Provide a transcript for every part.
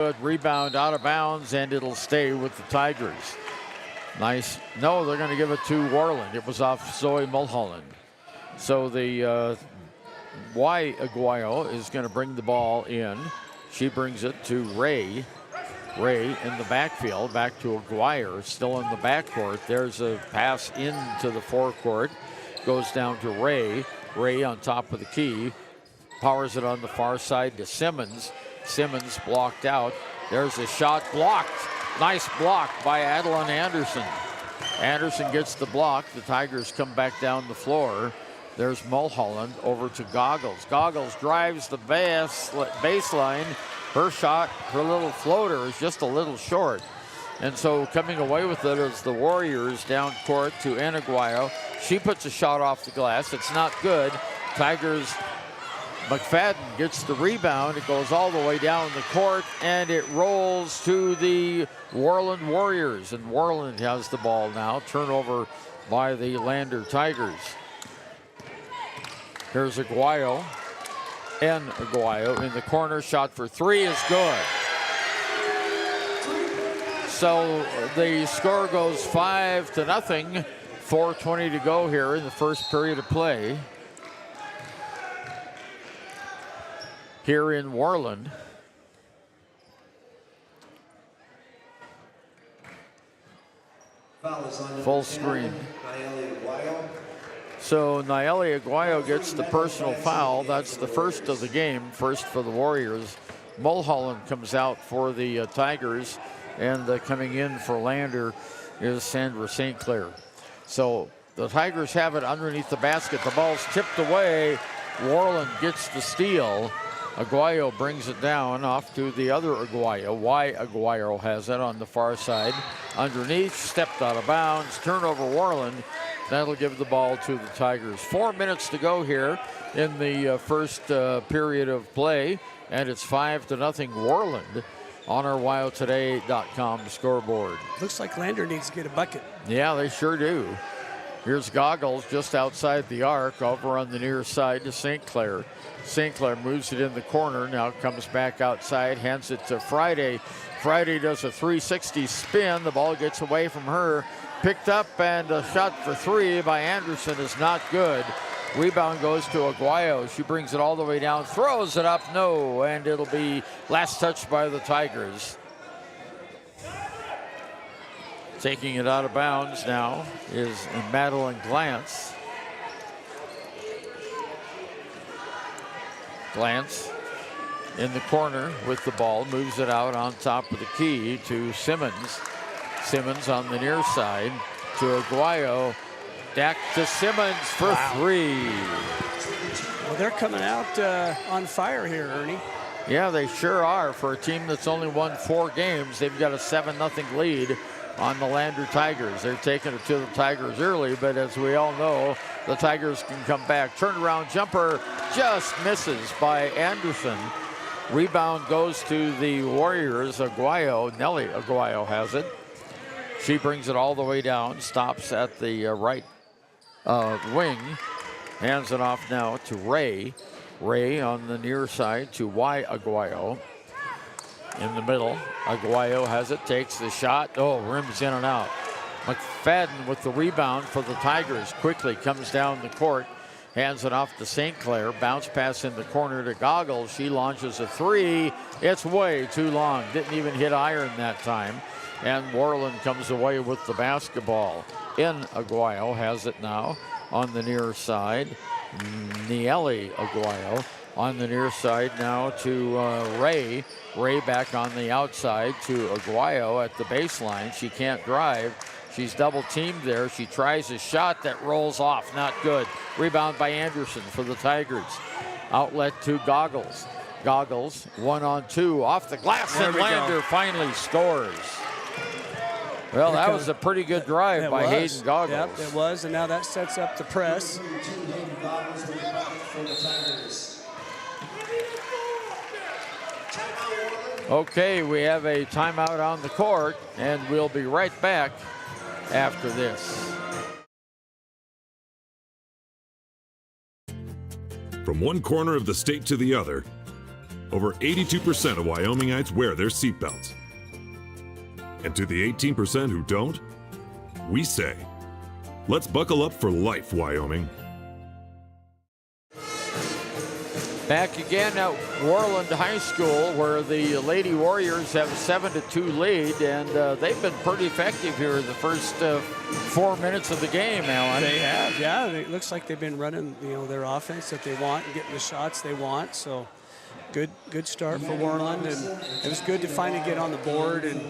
Good rebound out of bounds, and it'll stay with the Tigers. Nice. No, they're going to give it to Worland. It was off Zoe Mulholland. So the Y Aguayo is going to bring the ball in. She brings it to Ray. Ray in the backfield, back to Aguirre, still in the backcourt. There's a pass into the forecourt. Goes down to Ray. Ray on top of the key. Powers it on the far side to Simmons. Simmons blocked out. There's a shot blocked. Nice block by Adeline Anderson. Anderson gets the block. The Tigers come back down the floor. There's Mulholland over to Goggles. Goggles drives the baseline. Her shot, her little floater is just a little short. And so coming away with it is the Warriors down court to Aguayo. She puts a shot off the glass. It's not good. Tigers, McFadden gets the rebound. It goes all the way down the court, and it rolls to the Worland Warriors. And Worland has the ball now. Turnover by the Lander Tigers. Here's Aguayo. Aguayo in the corner. Shot for three is good. So the score goes 5-0. 4:20 to go here in the first period of play. Here in Worland. Full screen. So Nayeli Aguayo gets the personal foul. That's the first of the game, first for the Warriors. Mulholland comes out for the Tigers, and coming in for Lander is Sandra St. Clair. So the Tigers have it underneath the basket. The ball's tipped away. Worland gets the steal. Aguayo brings it down off to the other Aguayo. Y Aguayo has it on the far side. Underneath, stepped out of bounds. Turnover Worland. That'll give the ball to the Tigers. 4 minutes to go here in the first period of play, and it's 5-0 Worland on our WildToday.com scoreboard. Looks like Lander needs to get a bucket. Yeah, they sure do. Here's Goggles just outside the arc, over on the near side to St. Clair. St. Clair moves it in the corner, now comes back outside, hands it to Friday. Friday does a 360 spin. The ball gets away from her. Picked up, and a shot for three by Anderson is not good. Rebound goes to Aguayo. She brings it all the way down, throws it up, no, and it'll be last touch by the Tigers. Taking it out of bounds now is Madeline Glantz. Glantz in the corner with the ball, moves it out on top of the key to Simmons. Simmons on the near side to Aguayo. Back to Simmons for three. Well, they're coming out on fire here, Ernie. Yeah, they sure are. For a team that's only won 4 games, they've got a 7-0 lead on the Lander Tigers. They're taking it to the Tigers early, but as we all know, the Tigers can come back. Turnaround jumper just misses by Anderson. Rebound goes to the Warriors. Aguayo, Nelly Aguayo has it. She brings it all the way down, stops at the right wing, hands it off now to Ray. Ray on the near side to Y Aguayo. In the middle, Aguayo has it, takes the shot. Oh, rims in and out. McFadden with the rebound for the Tigers. Quickly comes down the court, hands it off to St. Clair. Bounce pass in the corner to Goggles. She launches a three. It's way too long. Didn't even hit iron that time. And Worland comes away with the basketball. Aguayo has it now on the near side. Nieli Aguayo on the near side now to Ray. Ray back on the outside to Aguayo at the baseline. She can't drive. She's double teamed there. She tries a shot that rolls off. Not good. Rebound by Anderson for the Tigers. Outlet to Goggles. Goggles 1-on-2 off the glass, and Lander finally scores. Well, that was a pretty good drive by Hayden Goggles. Yep, it was, and now that sets up the press. Okay, we have a timeout on the court, and we'll be right back after this. From one corner of the state to the other, over 82% of Wyomingites wear their seatbelts. And to the 18% who don't, we say, let's buckle up for life, Wyoming. Back again at Worland High School, where the Lady Warriors have a 7-2 lead, and they've been pretty effective here in the first 4 minutes of the game, Alan. They have, yeah. It looks like they've been running, their offense that they want and getting the shots they want. So good start for Worland, and it was good to finally get on the board and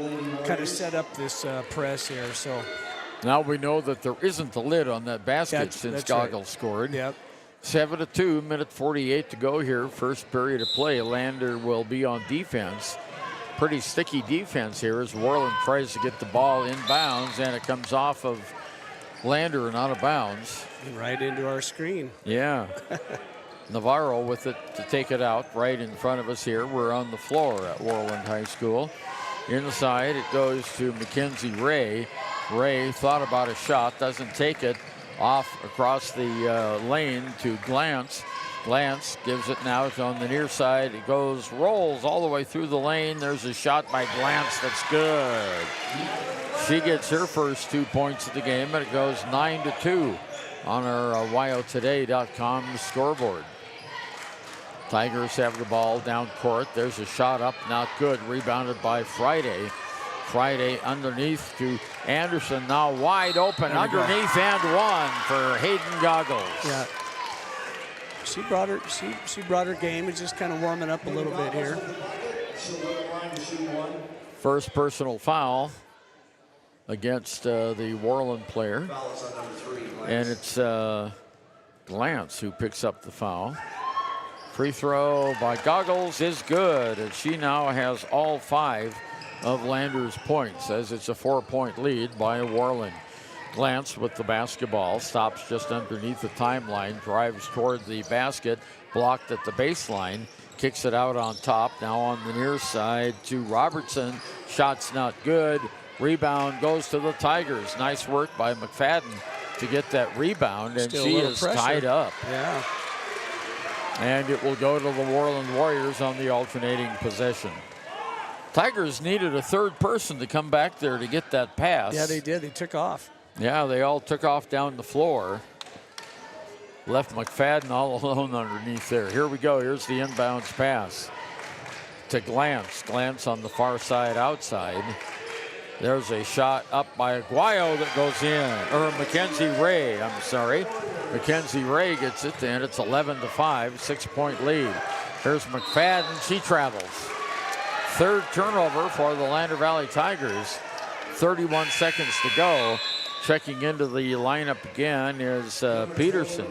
kind of set up this press here. So now we know that there isn't a lid on that basket since Goggles scored. Yep. 7-2, minute 48 to go here. First period of play. Lander will be on defense. Pretty sticky defense here as Worland tries to get the ball inbounds, and it comes off of Lander and out of bounds. Right into our screen. Yeah. Navarro with it to take it out right in front of us here. We're on the floor at Worland High School. Inside, it goes to Mackenzie Ray. Ray thought about a shot, doesn't take it. Off across the lane to Glantz. Glantz gives it now on the near side. It goes, rolls all the way through the lane. There's a shot by Glantz that's good. She gets her first 2 points of the game, and it goes 9-2 on our WyoToday.com scoreboard. Tigers have the ball down court. There's a shot up, not good. Rebounded by Friday. Friday underneath to Anderson, now wide open, underneath and one for Hayden Goggles. Yeah. She brought her game. It's just kind of warming up a little bit here. First personal foul against the Worland player. And it's Glantz who picks up the foul. Free throw by Goggles is good, and she now has all 5 of Lander's points, as it's a 4-point lead by Worland. Glantz with the basketball, stops just underneath the timeline, drives toward the basket, blocked at the baseline, kicks it out on top, now on the near side to Robertson. Shot's not good. Rebound goes to the Tigers. Nice work by McFadden to get that rebound, and she is tied up. Yeah. And it will go to the Worland Warriors on the alternating possession. Tigers needed a third person to come back there to get that pass. Yeah, they did. They took off. Yeah, they all took off down the floor. Left McFadden all alone underneath there. Here we go. Here's the inbounds pass to Glantz. Glantz on the far side outside. There's a shot up by Aguayo that goes in. Or Mackenzie Ray, I'm sorry. Mackenzie Ray gets it, and it's 11-5, 6-point lead. Here's McFadden. She travels. Third turnover for the Lander Valley Tigers. 31 seconds to go. Checking into the lineup again is Peterson.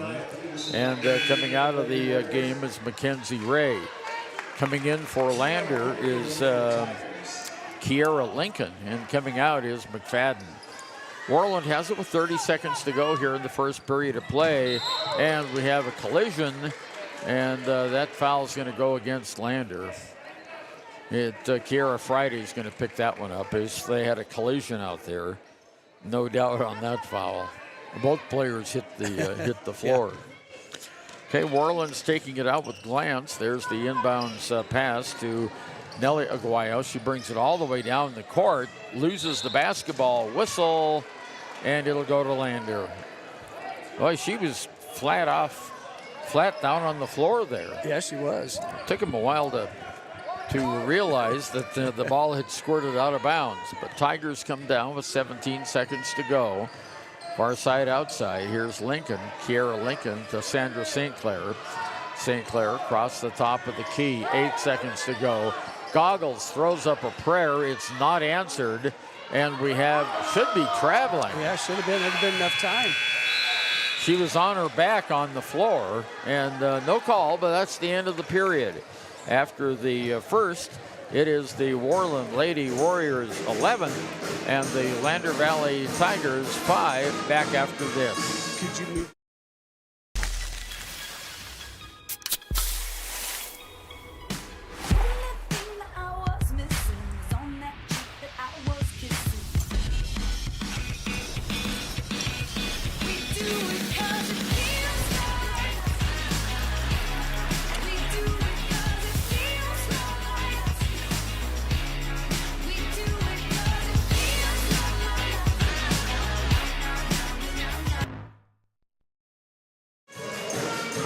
And coming out of the game is Mackenzie Ray. Coming in for Lander is Kiera Lincoln. And coming out is McFadden. Worland has it with 30 seconds to go here in the first period of play. And we have a collision. And that foul is going to go against Lander. Kiera Friday's going to pick that one up as they had a collision out there. No doubt on that foul. Both players hit the floor. Okay, Worland's taking it out with Glantz. There's the inbounds pass to Nelly Aguayo. She brings it all the way down the court, loses the basketball, whistle, and it'll go to Lander. Boy, she was flat down on the floor there. Yeah, she was. Took him a while to realize that the ball had squirted out of bounds. But Tigers come down with 17 seconds to go. Far side outside. Here's Lincoln, Kiera Lincoln to Sandra St. Clair. St. Clair across the top of the key. 8 seconds to go. Goggles throws up a prayer. It's not answered. And should be traveling. Yeah, should have been. There'd been enough time. She was on her back on the floor. And no call, but that's the end of the period. After the first, it is the Worland Lady Warriors 11 and the Lander Valley Tigers 5 back after this. Could you move?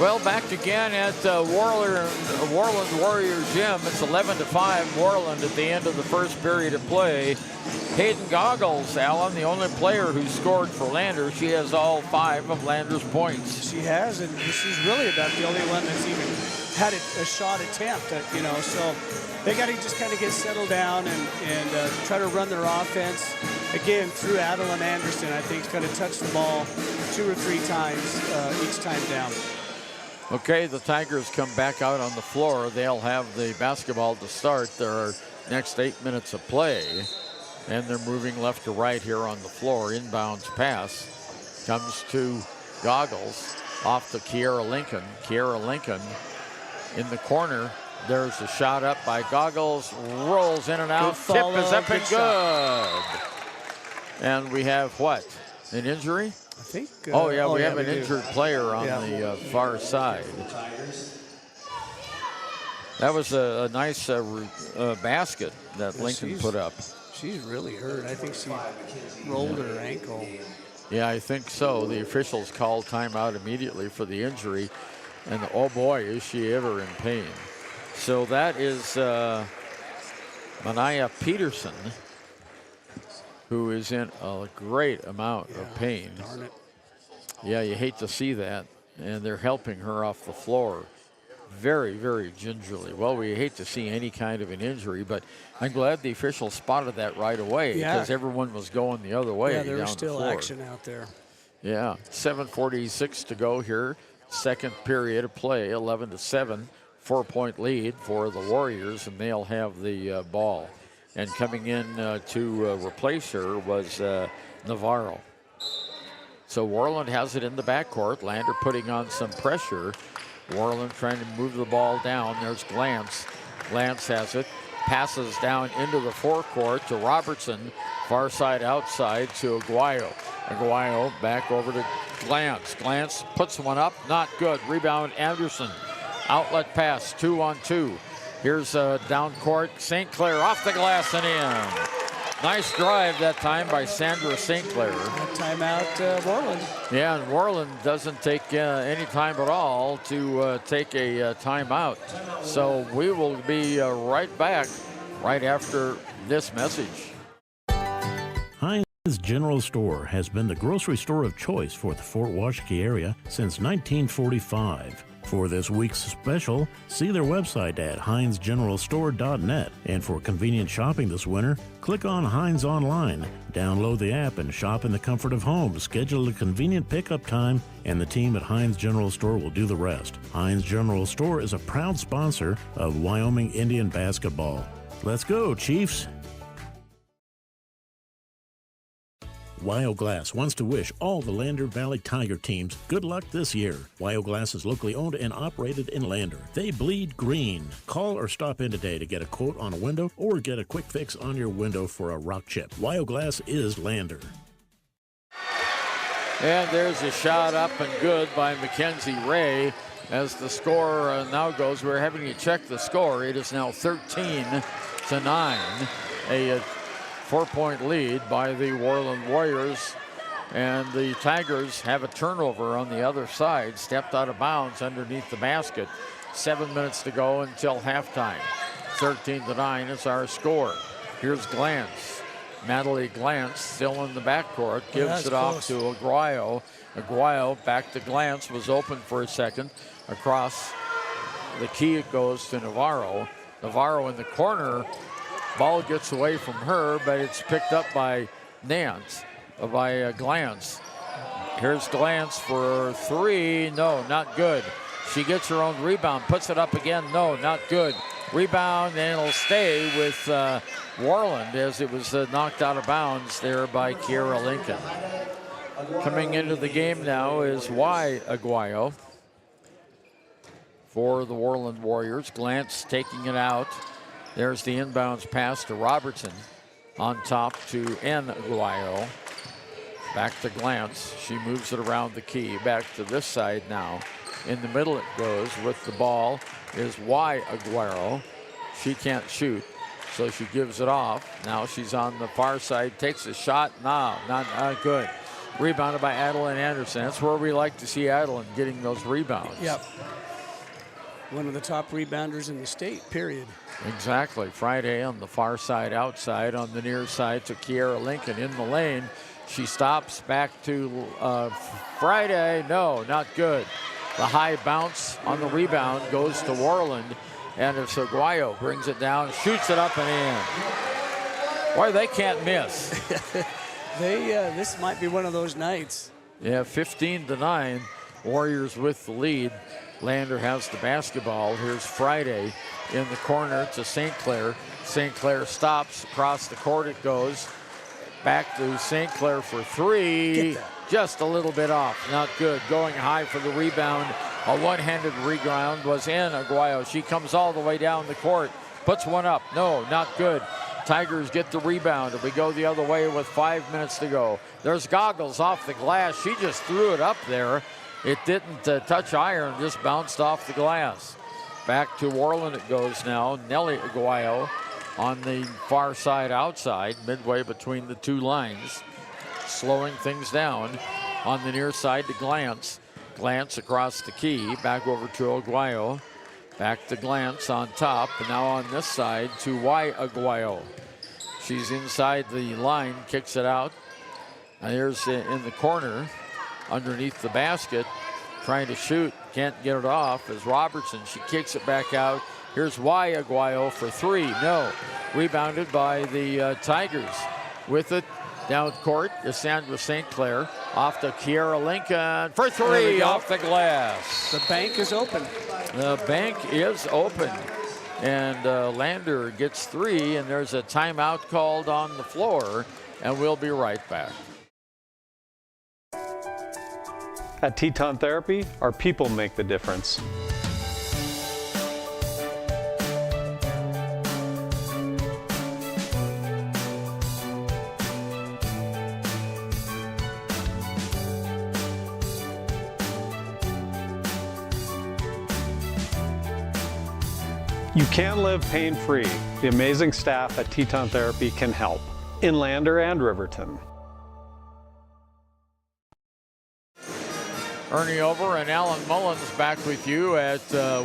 Well, back again at Worland Warrior Gym. It's 11-5 Worland at the end of the first period of play. Hayden Goggles, Alan, the only player who scored for Lander. She has all 5 of Lander's points. She has, and she's really about the only one that's even had a shot attempt, so they got to just kind of get settled down and try to run their offense. Again, through Adeline Anderson, I think, kind of touched the ball 2 or 3 times each time down. Okay, the Tigers come back out on the floor. They'll have the basketball to start their next 8 minutes of play. And they're moving left to right here on the floor. Inbounds pass comes to Goggles off to Kiera Lincoln. Kiera Lincoln in the corner. There's a shot up by Goggles. Rolls in and out. Tip is up and good. And we have what? An injury? I think. We have an injured player on the far side. That was a nice basket that Lincoln put up. She's really hurt. I think she rolled her ankle. Yeah, I think so. The officials called timeout immediately for the injury. And oh boy, is she ever in pain. So that is Mania Peterson, who is in a great amount of pain. Darn it. Yeah, you hate to see that. And they're helping her off the floor very, very gingerly. Well, we hate to see any kind of an injury, but I'm glad the officials spotted that right away because everyone was going the other way. Yeah, there down was still the floor. action out there. Yeah, 7:46 to go here. Second period of play, 11-7, 4-point lead for the Warriors, and they'll have the ball. And coming in to replace her was Navarro. So Worland has it in the backcourt. Lander putting on some pressure. Worland trying to move the ball down. There's Glantz. Glantz has it. Passes down into the forecourt to Robertson. Far side outside to Aguayo. Aguayo back over to Glantz. Glantz puts one up. Not good. Rebound Anderson. Outlet pass. 2-on-2. Here's down court. St. Clair off the glass and in. Nice drive that time by Sandra St. Clair. Timeout, Worland. Yeah, and Worland doesn't take any time at all to take a timeout. So we will be right back right after this message. Heinz General Store has been the grocery store of choice for the Fort Washakie area since 1945. For this week's special, see their website at heinzgeneralstore.net. And for convenient shopping this winter, click on Heinz Online, download the app, and shop in the comfort of home. Schedule a convenient pickup time, and the team at Heinz General Store will do the rest. Heinz General Store is a proud sponsor of Wyoming Indian basketball. Let's go, Chiefs! WyoGlass wants to wish all the Lander Valley Tiger teams good luck this year. WyoGlass is locally owned and operated in Lander. They bleed green. Call or stop in today to get a quote on a window or get a quick fix on your window for a rock chip. WyoGlass is Lander. And there's a shot up and good by Mackenzie Ray. As the score now goes, we're having to check the score. It is now 13-9. A 4-point lead by the Worland Warriors, and the Tigers have a turnover on the other side, stepped out of bounds underneath the basket. 7 minutes to go until halftime. 13-9 is our score. Here's Glantz. Natalie Glantz still in the backcourt, gives it off to Aguayo. Aguayo back to Glantz, was open for a second. Across the key it goes to Navarro. Navarro in the corner. Ball gets away from her, but it's picked up by Glantz. Here's Glantz for 3. No, not good. She gets her own rebound, puts it up again. No, not good. Rebound, and it'll stay with Worland as it was knocked out of bounds there by Kiera Lincoln. Coming into the game now is Aguayo for the Worland Warriors. Glantz taking it out. There's the inbounds pass to Robertson. On top to Aguayo. Back to Glantz. She moves it around the key. Back to this side now. In the middle it goes with the ball is Aguayo. She can't shoot, so she gives it off. Now she's on the far side, takes a shot. No, not good. Rebounded by Adeline Anderson. That's where we like to see Adeline getting those rebounds. Yep. One of the top rebounders in the state, period. Exactly. Friday on the far side outside. On the near side to Kiera Lincoln in the lane. She stops back to Friday. No, not good. The high bounce on the rebound goes to Worland. And it's Aguayo brings it down, shoots it up and in. Boy, they can't miss. This might be one of those nights. Yeah, 15-9. Warriors with the lead. Lander has the basketball. Here's Friday in the corner to St. Clair. St. Clair stops. Across the court it goes. Back to St. Clair for three. Just a little bit off. Not good. Going high for the rebound. A one-handed rebound was in Aguayo. She comes all the way down the court. Puts one up. No, not good. Tigers get the rebound. We go the other way with 5 minutes to go. There's Goggles off the glass. She just threw it up there. It didn't touch iron, just bounced off the glass. Back to Worland it goes now. Nelly Aguayo on the far side outside, midway between the two lines. Slowing things down on the near side to Glantz. Glantz across the key, back over to Aguayo. Back to Glantz on top, and now on this side to Aguayo. She's inside the line, kicks it out. And here's in the corner, underneath the basket, trying to shoot, can't get it off as Robertson. She kicks it back out. Here's Aguayo for three, no. Rebounded by the Tigers. With it, down court is Sandra St. Clair. Off to Kiera Lincoln for three off the glass. The bank is open. The bank is open. And Lander gets three, and there's a timeout called on the floor, and we'll be right back. At Teton Therapy, our people make the difference. You can live pain-free. The amazing staff at Teton Therapy can help in Lander and Riverton. Ernie Over and Alan Mullins back with you at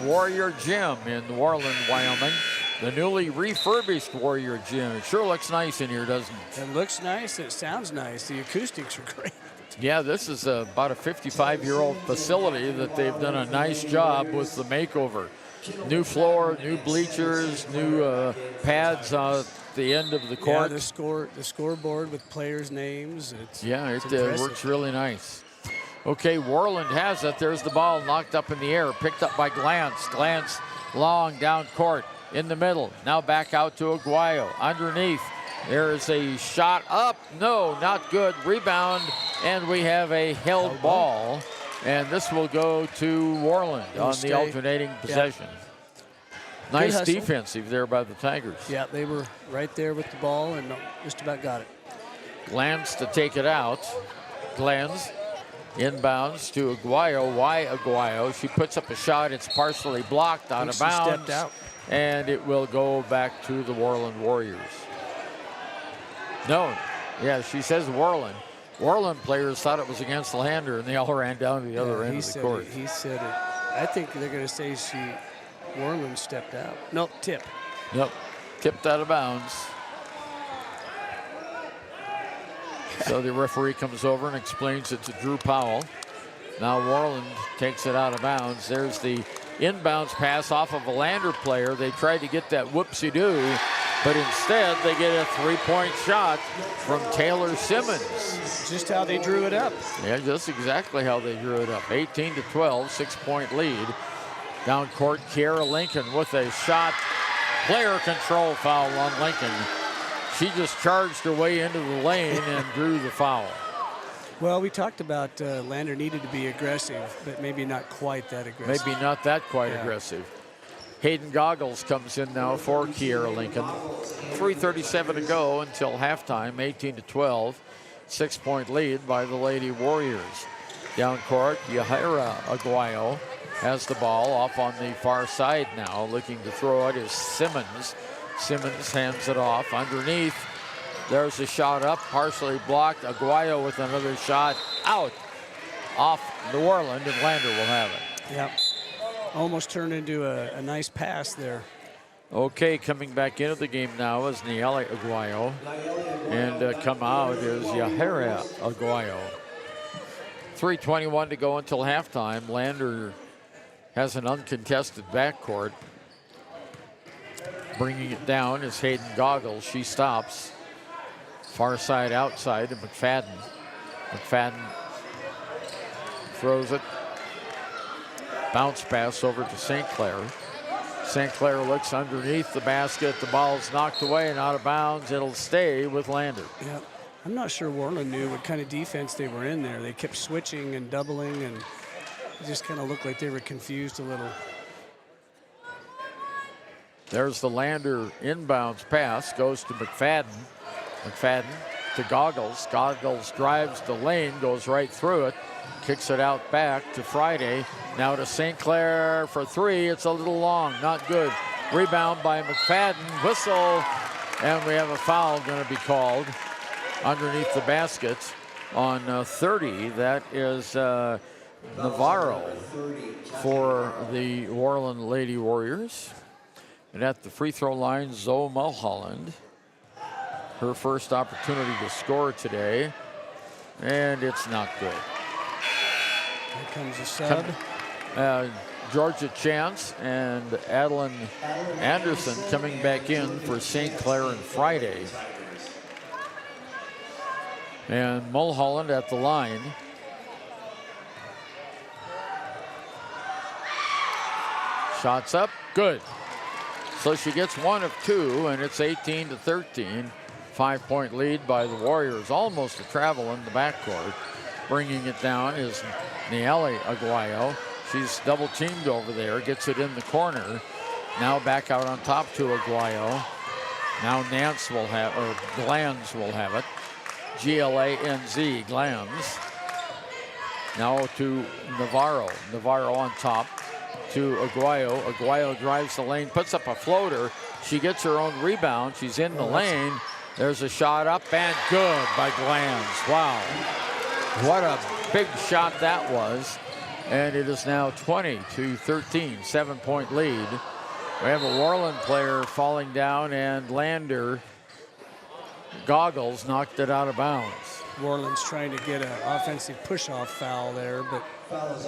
Warrior Gym in Worland, Wyoming. The newly refurbished Warrior Gym. It sure looks nice in here, doesn't it? It looks nice. It sounds nice. The acoustics are great. Yeah, this is about a 55-year-old facility that they've done a nice job with the makeover. New floor, new bleachers, new pads at the end of the court. Yeah, the scoreboard with players' names. It's works really nice. Okay, Worland has it. There's the ball knocked up in the air, picked up by Glantz. Glantz long down court in the middle. Now back out to Aguayo. Underneath, there is a shot up. No, not good. Rebound, and we have a held ball. And this will go to Worland on the alternating possession. Yep. Nice defensive there by the Tigers. Yeah, they were right there with the ball and just about got it. Glantz to take it out. Glantz inbounds to Aguayo. Aguayo? She puts up a shot. It's partially blocked out of bounds. She stepped out. And it will go back to the Worland Warriors. No, yeah, she says Worland. Worland players thought it was against Lander, and they all ran down to the other end of the court. He said it. I think they're going to say Worland stepped out. Nope, tip. Nope, tipped out of bounds. So the referee comes over and explains it to Drew Powell. Now Worland takes it out of bounds. There's the inbounds pass off of a Lander player. They tried to get that whoopsie-doo, but instead they get a three-point shot from Taylor Simmons. Just how they drew it up. Yeah, just exactly how they drew it up. 18-12, 6-point lead. Down court, Kiera Lincoln with a shot. Player control foul on Lincoln. She just charged her way into the lane and drew the foul. Well, we talked about Lander needed to be aggressive, but maybe not quite that aggressive. Maybe not that quite aggressive. Hayden Goggles comes in now for Kiera Lincoln. 3:37 to go until halftime, 18-12. 6-point lead by the Lady Warriors. Down court, Yahaira Aguayo has the ball off on the far side now. Looking to throw it is Simmons. Simmons hands it off underneath. There's a shot up, partially blocked. Aguayo with another shot out off the Worland, and Lander will have it. Yep. Almost turned into a nice pass there. Okay, coming back into the game now is Niele Aguayo. And come out is Yahera Aguayo. 3:21 to go until halftime. Lander has an uncontested backcourt. Bringing it down is Hayden Goggles. She stops. Far side outside to McFadden. McFadden throws it. Bounce pass over to St. Clair. St. Clair looks underneath the basket. The ball's knocked away and out of bounds. It'll stay with Lander. Yep. I'm not sure Worland knew what kind of defense they were in there. They kept switching and doubling, and it just kind of looked like they were confused a little. There's the Lander inbounds pass. Goes to McFadden. McFadden to Goggles. Goggles drives the lane, goes right through it. Kicks it out back to Friday. Now to St. Clair for three. It's a little long, not good. Rebound by McFadden. Whistle, and we have a foul going to be called underneath the basket on 30. That is Navarro for the Worland Lady Warriors. And at the free throw line, Zoe Mulholland. Her first opportunity to score today, and it's not good. Here comes a sub. Georgia Chance and Adeline Anderson coming back in for St. Clair and Friday. And Mulholland at the line. Shots up, good. So she gets one of two, and it's 18-13. 5-point lead by the Warriors. Almost a travel in the backcourt. Bringing it down is Niele Aguayo. She's double teamed over there, gets it in the corner. Now back out on top to Aguayo. Now Nance will have, or Glanz will have it. Glanz, Glanz. Now to Navarro. Navarro on top to Aguayo. Aguayo drives the lane, puts up a floater. She gets her own rebound. She's in the lane. There's a shot up and good by Glanz. Wow. What a big shot that was. And it is now 20-13, 7-point lead. We have a Worland player falling down, and Lander Goggles knocked it out of bounds. Worland's trying to get an offensive push-off foul there, but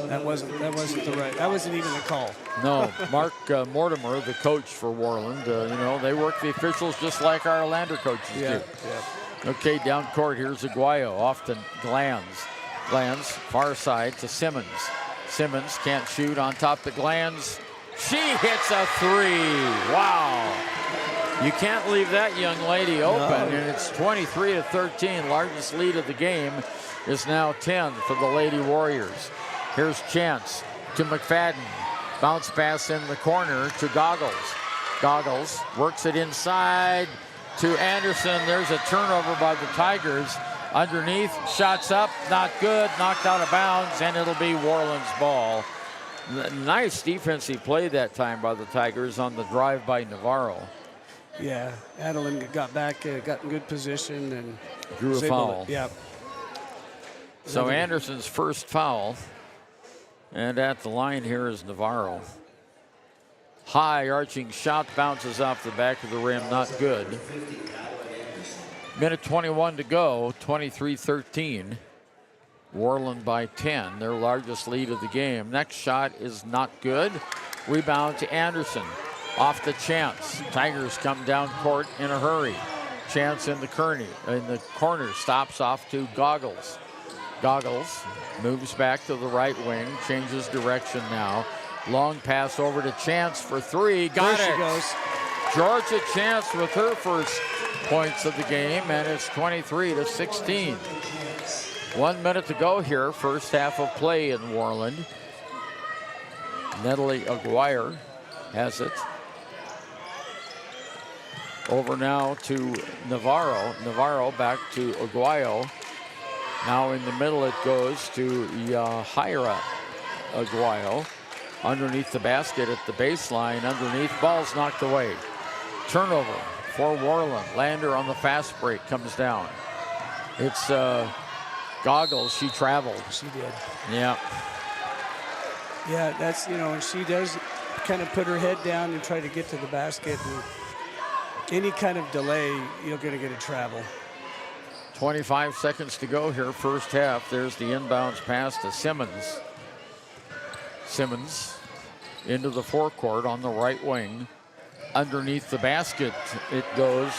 that wasn't the right. That wasn't even a call. No, Mark Mortimer, the coach for Worland, you know, they work the officials just like our Lander coaches do. Yeah. Okay, down court, here's Aguayo, off to Glanz. Glanz, far side to Simmons. Simmons can't shoot, on top to Glanz. She hits a three. Wow. You can't leave that young lady open, and it's 23-13. Largest lead of the game is now 10 for the Lady Warriors. Here's Chance to McFadden. Bounce pass in the corner to Goggles. Goggles works it inside to Anderson. There's a turnover by the Tigers. Underneath, shots up, not good, knocked out of bounds, and it'll be Worland's ball. Nice defensive play that time by the Tigers on the drive by Navarro. Yeah, Adeline got back, got in good position, and drew a foul. Yeah. So Anderson's first foul, and at the line here is Navarro. High arching shot bounces off the back of the rim, not good. Minute 21 to go, 23-13. Worland by 10, their largest lead of the game. Next shot is not good. Rebound to Anderson. Off the Chance. Tigers come down court in a hurry. Chance in the corner, stops off to Goggles. Goggles moves back to the right wing, changes direction now. Long pass over to Chance for three. Got there it. She goes. Georgia Chance with her first points of the game, and it's 23-16. 1 minute to go here, first half of play in Worland. Natalie Aguirre has it. Over now to Navarro. Navarro back to Aguayo. Now in the middle it goes to Yahira Aguayo. Underneath the basket at the baseline. Underneath, ball's knocked away. Turnover for Worland. Lander on the fast break comes down. It's Goggles. She traveled. She did. Yeah. Yeah, that's, and she does kind of put her head down and try to get to the basket. And any kind of delay, you're going to get a travel. 25 seconds to go here, first half. There's the inbounds pass to Simmons. Simmons into the forecourt on the right wing. Underneath the basket, it goes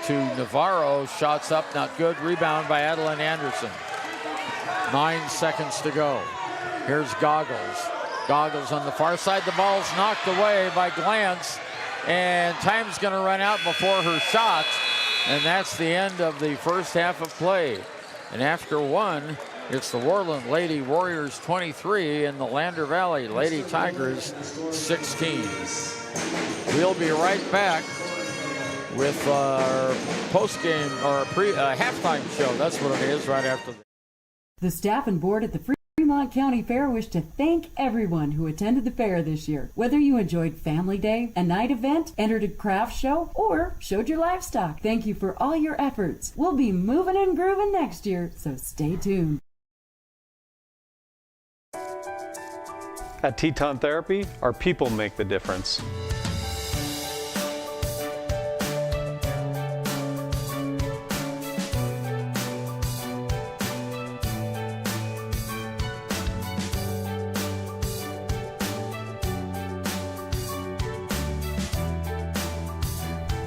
to Navarro. Shots up, not good. Rebound by Adeline Anderson. 9 seconds to go. Here's Goggles. Goggles on the far side. The ball's knocked away by Glantz. And time's going to run out before her shot. And that's the end of the first half of play. And after one, it's the Worland Lady Warriors 23 and the Lander Valley Lady Tigers 16. We'll be right back with our post-game or halftime show. That's what it is right after. The staff and board at the Fremont County Fair wish to thank everyone who attended the fair this year. Whether you enjoyed Family Day, a night event, entered a craft show, or showed your livestock, thank you for all your efforts. We'll be moving and grooving next year, so stay tuned. At Teton Therapy, our people make the difference.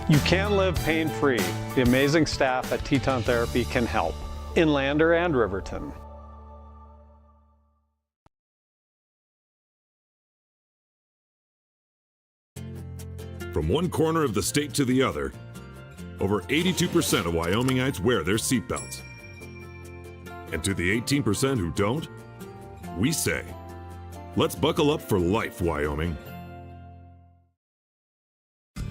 You can live pain-free. The amazing staff at Teton Therapy can help in Lander and Riverton. From one corner of the state to the other, over 82% of Wyomingites wear their seatbelts. And to the 18% who don't, we say, let's buckle up for life, Wyoming.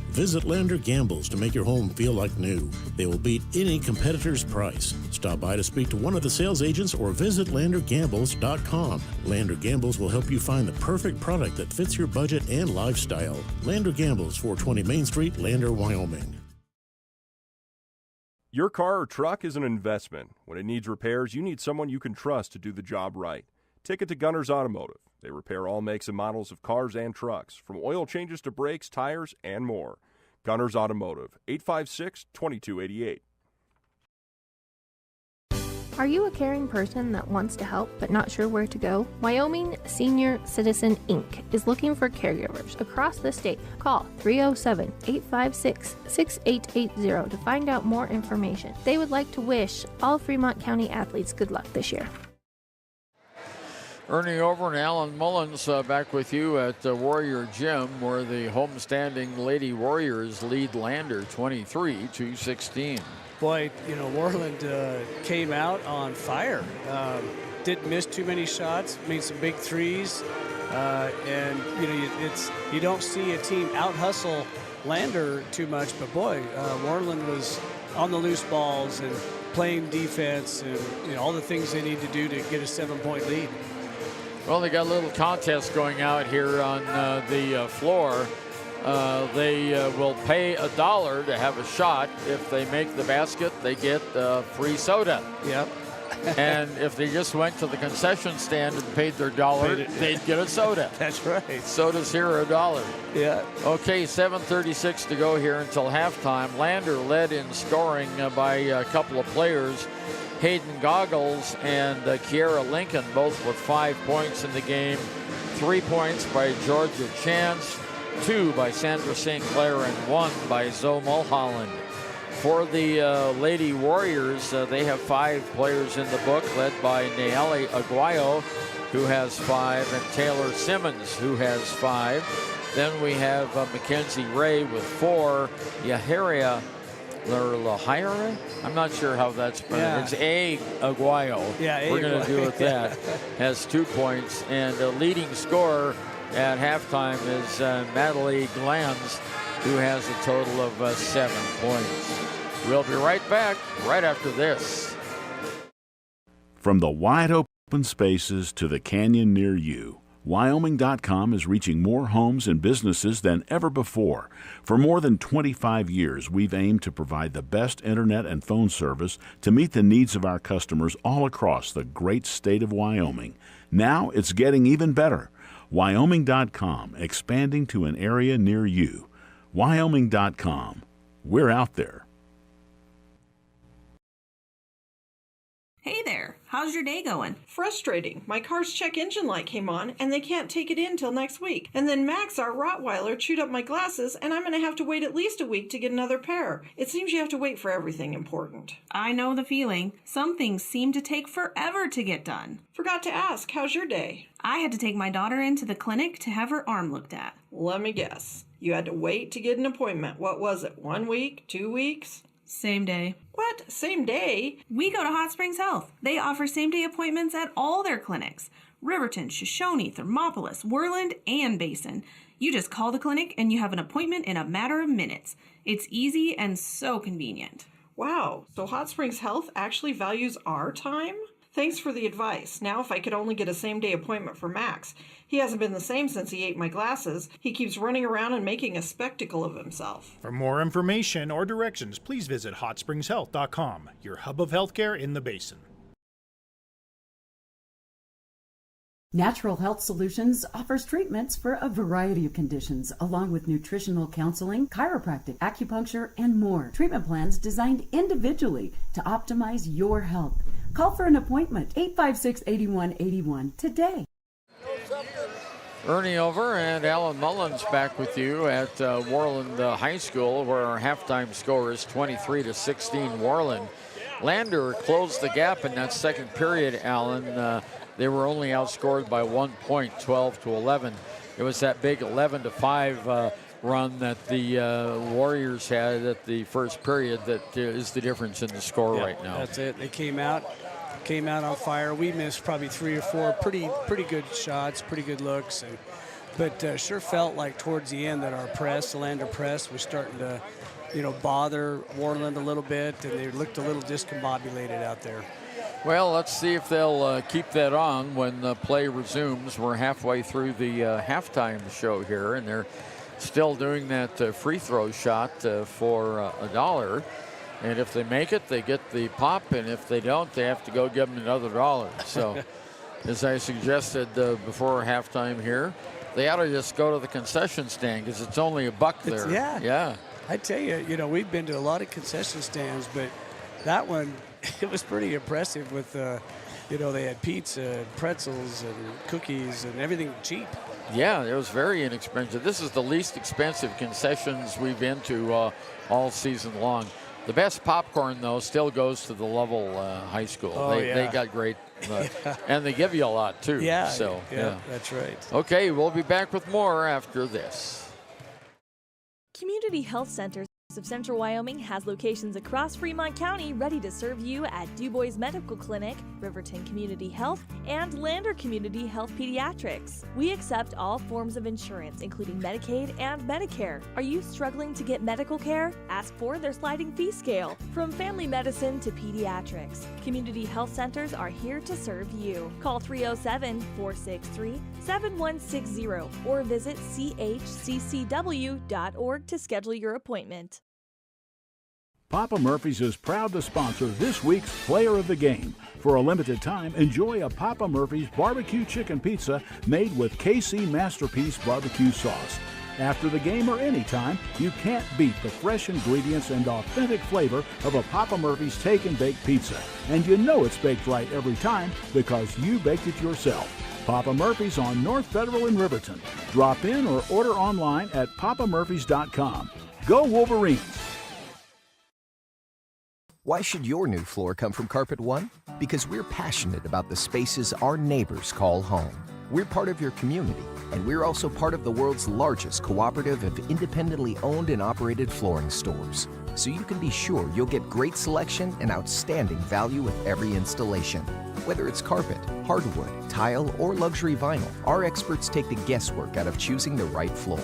Visit Lander Gambles to make your home feel like new. They will beat any competitor's price. Stop by to speak to one of the sales agents or visit LanderGambles.com. Lander Gambles will help you find the perfect product that fits your budget and lifestyle. Lander Gambles, 420 Main Street, Lander, Wyoming. Your car or truck is an investment. When it needs repairs, you need someone you can trust to do the job right. Take it to Gunners Automotive. They repair all makes and models of cars and trucks, from oil changes to brakes, tires, and more. Gunners Automotive, 856-2288. Are you a caring person that wants to help but not sure where to go? Wyoming Senior Citizen Inc. is looking for caregivers across the state. Call 307-856-6880 to find out more information. They would like to wish all Fremont County athletes good luck this year. Ernie Over and Alan Mullins back with you at Warrior Gym, where the homestanding Lady Warriors lead Lander 23-16. Boy, Worland came out on fire. Didn't miss too many shots, made some big threes. And, you don't see a team out-hustle Lander too much, but boy, Worland was on the loose balls and playing defense and, all the things they need to do to get a 7-point lead. Well, they got a little contest going out here on the floor. They will pay $1 to have a shot. If they make the basket, they get free soda. Yep. And if they just went to the concession stand and paid their $1, they'd get a soda. That's right. Sodas here are $1. Yeah. Okay, 7:36 to go here until halftime. Lander led in scoring by a couple of players. Hayden Goggles and Kiera Lincoln both with 5 points in the game. 3 points by Georgia Chance, 2 by Sandra St. Clair, and 1 by Zoe Mulholland. For the Lady Warriors, they have 5 players in the book, led by Nayeli Aguayo, who has 5, and Taylor Simmons, who has 5. Then we have Mackenzie Ray with 4, Yahiria Lahira? I'm not sure how that's pronounced. Yeah. It's Aguayo. Yeah, we're going to do it that. Has 2 points. And the leading scorer at halftime is Natalie Glantz, who has a total of 7 points. We'll be right back right after this. From the wide open spaces to the canyon near you, Wyoming.com is reaching more homes and businesses than ever before. For more than 25 years, we've aimed to provide the best internet and phone service to meet the needs of our customers all across the great state of Wyoming. Now it's getting even better. Wyoming.com, expanding to an area near you. Wyoming.com. We're out there. Hey there, how's your day going? Frustrating. My car's check engine light came on and they can't take it in till next week. And then Max, our Rottweiler, chewed up my glasses and I'm going to have to wait at least a week to get another pair. It seems you have to wait for everything important. I know the feeling. Some things seem to take forever to get done. Forgot to ask, how's your day? I had to take my daughter into the clinic to have her arm looked at. Let me guess. You had to wait to get an appointment. What was it, 1 week, 2 weeks? Same day. What? Same day? We go to Hot Springs Health. They offer same-day appointments at all their clinics. Riverton, Shoshone, Thermopolis, Worland, and Basin. You just call the clinic and you have an appointment in a matter of minutes. It's easy and so convenient. Wow, so Hot Springs Health actually values our time? Thanks for the advice. Now if I could only get a same-day appointment for Max. He hasn't been the same since he ate my glasses. He keeps running around and making a spectacle of himself. For more information or directions, please visit hotspringshealth.com, your hub of healthcare in the Basin. Natural Health Solutions offers treatments for a variety of conditions, along with nutritional counseling, chiropractic, acupuncture, and more. Treatment plans designed individually to optimize your health. Call for an appointment, 856-8181 today. Ernie over and Alan Mullins back with you at Worland High School, where our halftime score is 23-16 Worland. Lander closed the gap in that second period, Alan. They were only outscored by 1 point, 12-11. It was that big 11-5 run that the Warriors had at the first period that is the difference in the score right now. That's it. They came out on fire. We missed probably 3 or 4 pretty good shots, pretty good looks, but sure felt like towards the end that our press, the Lander press, was starting to, bother Worland a little bit, and they looked a little discombobulated out there. Well, let's see if they'll keep that on when the play resumes. We're halfway through the halftime show here, and they're still doing that free throw shot for $1. And if they make it, they get the pop, and if they don't, they have to go give them another $1. So, as I suggested before halftime here, they ought to just go to the concession stand because it's only $1 there. Yeah. I tell you, we've been to a lot of concession stands, but that one, it was pretty impressive with, they had pizza, and pretzels, and cookies, and everything cheap. Yeah, it was very inexpensive. This is the least expensive concessions we've been to all season long. The best popcorn, though, still goes to the Lovell High School. They got great, and they give you a lot, too. Yeah, so, yeah, that's right. Okay, we'll be back with more after this. Community Health Centers of Central Wyoming has locations across Fremont County ready to serve you at Du Bois Medical Clinic, Riverton Community Health, and Lander Community Health Pediatrics. We accept all forms of insurance, including Medicaid and Medicare. Are you struggling to get medical care? Ask for their sliding fee scale. From family medicine to pediatrics, Community Health Centers are here to serve you. Call 307-463-7160 or visit chccw.org to schedule your appointment. Papa Murphy's is proud to sponsor this week's Player of the Game. For a limited time, enjoy a Papa Murphy's barbecue chicken pizza made with KC Masterpiece barbecue sauce. After the game or anytime, you can't beat the fresh ingredients and authentic flavor of a Papa Murphy's Take and Bake pizza. And you know it's baked right every time because you baked it yourself. Papa Murphy's on North Federal in Riverton. Drop in or order online at papamurphys.com. Go Wolverines! Why should your new floor come from Carpet One? Because we're passionate about the spaces our neighbors call home. We're part of your community, and we're also part of the world's largest cooperative of independently owned and operated flooring stores. So you can be sure you'll get great selection and outstanding value with every installation. Whether it's carpet, hardwood, tile, or luxury vinyl, our experts take the guesswork out of choosing the right floor.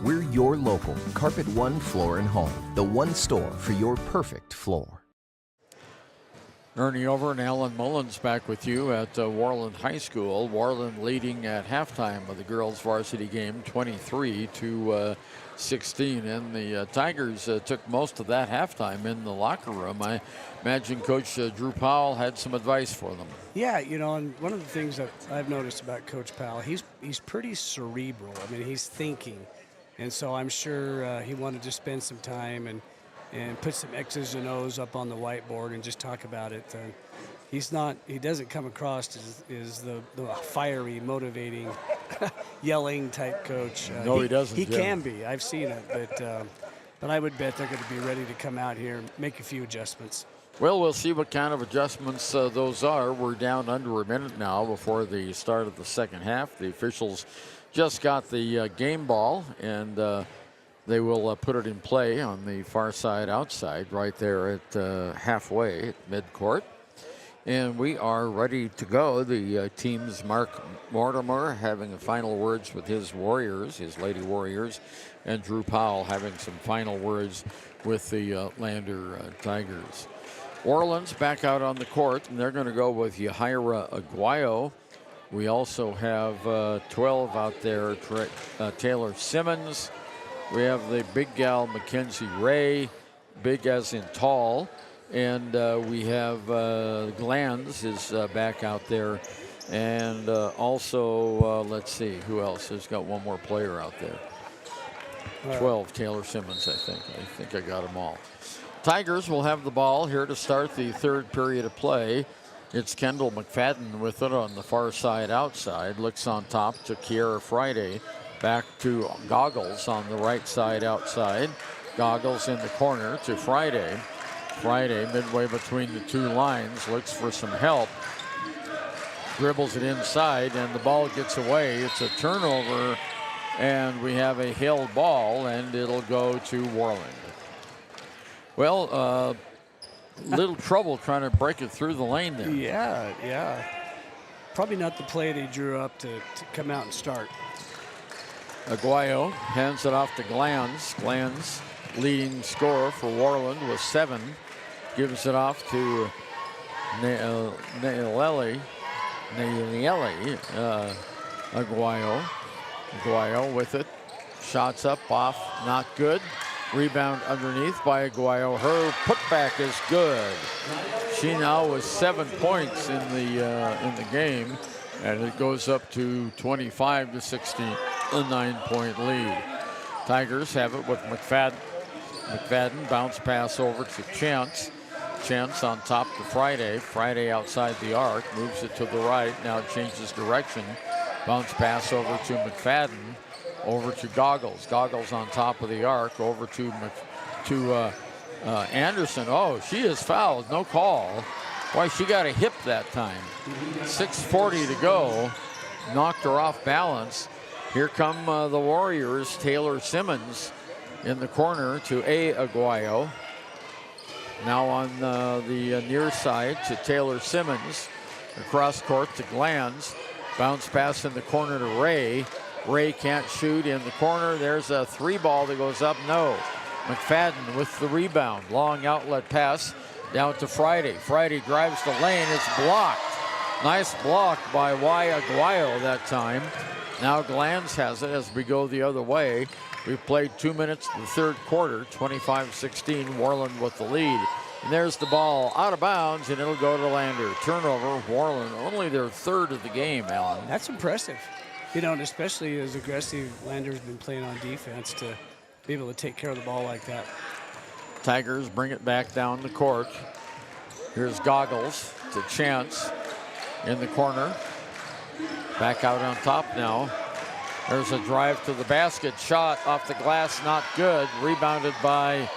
We're your local Carpet One Floor and Home, the one store for your perfect floor. Ernie over and Alan Mullins back with you at Worland High School. Worland leading at halftime of the girls varsity game 23-16. And the Tigers took most of that halftime in the locker room. I imagine Coach Drew Powell had some advice for them. Yeah, you know, and one of the things that I've noticed about Coach Powell, he's pretty cerebral. I mean, he's thinking. And so I'm sure he wanted to spend some time and put some X's and O's up on the whiteboard and just talk about it. He doesn't come across as the fiery, motivating, yelling type coach. No, he doesn't. He can be. I've seen it, but I would bet they're going to be ready to come out here and make a few adjustments. Well, we'll see what kind of adjustments those are. We're down under a minute now before the start of the second half. The officials just got the game ball, and they will put it in play on the far side outside right there at halfway at midcourt. And we are ready to go. The team's Mark Mortimer having the final words with his Warriors, his Lady Warriors, and Drew Powell having some final words with the Lander Tigers. Orland's back out on the court, and they're going to go with Yahaira Aguayo. We also have 12 out there, Taylor Simmons. We have the big gal, Mackenzie Ray, big as in tall. And we have Glanz is back out there. And also, let's see, who else? There's got one more player out there. 12, Taylor Simmons, I think. I think I got them all. Tigers will have the ball here to start the third period of play. It's Kendall McFadden with it on the far side outside. Looks on top to Kiera Friday. Back to Goggles on the right side outside. Goggles in the corner to Friday. Friday midway between the two lines. Looks for some help. Dribbles it inside and the ball gets away. It's a turnover and we have a held ball and it'll go to Worland. Well, little trouble trying to break it through the lane there. Yeah. Probably not the play they drew up to come out and start. Aguayo hands it off to Glanz. Glanz, leading scorer for Worland with 7. Gives it off to Naileli. Aguayo. Aguayo with it. Shots up, off, not good. Rebound underneath by Aguayo. Her putback is good. She now with 7 points in the game, and it goes up to 25-16, a 9-point lead. Tigers have it with McFadden. McFadden bounce pass over to Chance. Chance on top to Friday. Friday outside the arc, moves it to the right. Now changes direction. Bounce pass over to McFadden. Over to Goggles. Goggles on top of the arc. Over to Anderson. Oh, she is fouled. No call. Why, she got a hip that time. 6:40 to go. Knocked her off balance. Here come the Warriors. Taylor Simmons in the corner to Aguayo. Now on the near side to Taylor Simmons. Across court to Glanz. Bounce pass in the corner to Ray. Ray can't shoot in the corner. There's a 3-ball that goes up. No. McFadden with the rebound. Long outlet pass down to Friday. Friday drives the lane. It's blocked. Nice block by Aguayo that time. Now Glanz has it as we go the other way. We've played 2 minutes in the third quarter. 25-16, Worland with the lead. And there's the ball out of bounds, and it'll go to Lander. Turnover, Worland, only their third of the game, Alan. That's impressive. You know, and especially as aggressive Lander's been playing on defense to be able to take care of the ball like that. Tigers bring it back down the court. Here's Goggles to Chance in the corner. Back out on top now. There's a drive to the basket. Shot off the glass, not good. Rebounded by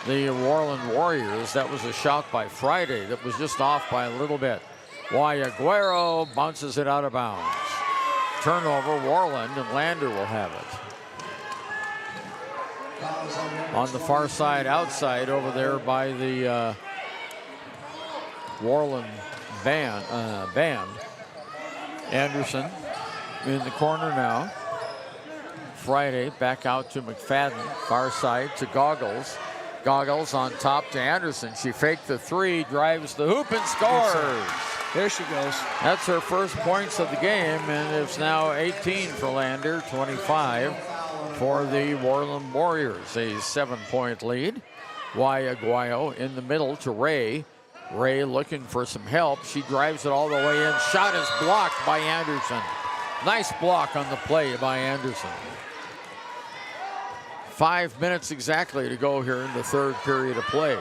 the Worland Warriors. That was a shot by Friday that was just off by a little bit. Aguero bounces it out of bounds. Turnover, Worland, and Lander will have it. On the far side, outside, over there by the Worland band. Anderson in the corner now. Friday back out to McFadden, far side to Goggles. Goggles on top to Anderson. She faked the three, drives the hoop, and scores. There she goes. That's her first points of the game, and it's now 18 for Lander, 25 for the Worland Warriors. A 7-point lead. Aguayo in the middle to Ray. Ray looking for some help. She drives it all the way in. Shot is blocked by Anderson. Nice block on the play by Anderson. 5 minutes exactly to go here in the third period of play.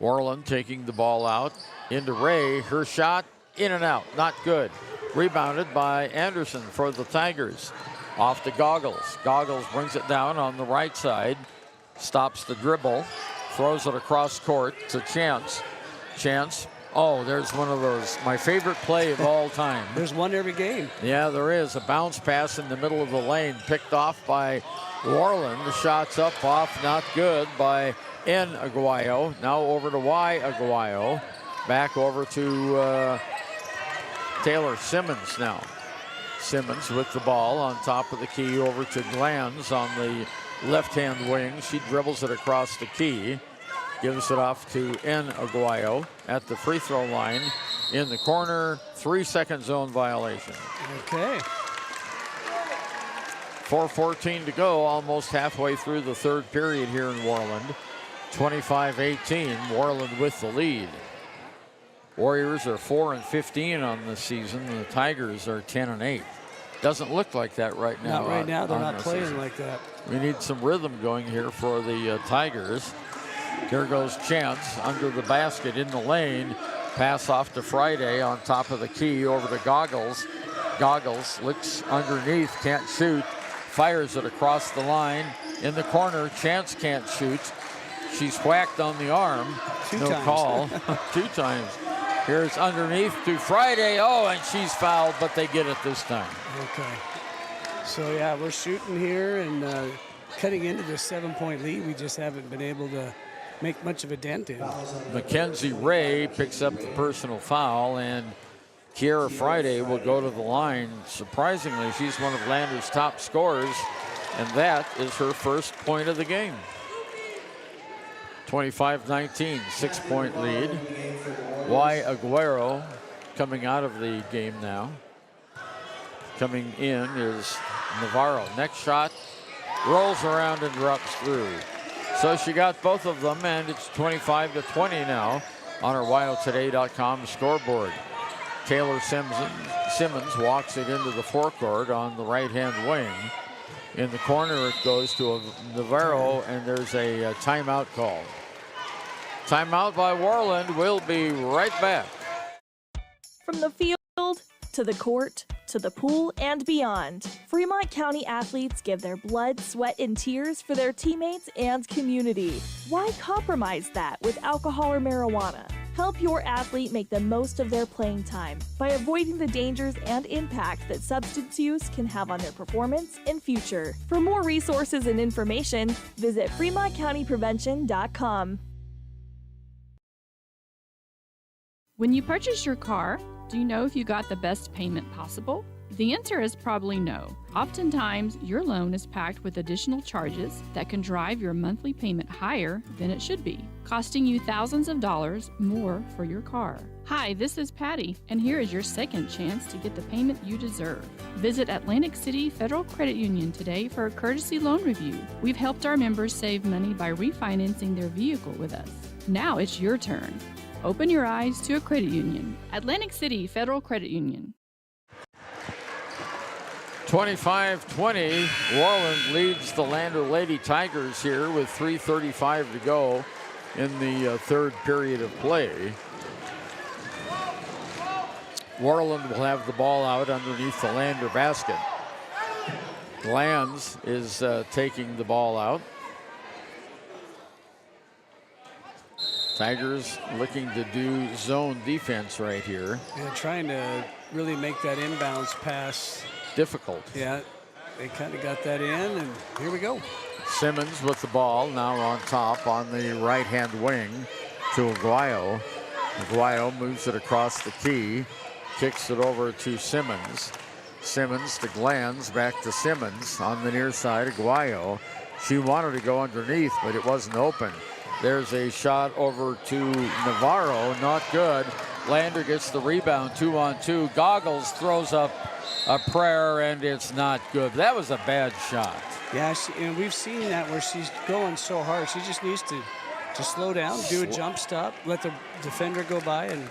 Worland taking the ball out into Ray. Her shot in and out, not good. Rebounded by Anderson for the Tigers. Off to Goggles. Goggles brings it down on the right side. Stops the dribble. Throws it across court to Chance. Chance. Oh, there's one of those, my favorite play of all time. There's one every game. Yeah, there is. A bounce pass in the middle of the lane, picked off by Worland. The shot's up, off, not good by N. Aguayo. Now over to Y. Aguayo. Back over to Taylor Simmons now. Simmons with the ball on top of the key over to Glanz on the left-hand wing. She dribbles it across the key. Gives it off to N. Aguayo at the free throw line in the corner. 3-second zone violation. Okay. 4:14 to go, almost halfway through the third period here in Worland. 25-18, Worland with the lead. Warriors are 4-15 on the season, and the Tigers are 10-8. Doesn't look like that right now. Not right now, they're not playing like that. We need some rhythm going here for the Tigers. Here goes Chance under the basket in the lane. Pass off to Friday on top of the key over to Goggles. Goggles looks underneath, can't shoot. Fires it across the line. In the corner, Chance can't shoot. She's whacked on the arm. No call. 2 times. Here's underneath to Friday. Oh, and she's fouled, but they get it this time. Okay. So, yeah, we're shooting here and cutting into the 7-point lead. We just haven't been able to make much of a dent in. Mackenzie Ray picks up the personal foul, and Kiera Friday will go to the line. Surprisingly, she's one of Lander's top scorers, and that is her first point of the game. 25-19, 6-point lead. Y. Aguero coming out of the game now. Coming in is Navarro. Next shot rolls around and drops through. So she got both of them, and it's 25-20 now on her WyoToday.com scoreboard. Taylor Simmons walks it into the forecourt on the right-hand wing. In the corner, it goes to Navarro, and there's a timeout call. Timeout by Worland. We'll be right back. From the field to the court to the pool and beyond, Fremont County athletes give their blood, sweat, and tears for their teammates and community. Why compromise that with alcohol or marijuana? Help your athlete make the most of their playing time by avoiding the dangers and impact that substance use can have on their performance and future. For more resources and information, visit FremontCountyPrevention.com. When you purchase your car, do you know if you got the best payment possible? The answer is probably no. Oftentimes, your loan is packed with additional charges that can drive your monthly payment higher than it should be, costing you thousands of dollars more for your car. Hi, this is Patty, and here is your second chance to get the payment you deserve. Visit Atlantic City Federal Credit Union today for a courtesy loan review. We've helped our members save money by refinancing their vehicle with us. Now it's your turn. Open your eyes to a credit union. Atlantic City Federal Credit Union. 25-20, Worland leads the Lander Lady Tigers here with 3:35 to go in the third period of play. Worland will have the ball out underneath the Lander basket. Glanz is taking the ball out. Tigers looking to do zone defense right here. Yeah, trying to really make that inbounds pass difficult. Yeah, they kind of got that in, and here we go. Simmons with the ball now on top on the right-hand wing to Aguayo. Aguayo moves it across the key, kicks it over to Simmons. Simmons to Glanz, back to Simmons on the near side. Aguayo She wanted to go underneath, but it wasn't open. There's a shot over to Navarro, not good. Lander gets the rebound, 2-on-2. Goggles throws up a prayer, and it's not good. That was a bad shot. Yeah, and we've seen that where she's going so hard. She just needs to slow down, do a jump stop, let the defender go by, and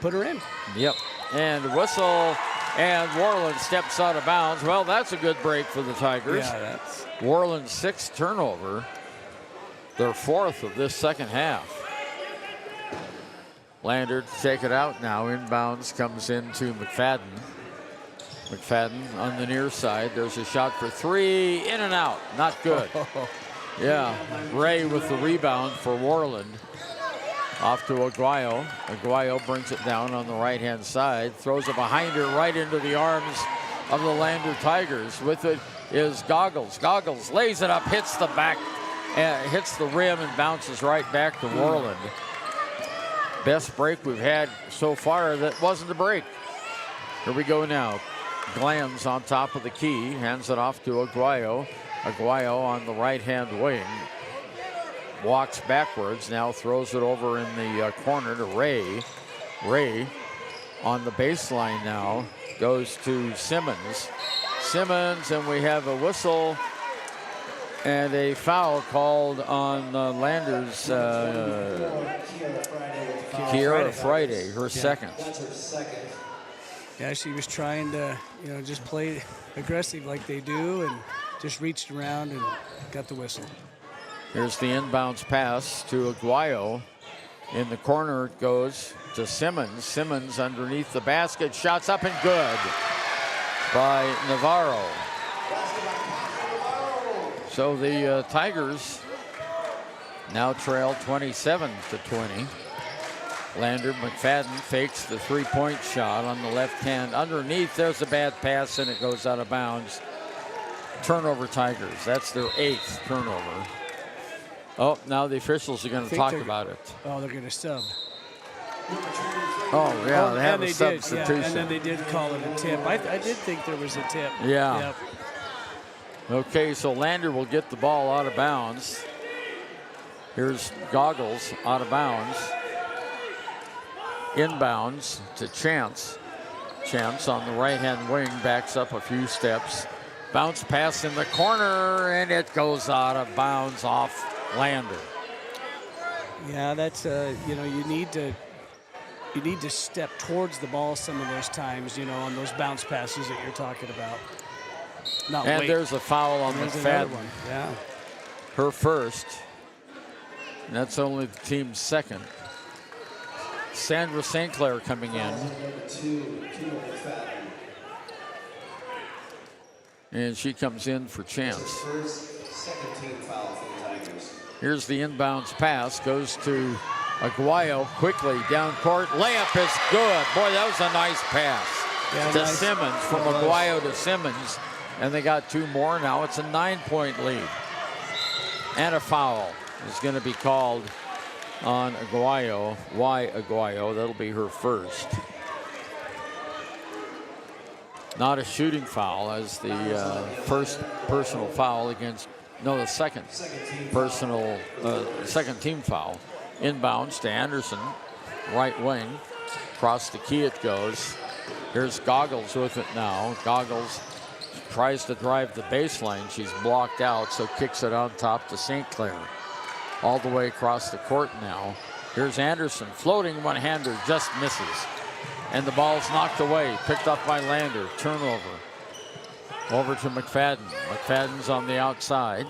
put her in. Yep. And whistle, and Worland steps out of bounds. Well, that's a good break for the Tigers. Yeah, that's... Worland's 6th turnover. Their 4th of this second half. Lander to take it out now. Inbounds comes into McFadden. McFadden on the near side. There's a shot for 3. In and out. Not good. Yeah. Ray with the rebound for Worland. Off to Aguayo. Aguayo brings it down on the right-hand side. Throws it behind her right into the arms of the Lander Tigers. With it is Goggles. Goggles lays it up, hits the back, hits the rim, and bounces right back to Worland. Best break we've had so far that wasn't a break. Here we go now. Glanz on top of the key, hands it off to Aguayo. Aguayo on the right-hand wing. Walks backwards, now throws it over in the corner to Ray. Ray on the baseline now, goes to Simmons. Simmons, and we have a whistle and a foul called on Lander's Kiera Friday, her second. Yeah, she was trying to, just play aggressive like they do, and just reached around and got the whistle. Here's the inbounds pass to Aguayo. In the corner it goes to Simmons. Simmons underneath the basket, shots up and good by Navarro. So the Tigers now trail 27-20. Lander McFadden fakes the three-point shot on the left hand. Underneath, there's a bad pass, and it goes out of bounds. Turnover Tigers. That's their 8th turnover. Oh, now the officials are going to talk about it. Oh, they're going to sub. Oh, yeah, they have a substitution. Yeah, and then they did call it a tip. I did think there was a tip. Yeah. Yep. Okay, so Lander will get the ball out of bounds. Here's Goggles out of bounds. Inbounds to Chance. Chance on the right-hand wing backs up a few steps. Bounce pass in the corner, and it goes out of bounds off Lander. Yeah, that's you need to step towards the ball some of those times, on those bounce passes that you're talking about. Not and wait. There's a foul on McFadden. Yeah. Her first. And that's only the team's second. Sandra St. Clair coming in. And she comes in for Chance. Here's the inbounds pass. Goes to Aguayo quickly down court. Layup is good. Boy, that was a nice pass to Simmons. From Aguayo to Simmons. And they got 2 more. Now it's a 9-point lead. And a foul is going to be called on Aguayo. Aguayo. That'll be her first. Not a shooting foul, as the first personal foul against, the second personal, second team foul. Inbounds to Anderson, right wing. Across the key it goes. Here's Goggles with it now. Goggles tries to drive the baseline. She's blocked out, so kicks it on top to St. Clair. All the way across the court now. Here's Anderson, floating one-hander, just misses. And the ball's knocked away, picked up by Lander. Turnover. Over to McFadden. McFadden's on the outside.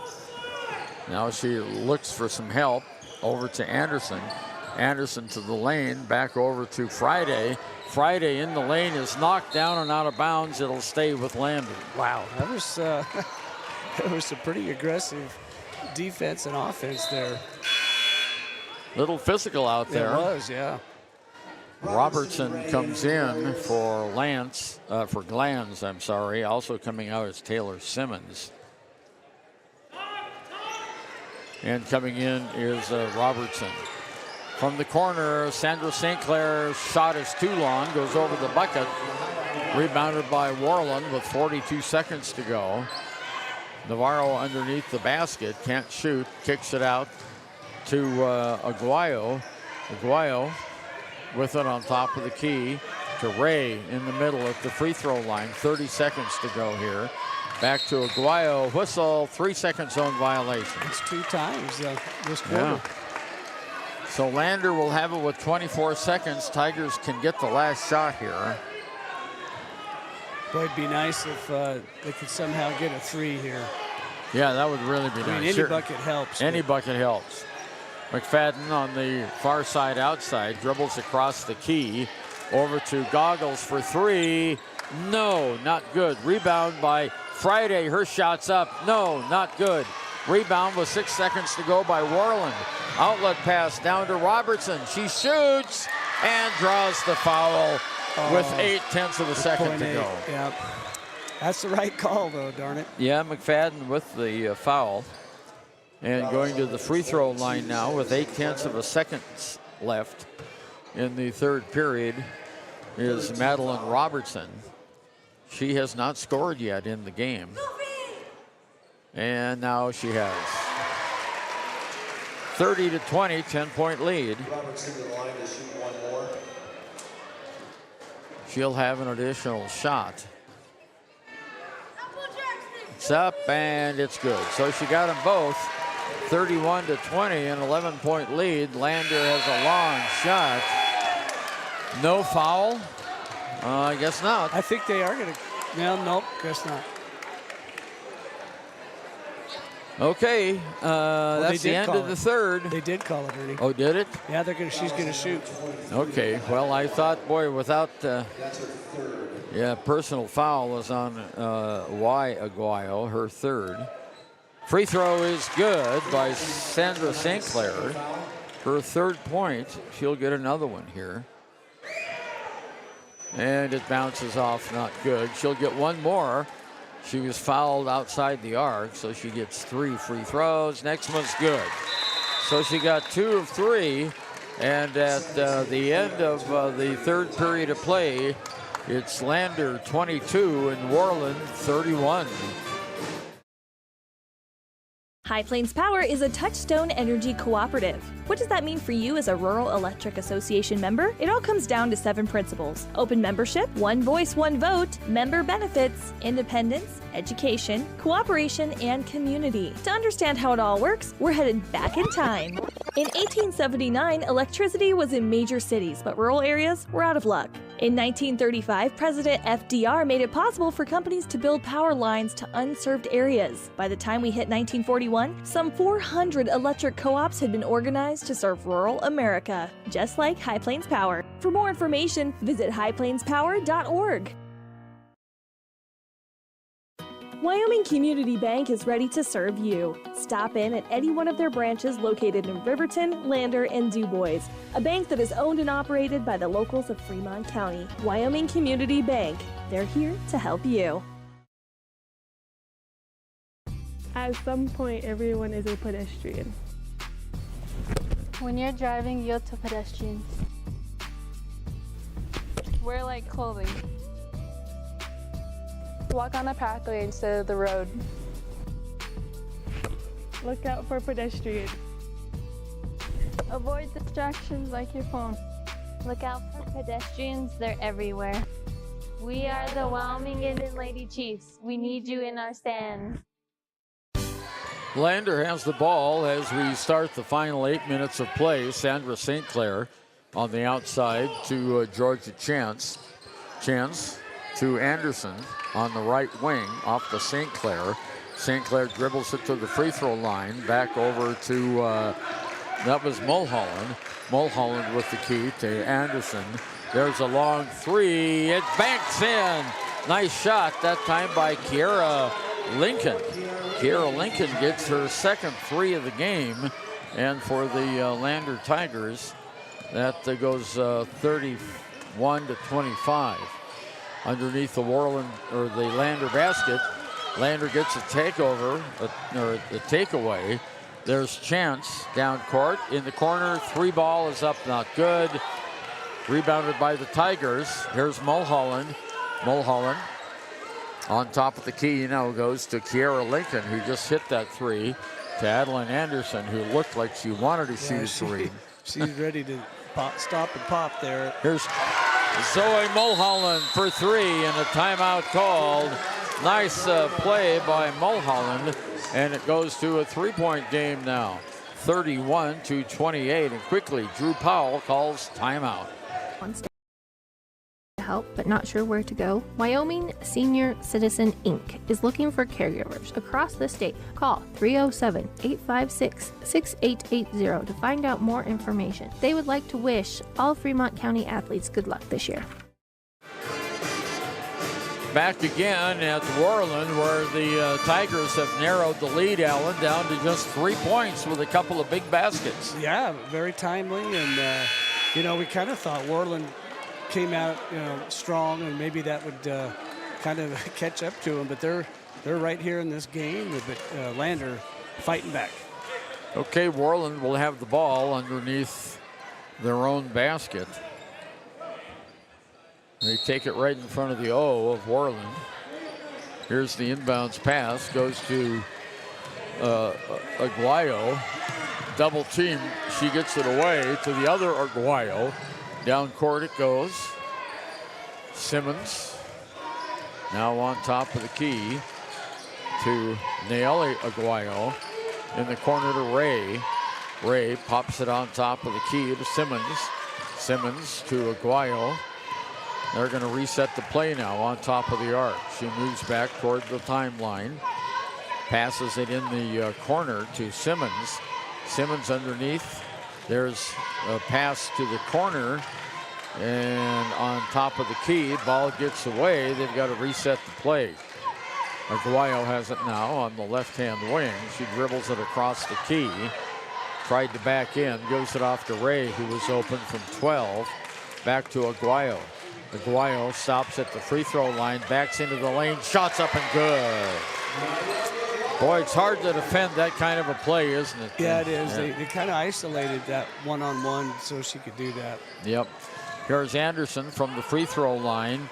Now she looks for some help. Over to Anderson. Anderson to the lane, back over to Friday. Friday in the lane is knocked down and out of bounds. It'll stay with Lander. Wow, that was that was a pretty aggressive defense and offense there. Little physical out there. It was, yeah. Robertson comes in for Glanz, I'm sorry. Also coming out is Taylor Simmons. And coming in is Robertson. From the corner, Sandra St. Clair's shot is too long, goes over the bucket. Rebounded by Worland with 42 seconds to go. Navarro underneath the basket, can't shoot, kicks it out to Aguayo. Aguayo with it on top of the key to Ray in the middle at the free throw line. 30 seconds to go here. Back to Aguayo, whistle, 3-second zone violation. It's 2 times this quarter. Yeah. So Lander will have it with 24 seconds. Tigers can get the last shot here. Boy, it'd be nice if they could somehow get a 3 here. Yeah, that would really be I mean, nice. any bucket helps. Any bucket helps. McFadden on the far side outside, dribbles across the key, over to Goggles for 3. No, not good. Rebound by Friday. Her shot's up. No, not good. Rebound with 6 seconds to go by Worland. Outlet pass down to Robertson. She shoots and draws the foul with 0.8 of a second to go. Yeah, that's the right call, though, darn it. Yeah, McFadden with the foul. And going to the free throw line now with 0.8 of a second left in the third period is Madeline Robertson. She has not scored yet in the game. And now she has. 30-20, 10-point lead. She'll have an additional shot. It's up and it's good. So she got them both. 31-20, an 11-point lead. Lander has a long shot. No foul? I guess not. I think they are going to. No, nope, guess not. Okay, that's the end of the third. They did call it, Ernie. Oh, did it? Yeah, she's going to shoot. Okay, well, I thought, boy, without, personal foul was on Aguayo, her third. Free throw is good by Sandra St. Clair. Her third point. She'll get another one here. And it bounces off, not good. She'll get one more. She was fouled outside the arc, so she gets 3 free throws. Next one's good. So she got 2 of 3. And at the end of the third period of play, it's Lander 22 and Worland 31. High Plains Power is a Touchstone Energy cooperative. What does that mean for you as a Rural Electric Association member? It all comes down to 7 principles: open membership, one voice, one vote, member benefits, independence, education, cooperation, and community. To understand how it all works, we're headed back in time. In 1879, electricity was in major cities, but rural areas were out of luck. In 1935, President FDR made it possible for companies to build power lines to unserved areas. By the time we hit 1941, some 400 electric co-ops had been organized to serve rural America, just like High Plains Power. For more information, visit highplainspower.org. Wyoming Community Bank is ready to serve you. Stop in at any one of their branches located in Riverton, Lander, and DuBois. A bank that is owned and operated by the locals of Fremont County. Wyoming Community Bank. They're here to help you. At some point, everyone is a pedestrian. When you're driving, yield to pedestrians. Wear light clothing. Walk on the pathway instead of the road. Look out for pedestrians. Avoid distractions like your phone. Look out for pedestrians, they're everywhere. We are the Wyoming Indian Lady Chiefs. We need you in our stand. Lander has the ball as we start the final 8 minutes of play. Sandra St. Clair on the outside to Georgia Chance. Chance to Anderson on the right wing off the St. Clair. St. Clair dribbles it to the free throw line. Back over to, that was Mulholland. Mulholland with the key to Anderson. There's a long 3. It banks in. Nice shot that time by Kiera Lincoln. Kiera Lincoln gets her second 3 of the game. And for the Lander Tigers, that goes 31-25. Underneath the Worland or the Lander basket, Lander gets a takeover or the takeaway. There's Chance down court in the corner. 3 ball is up, not good. Rebounded by the Tigers. Here's Mulholland. Mulholland On top of the key now goes to Kiara Lincoln, who just hit that three, to Adeline Anderson, who looked like she wanted to shoot a three. She's ready to stop and pop there. Here's Zoe Mulholland for three, and a timeout called. Nice play by Mulholland, and it goes to a three-point game now. 31-28, and quickly Drew Powell calls timeout. Help but not sure where to go? Wyoming Senior Citizen Inc. is looking for caregivers across the state. Call 307-856-6880 to find out more information. They would like to wish all Fremont County athletes good luck this year. Back again at Worland, where the Tigers have narrowed the lead, Allen, down to just 3 points with a couple of big baskets. Yeah, very timely, and we kind of thought Worland came out, strong, and maybe that would kind of catch up to them. But they're right here in this game with Lander fighting back. Okay, Worland will have the ball underneath their own basket. They take it right in front of the O of Worland. Here's the inbounds pass, goes to Aguayo. Double team, she gets it away to the other Aguayo. Down court it goes. Simmons now on top of the key to Naeli Aguayo. In the corner to Ray. Ray pops it on top of the key to Simmons. Simmons to Aguayo. They're going to reset the play now on top of the arc. She moves back toward the timeline. Passes it in the corner to Simmons. Simmons underneath. There's a pass to the corner. And on top of the key, ball gets away. They've got to reset the play. Aguayo has it now on the left-hand wing. She dribbles it across the key. Tried to back in. Gives it off to Ray, who was open from 12. Back to Aguayo. Aguayo stops at the free throw line, backs into the lane, shots up and good. Boy, it's hard to defend that kind of a play, isn't it? Yeah, it is. Yeah. They kind of isolated that one-on-one so she could do that. Yep. Here's Anderson from the free throw line.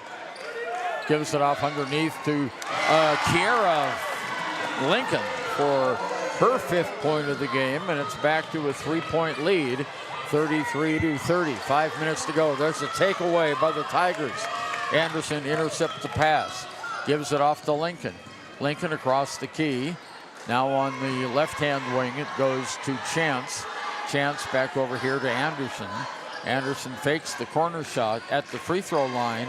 Gives it off underneath to Kiara Lincoln for her 5th point of the game, and it's back to a 3-point lead. 33-30, 5 minutes to go. There's a takeaway by the Tigers. Anderson intercepts the pass, gives it off to Lincoln. Lincoln across the key. Now on the left-hand wing, it goes to Chance. Chance back over here to Anderson. Anderson fakes the corner shot at the free throw line,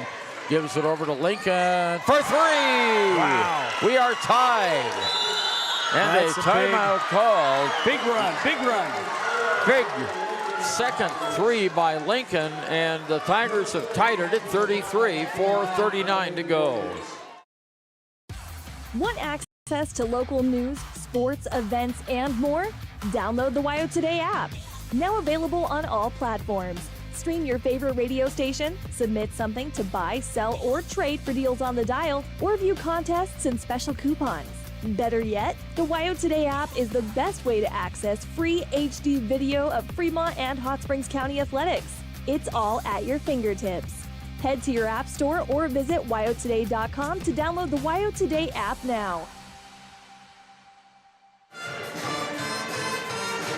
gives it over to Lincoln for three. Wow. We are tied. And That's a timeout called. Big run, big run. Big second three by Lincoln, and the Tigers have tied it at 33, 4:39 to go. Want access to local news, sports, events, and more? Download the WYO Today app. Now available on all platforms. Stream your favorite radio station, submit something to buy, sell, or trade for deals on the dial, or view contests and special coupons. Better yet, the WYO Today app is the best way to access free HD video of Fremont and Hot Springs County athletics. It's all at your fingertips. Head to your app store or visit wyotoday.com to download the WYO Today app now.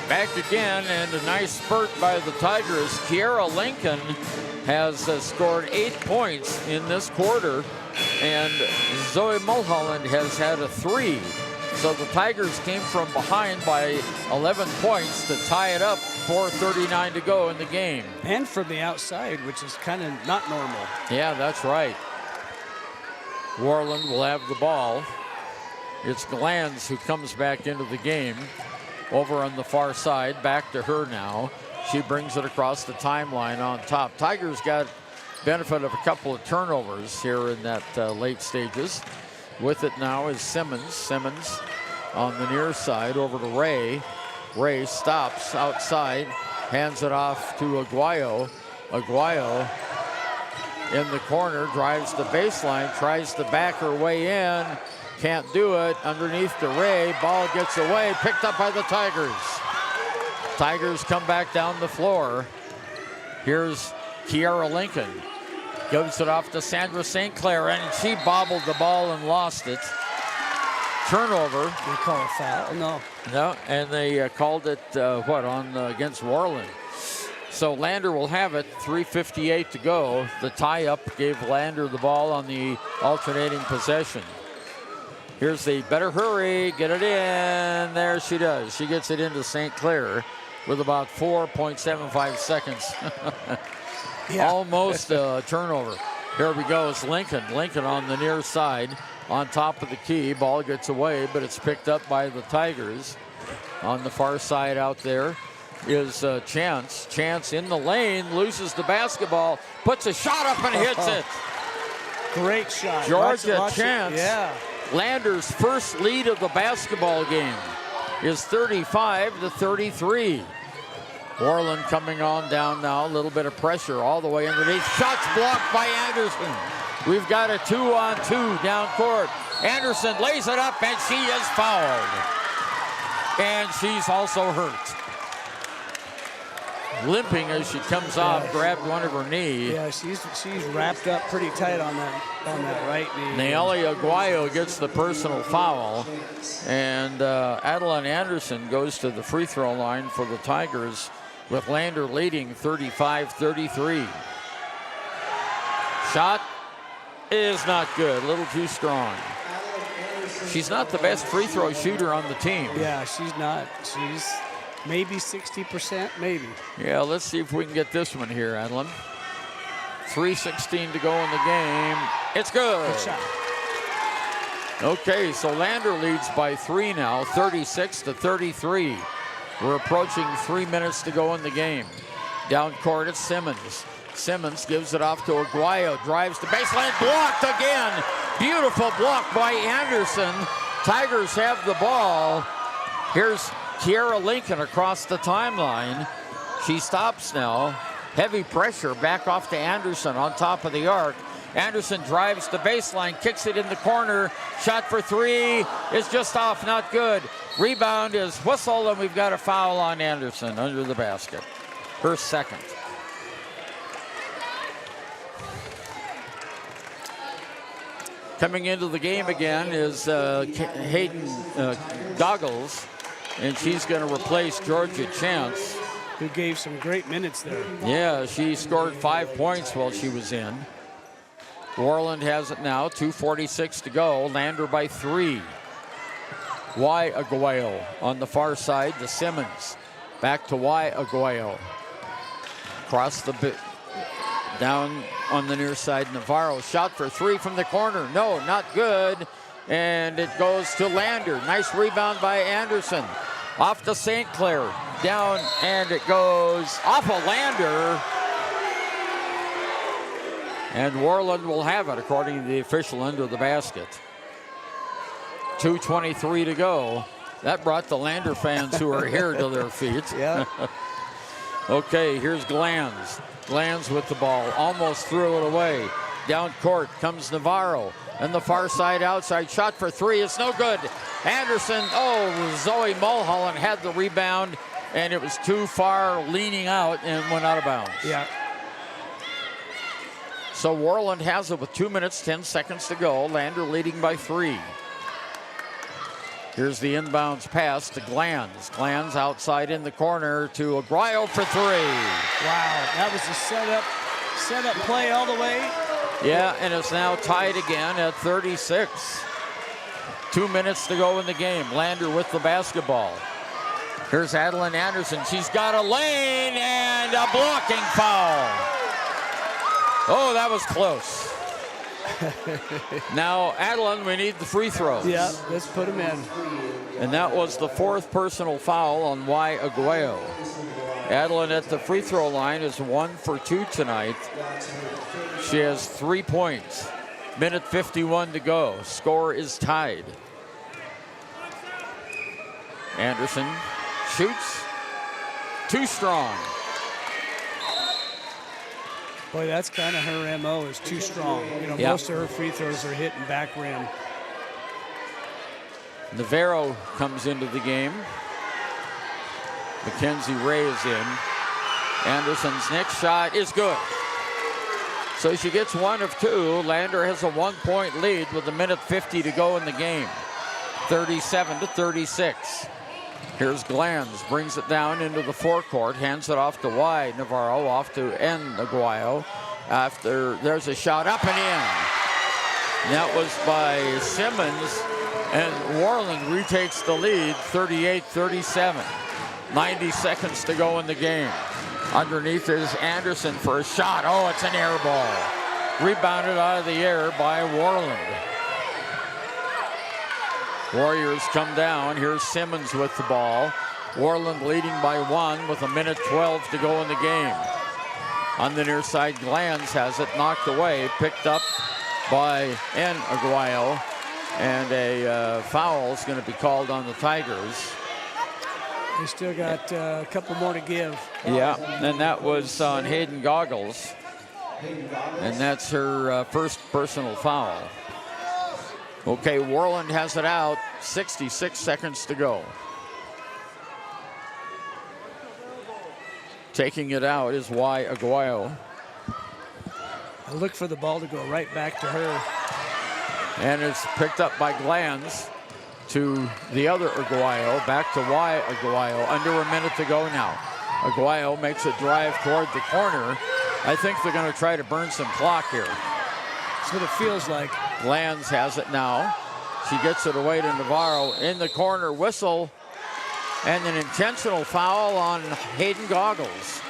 Back again, and a nice spurt by the Tigers. Kiara Lincoln has scored 8 points in this quarter, and Zoe Mulholland has had a 3. So the Tigers came from behind by 11 points to tie it up. 4:39 to go in the game. And from the outside, which is kind of not normal. Yeah, that's right. Worland will have the ball. It's Glanz who comes back into the game. Over on the far side, back to her now. She brings it across the timeline on top. Tigers got benefit of a couple of turnovers here in that late stages. With it now is Simmons. Simmons on the near side over to Ray. Ray stops outside, hands it off to Aguayo. Aguayo in the corner, drives the baseline, tries to back her way in. Can't do it. Underneath to Ray. Ball gets away. Picked up by the Tigers. Tigers come back down the floor. Here's Kiara Lincoln. Gives it off to Sandra St. Clair, and she bobbled the ball and lost it. Turnover. They call a foul? No. No, and they called it, against Worland. So Lander will have it, 3:58 to go. The tie-up gave Lander the ball on the alternating possession. Here's the better hurry, get it in. There she does. She gets it into St. Clair with about 4.75 seconds. Almost a turnover. Here we go. It's Lincoln. Lincoln on the near side, on top of the key. Ball gets away, but it's picked up by the Tigers. On the far side out there is Chance. Chance in the lane, loses the basketball, puts a shot up and hits it. Great shot. Georgia Chance. Yeah. Lander's first lead of the basketball game is 35-33. Worland coming on down now. A little bit of pressure all the way underneath. Shots blocked by Anderson. We've got a 2-on-2 down court. Anderson lays it up, and she is fouled. And she's also hurt. Limping as she comes off, grabbed one of her knee. Yeah, she's wrapped up pretty tight on that right knee. Nayeli Aguayo gets the personal foul, and Adeline Anderson goes to the free throw line for the Tigers, with Lander leading 35-33. Shot is not good, a little too strong. She's not the best free throw shooter on the team. Yeah, she's not. She's maybe 60%, maybe. Yeah, let's see if we can get this one here, Adeline. 3:16 to go in the game. It's good. Good shot. Okay, so Lander leads by 3 now, 36-33. We're approaching 3 minutes to go in the game. Down court, it's Simmons. Simmons gives it off to Aguayo, drives to baseline, blocked again. Beautiful block by Anderson. Tigers have the ball. Here's Kiara Lincoln across the timeline. She stops now. Heavy pressure back off to Anderson on top of the arc. Anderson drives the baseline, kicks it in the corner. Shot for three is just off, not good. Rebound is whistled, and we've got a foul on Anderson under the basket. Her second. Coming into the game again is Hayden Goggles, and she's going to replace Georgia Chance, who gave some great minutes there. Yeah, she scored 5 points while she was in. Worland has it now, 2:46 to go. Lander by 3. Aguayo on the far side to Simmons. Back to Aguayo. Across the bit. Down on the near side, Navarro. Shot for 3 from the corner. No, not good. And it goes to Lander. Nice rebound by Anderson. Off to St. Clair. Down, and it goes off of Lander. And Worland will have it, according to the official under the basket. 2:23 to go. That brought the Lander fans who are here to their feet. Yeah. Okay, here's Glanz. Glanz with the ball, almost threw it away. Down court comes Navarro. And the far side outside shot for 3. It's no good. Anderson, Zoe Mulholland had the rebound, and it was too far leaning out and went out of bounds. Yeah. So Worland has it with 2 minutes, 10 seconds to go. Lander leading by 3. Here's the inbounds pass to Glanz. Glanz outside in the corner to Aguayo for 3. Wow, that was a setup play all the way. Yeah, and it's now tied again at 36. 2 minutes to go in the game. Lander with the basketball. Here's Adeline Anderson. She's got a lane and a blocking foul. Oh, that was close. Now, Adeline, we need the free throws. Yeah, let's put them in. And that was the 4th personal foul on Aguayo. Adeline at the free throw line is 1 for 2 tonight. She has 3 points. Minute 51 to go. Score is tied. Anderson shoots. Too strong. Boy, that's kind of her MO, is too strong. Most of her free throws are hitting back rim. Navarro comes into the game. Mackenzie Ray is in. Anderson's next shot is good. So she gets 1 of 2. Lander has a 1-point lead with 1:50 to go in the game. 37-36. Here's Glanz, brings it down into the forecourt, hands it off to Y. Navarro off to N. Aguayo. After there's a shot up and in. And that was by Simmons, and Worland retakes the lead, 38-37. 90 seconds to go in the game. Underneath is Anderson for a shot. Oh, it's an air ball. Rebounded out of the air by Worland. Warriors come down. Here's Simmons with the ball. Worland leading by 1 with 1:12 to go in the game. On the near side, Glanz has it knocked away, picked up by N. Aguayo, and a foul is going to be called on the Tigers. They still got a couple more to give. Yeah, and that was on Hayden Goggles, and that's her first personal foul. Okay, Worland has it out, 66 seconds to go. Taking it out is Y. Aguayo. I look for the ball to go right back to her. And it's picked up by Glanz to the other Aguayo, back to Y. Aguayo. Under a minute to go now. Aguayo makes a drive toward the corner. I think they're going to try to burn some clock here. That's what it feels like. Glanz has it now. She gets it away to Navarro in the corner. Whistle. And an intentional foul on Hayden Goggles.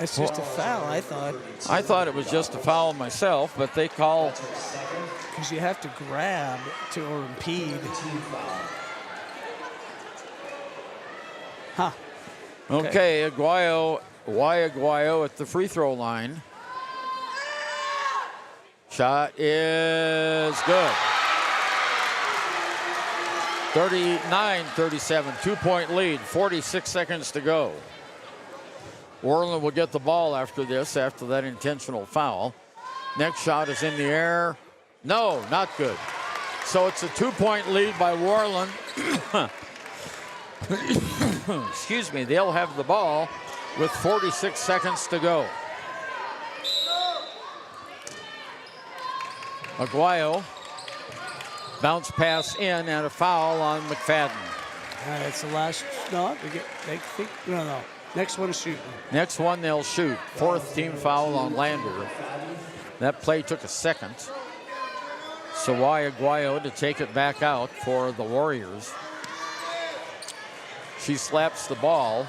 That's just a foul, I thought. I thought it was just a foul myself, but they call. Because you have to grab or impede. Huh. Okay, Aguayo, Y. Aguayo at the free throw line. Shot is good. 39-37, 2-point lead, 46 seconds to go. Worland will get the ball after this, after that intentional foul. Next shot is in the air. No, not good. So it's a 2-point lead by Worland. Excuse me, they'll have the ball with 46 seconds to go. Aguayo. Bounce pass in and a foul on McFadden. It's the last. No, they think. No. Next one is shooting. Next one they'll shoot. 4th team foul on Lander. That play took a second. So Y. Aguayo to take it back out for the Warriors. She slaps the ball,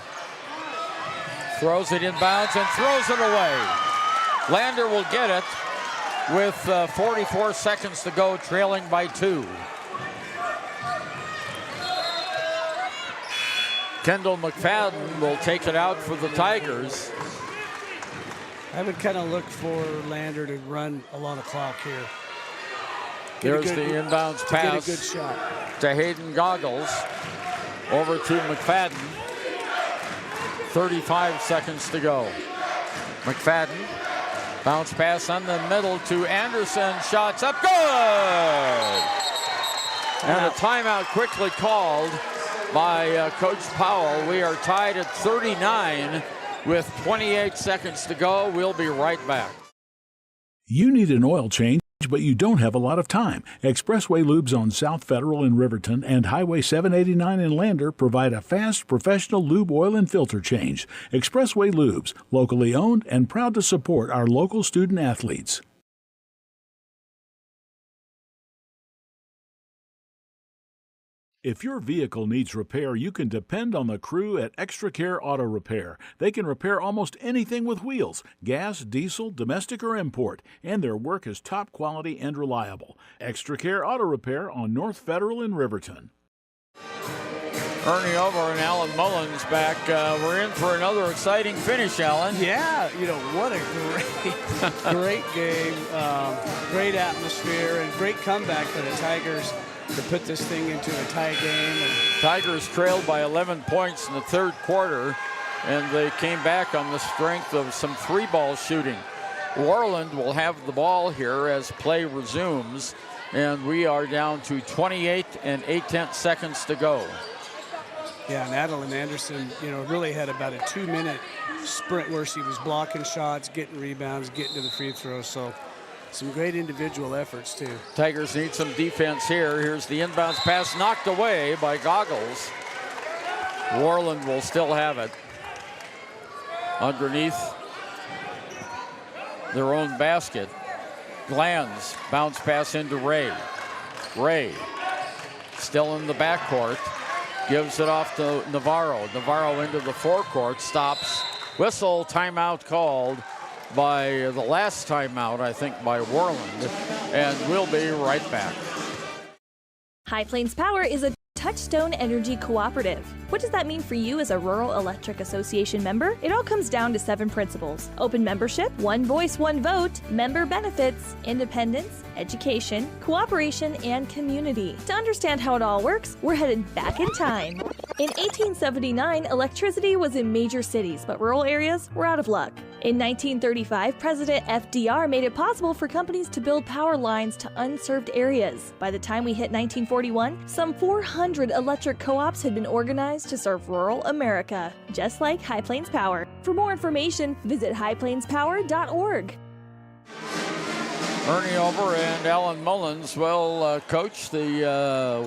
throws it inbounds and throws it away. Lander will get it with 44 seconds to go, trailing by 2. Kendall McFadden will take it out for the Tigers. I would kind of look for Lander to run along the clock here. There's the inbounds pass. Get a good shot. To Hayden Goggles. Over to McFadden. 35 seconds to go. McFadden. Bounce pass on the middle to Anderson. Shots up. Good! And a timeout quickly called by Coach Powell. We are tied at 39 with 28 seconds to go. We'll be right back. You need an oil change, but you don't have a lot of time. Expressway Lubes on South Federal in Riverton and Highway 789 in Lander provide a fast, professional lube, oil, and filter change. Expressway Lubes, locally owned and proud to support our local student athletes. If your vehicle needs repair, you can depend on the crew at Extra Care Auto Repair. They can repair almost anything with wheels, gas, diesel, domestic, or import, and their work is top quality and reliable. Extra Care Auto Repair on North Federal in Riverton. Ernie over and Alan Mullins back. We're in for another exciting finish, Alan. Yeah, what a great game. Great atmosphere and great comeback for the Tigers to put this thing into a tie game. And Tigers trailed by 11 points in the third quarter, and they came back on the strength of some three-ball shooting. Worland will have the ball here as play resumes, and we are down to 28 and 8/10 seconds to go. Yeah, and Adeline Anderson, really had about a 2-minute sprint where she was blocking shots, getting rebounds, getting to the free throw. So some great individual efforts, too. Tigers need some defense here. Here's the inbounds pass knocked away by Goggles. Worland will still have it. Underneath their own basket. Glanz, bounce pass into Ray. Ray still in the backcourt. Gives it off to Navarro. Navarro into the forecourt, stops. Whistle, timeout called by the last timeout, I think, by Worland. And we'll be right back. High Plains Power is a Touchstone Energy Cooperative. What does that mean for you as a Rural Electric Association member? It all comes down to 7 principles: open membership, one voice, one vote, member benefits, independence, education, cooperation, and community. To understand how it all works, we're headed back in time. In 1879, electricity was in major cities, but rural areas were out of luck. In 1935, President FDR made it possible for companies to build power lines to unserved areas. By the time we hit 1941, some 400 electric co-ops had been organized to serve rural America, just like High Plains Power. For more information, visit highplainspower.org. Ernie Over and Alan Mullins will coach. The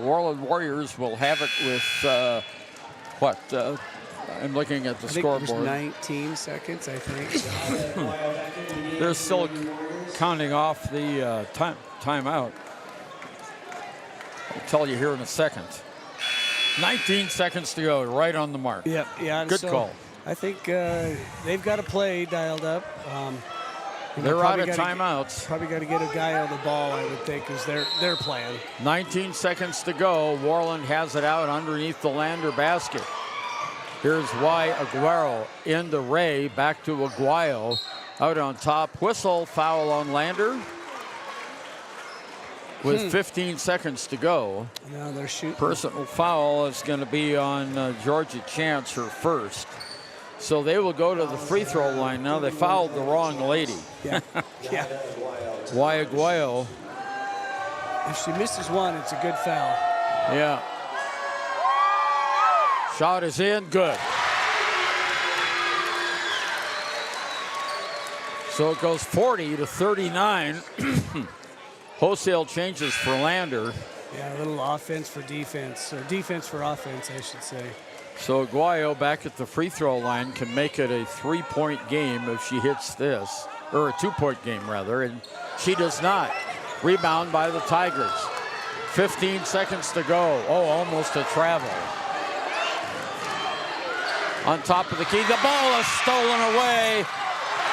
Worland Warriors will have it with, I'm looking at the scoreboard. There's 19 seconds, I think. They're still counting off the timeout. I'll tell you here in a second. 19 seconds to go, right on the mark. Yeah. Good call. I think they've got a play dialed up. They're out of timeouts. Probably got to get a guy on the ball, I would think, because they're playing. 19 seconds to go. Worland has it out underneath the Lander basket. Here's Aguero into Ray, back to Aguayo. Out on top, whistle, foul on Lander. With 15 seconds to go. Now they're shooting. Personal foul is going to be on Georgia Chance, her first. So they will go to the free throw line now. They fouled the wrong lady. Yeah. Aguayo. If she misses one, it's a good foul. Yeah. Shot is in, good. So it goes 40-39. Wholesale changes for Lander. Yeah, a little offense for defense, or defense for offense, I should say. So Aguayo back at the free throw line can make it a 3-point game if she hits this, or a 2-point game rather, and she does not. Rebound by the Tigers. 15 seconds to go. Oh, almost a travel. On top of the key, the ball is stolen away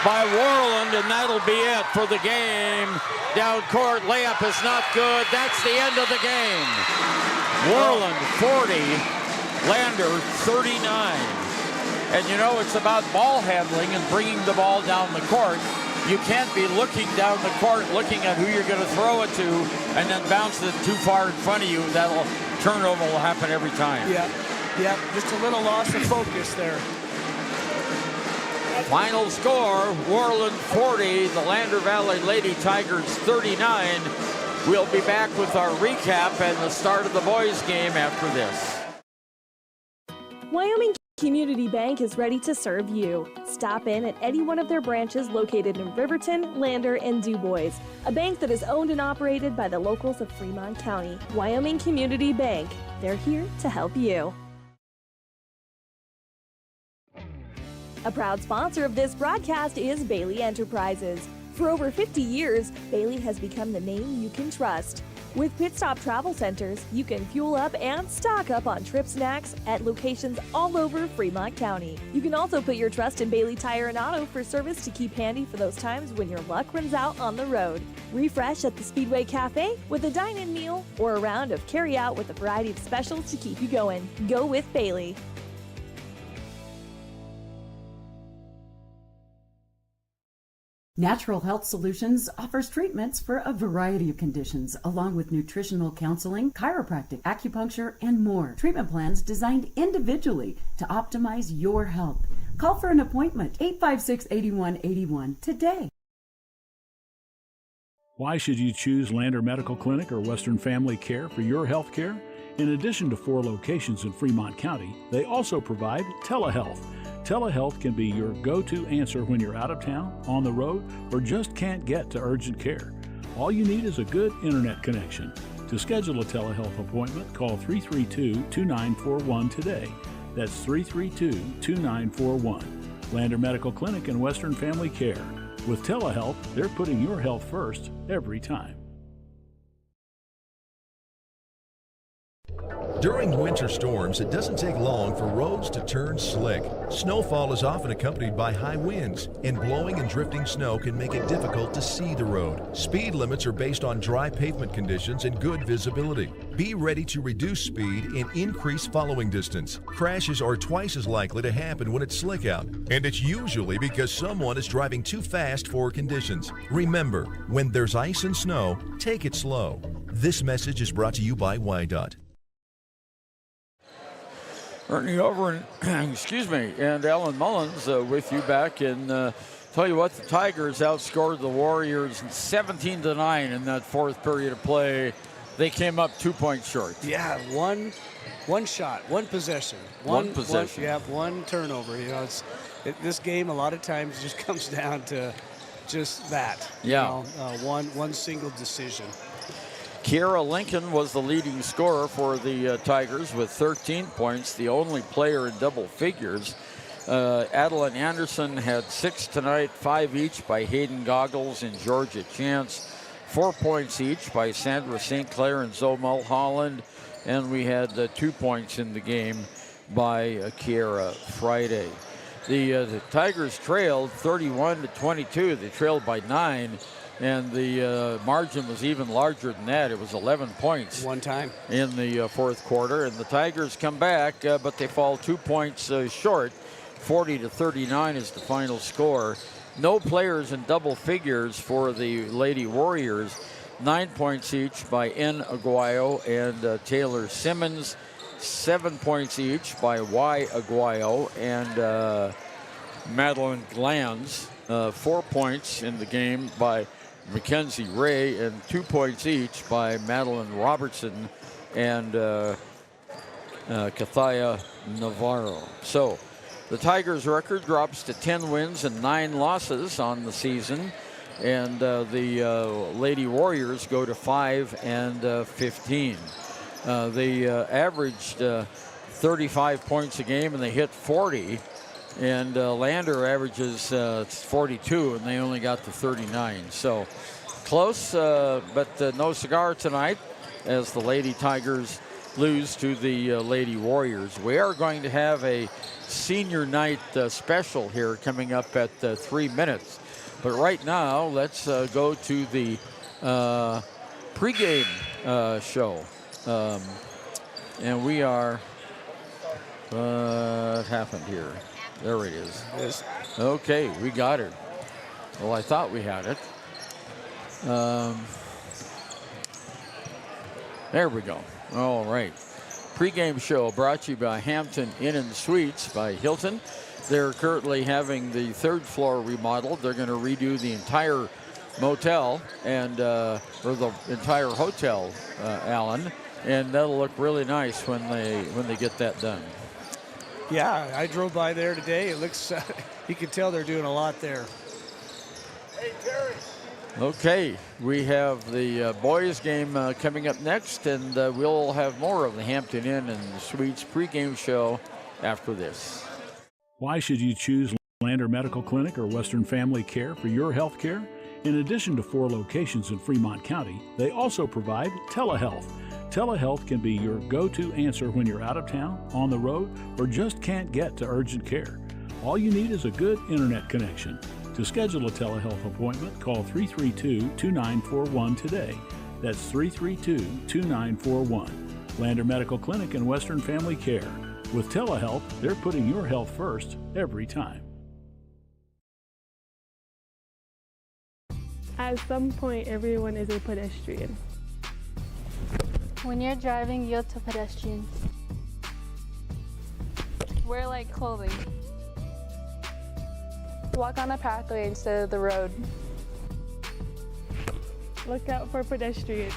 by Worland, and that'll be it for the game. Down court, layup is not good. That's the end of the game. Worland 40, Lander 39. And it's about ball handling and bringing the ball down the court. You can't be looking down the court, looking at who you're going to throw it to, and then bounce it too far in front of you. Turnover will happen every time. Yeah, just a little loss of focus there. Final score, Worland 40, the Lander Valley Lady Tigers 39. We'll be back with our recap and the start of the boys game after this. Wyoming Community Bank is ready to serve you. Stop in at any one of their branches located in Riverton, Lander, and DuBois. A bank that is owned and operated by the locals of Fremont County. Wyoming Community Bank. They're here to help you. A proud sponsor of this broadcast is Bailey Enterprises. For over 50 years, Bailey has become the name you can trust. With Pit Stop Travel Centers, you can fuel up and stock up on trip snacks at locations all over Fremont County. You can also put your trust in Bailey Tire and Auto for service to keep handy for those times when your luck runs out on the road. Refresh at the Speedway Cafe with a dine-in meal or a round of carry-out with a variety of specials to keep you going. Go with Bailey. Natural Health Solutions offers treatments for a variety of conditions, along with nutritional counseling, chiropractic, acupuncture, and more. Treatment plans designed individually to optimize your health. Call for an appointment, 856-8181 today. Why should you choose Lander Medical Clinic or Western Family Care for your health care? In addition to 4 locations in Fremont County, they also provide telehealth. Telehealth can be your go-to answer when you're out of town, on the road, or just can't get to urgent care. All you need is a good internet connection. To schedule a telehealth appointment, call 332-2941 today. That's 332-2941. Lander Medical Clinic and Western Family Care. With telehealth, they're putting your health first every time. During winter storms, it doesn't take long for roads to turn slick. Snowfall is often accompanied by high winds, and blowing and drifting snow can make it difficult to see the road. Speed limits are based on dry pavement conditions and good visibility. Be ready to reduce speed and increase following distance. Crashes are twice as likely to happen when it's slick out, and it's usually because someone is driving too fast for conditions. Remember, when there's ice and snow, take it slow. This message is brought to you by WYDOT. Ernie over and and Alan Mullins with you back. And tell you what, the Tigers outscored the Warriors 17-9 in that fourth period of play. They came up 2 points short. Yeah, one shot, one possession. One turnover. You know, this game a lot of times just comes down to just that. Yeah. You know, one single decision. Kiera Lincoln was the leading scorer for the Tigers with 13 points, the only player in double figures. Adeline Anderson had 6 tonight, 5 each by Hayden Goggles and Georgia Chance, 4 points each by Sandra St. Clair and Zoe Mulholland, and we had 2 points in the game by Kiera Friday. The Tigers trailed 31-22. They trailed by 9. And the margin was even larger than that. It was 11 points. One time. In the fourth quarter. And the Tigers come back, but they fall 2 points short. 40-39 is the final score. No players in double figures for the Lady Warriors. 9 points each by N. Aguayo and Taylor Simmons. 7 points each by Y. Aguayo and Madeline Glanz. 4 points in the game by Mackenzie Ray, and 2 points each by Madeline Robertson and Kathaya Navarro. So the Tigers' record drops to 10 wins and 9 losses on the season, and the Lady Warriors go to 5-15. They averaged 35 points a game, and they hit 40. And Lander averages 42, and they only got to 39. So close, but no cigar tonight as the Lady Tigers lose to the Lady Warriors. We are going to have a senior night special here coming up at 3 minutes. But right now, let's go to the pregame show. And we are, what happened here? There it is. Yes. Okay, we got it. Well, I thought we had it. There we go. All right. Pre-game show brought to you by Hampton Inn and Suites by Hilton. They're currently having the 3rd floor remodeled. They're going to redo the entire motel and or the entire hotel, Alan, and that'll look really nice when they get that done. Yeah, I drove by there today. It looks, you can tell they're doing a lot there. Hey, Terry. Okay, we have the boys game coming up next, and we'll have more of the Hampton Inn and Suites pregame show after this. Why should you choose Lander Medical Clinic or Western Family Care for your health care? In addition to 4 locations in Fremont County, they also provide telehealth. Telehealth can be your go-to answer when you're out of town, on the road, or just can't get to urgent care. All you need is a good internet connection. To schedule a telehealth appointment, call 332-2941 today. That's 332-2941. Lander Medical Clinic and Western Family Care. With telehealth, they're putting your health first every time. At some point, everyone is a pedestrian. When you're driving, yield to pedestrians. Wear light clothing. Walk on a pathway instead of the road. Look out for pedestrians.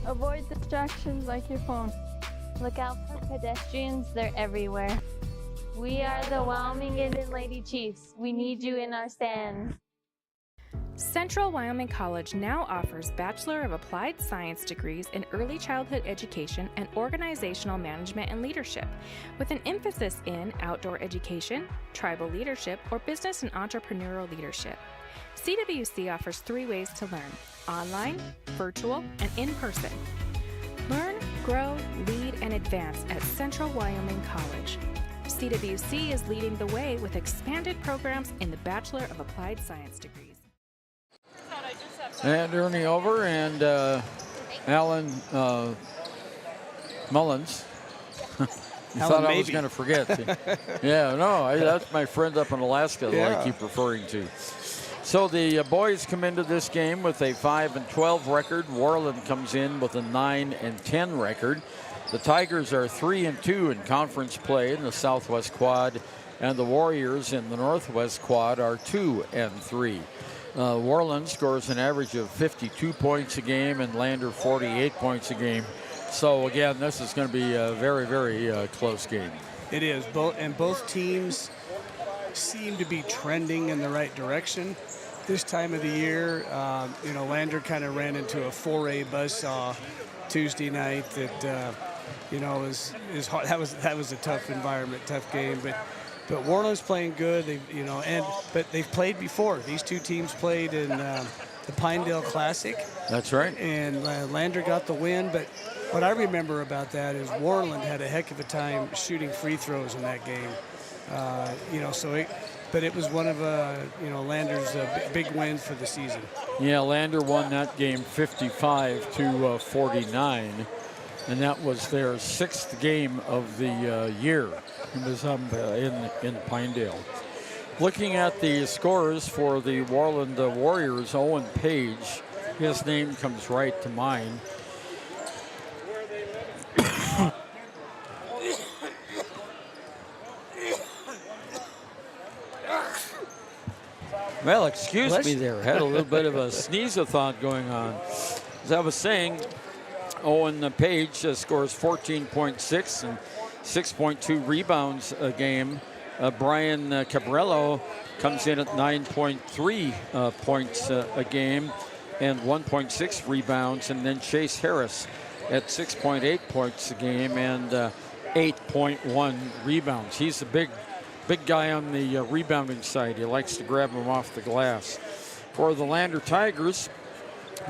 Avoid distractions like your phone. Look out for pedestrians, they're everywhere. We are the Wyoming Indian Lady Chiefs. We need you in our stand. Central Wyoming College now offers Bachelor of Applied Science degrees in Early Childhood Education and Organizational Management and Leadership, with an emphasis in outdoor education, tribal leadership, or business and entrepreneurial leadership. CWC offers 3 ways to learn: online, virtual, and in person. Learn, grow, lead, and advance at Central Wyoming College. CWC is leading the way with expanded programs in the Bachelor of Applied Science degrees. And Ernie over, and Alan Mullins. You thought I was going to forget. Yeah, no, that's my friend up in Alaska that I keep referring to. So the boys come into this game with a 5-12 record. Worland comes in with a 9-10 record. The Tigers are 3-2 in conference play in the Southwest Quad, and the Warriors in the Northwest Quad are 2-3. Worland scores an average of 52 points a game, and Lander 48 points a game. So again, this is going to be a very, very close game. It is. Both teams seem to be trending in the right direction this time of the year. Lander kind of ran into a 4A buzzsaw Tuesday night that is hard. That was a tough environment, tough game, but Worland's playing good. But they've played before. These two teams played in the Pinedale Classic. That's right. And Lander got the win. But what I remember about that is Worland had a heck of a time shooting free throws in that game. But it was one of Lander's big wins for the season. Yeah, Lander won that game 55-49, and that was their 6th game of the year. It was in Pinedale. Looking at the scores for the Worland Warriors, Owen Page, his name comes right to mind. Well, excuse me there. Had a little bit of a sneeze-a-thon going on. As I was saying, Owen Page scores 14.6 and 6.2 rebounds a game. Brian Cabrello comes in at 9.3 points a game and 1.6 rebounds. And then Chase Harris at 6.8 points a game and 8.1 rebounds. He's a big guy on the rebounding side. He likes to grab them off the glass. For the Lander Tigers,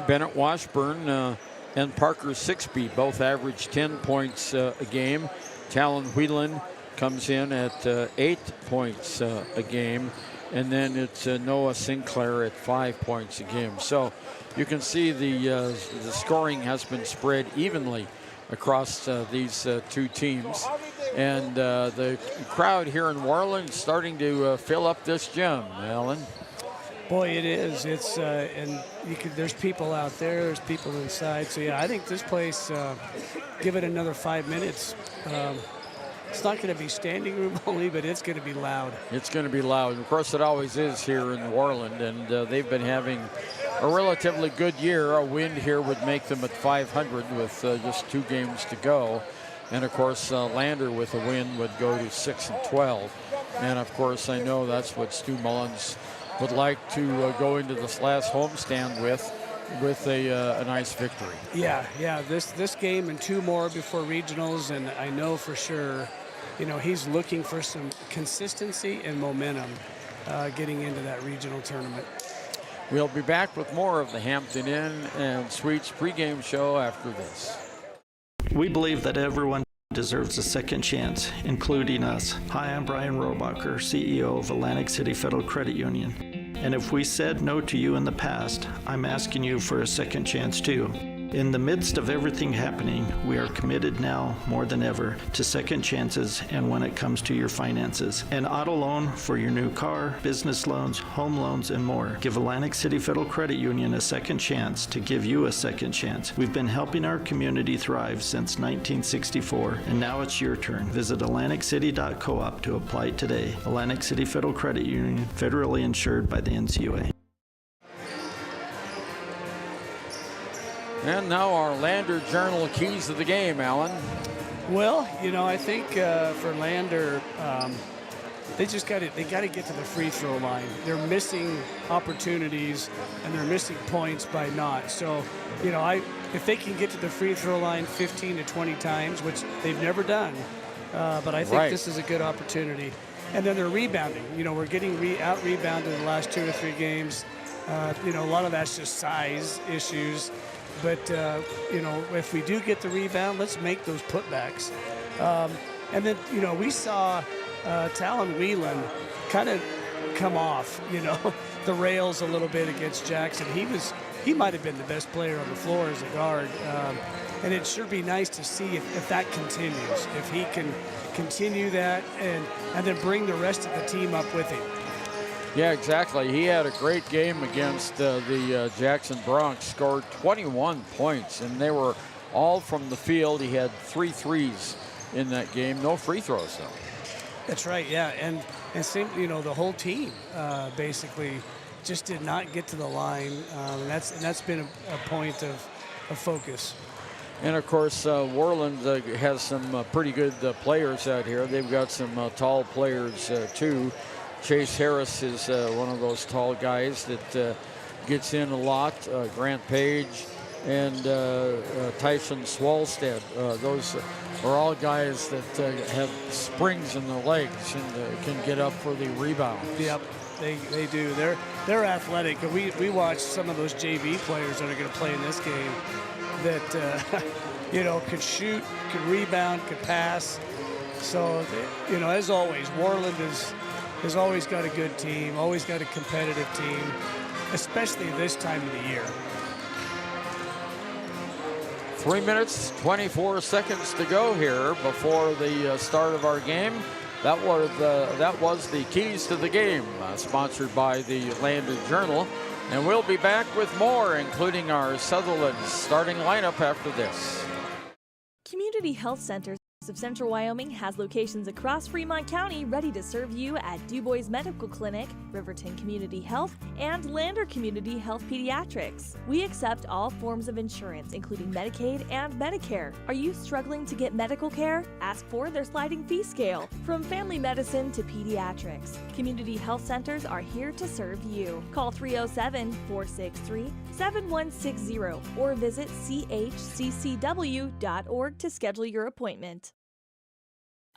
Bennett Washburn and Parker Sixby both average 10 points a game. Talon Whelan comes in at 8 points a game. And then it's Noah Sinclair at 5 points a game. So you can see the scoring has been spread evenly across these two teams. And the crowd here in Worland is starting to fill up this gym, Alan. Boy, it is. It's there's people out there. There's people inside. So yeah, I think this place. Give it another 5 minutes. It's not going to be standing room only, but it's going to be loud. It's going to be loud. And of course, it always is here in Worland, and they've been having a relatively good year. A win here would make them at 500 with just 2 games to go. And of course, Lander with a win would go to 6-12. And of course, I know that's what Stu Mullins would like to go into this last homestand with a nice victory. Yeah. This game and 2 more before regionals, and I know for sure, he's looking for some consistency and momentum getting into that regional tournament. We'll be back with more of the Hampton Inn and Suites pregame show after this. We believe that everyone deserves a second chance, including us. Hi, I'm Brian Robacher, CEO of Atlantic City Federal Credit Union. And if we said no to you in the past, I'm asking you for a second chance too. In the midst of everything happening, we are committed now more than ever to second chances and when it comes to your finances. An auto loan for your new car, business loans, home loans, and more. Give Atlantic City Federal Credit Union a second chance to give you a second chance. We've been helping our community thrive since 1964, and now it's your turn. Visit AtlanticCity.coop to apply today. Atlantic City Federal Credit Union, federally insured by the NCUA. And now our Lander Journal keys of the game, Alan. Well, I think for Lander, they got to get to the free throw line. They're missing opportunities and they're missing points by not. So, if they can get to the free throw line 15 to 20 times, which they've never done, but I think this is a good opportunity. And then they're rebounding. We're getting out-rebounded in the last 2 or 3 games. A lot of that's just size issues. But, if we do get the rebound, let's make those putbacks. And then, we saw Talon Whelan kind of come off, the rails a little bit against Jackson. He might have been the best player on the floor as a guard. And it'd sure be nice to see if that continues, if he can continue that and then bring the rest of the team up with him. Yeah, exactly. He had a great game against the Jackson Bronx, scored 21 points, and they were all from the field. He had 3 threes in that game, no free throws, though. That's right, yeah. And same, the whole team basically just did not get to the line, and that's been a point of focus. And, of course, Worland has some pretty good players out here. They've got some tall players, too. Chase Harris is one of those tall guys that gets in a lot. Grant Page and Tyson Swalstead. Those are all guys that have springs in their legs and can get up for the rebound. Yep, they do. They're athletic. We watched some of those JV players that are going to play in this game that could shoot, could rebound, could pass. So as always, Worland has always got a good team, always got a competitive team, especially this time of the year. 3 minutes, 24 seconds to go here before the start of our game. That was the keys to the game, sponsored by the Lander Journal. And we'll be back with more, including our Sutherland starting lineup after this. Community Health Centers of Central Wyoming has locations across Fremont County ready to serve you at Du Bois Medical Clinic, Riverton Community Health, and Lander Community Health Pediatrics. We accept all forms of insurance, including Medicaid and Medicare. Are you struggling to get medical care? Ask for their sliding fee scale. From family medicine to pediatrics, Community Health Centers are here to serve you. Call 307-463-7160 or visit chccw.org to schedule your appointment.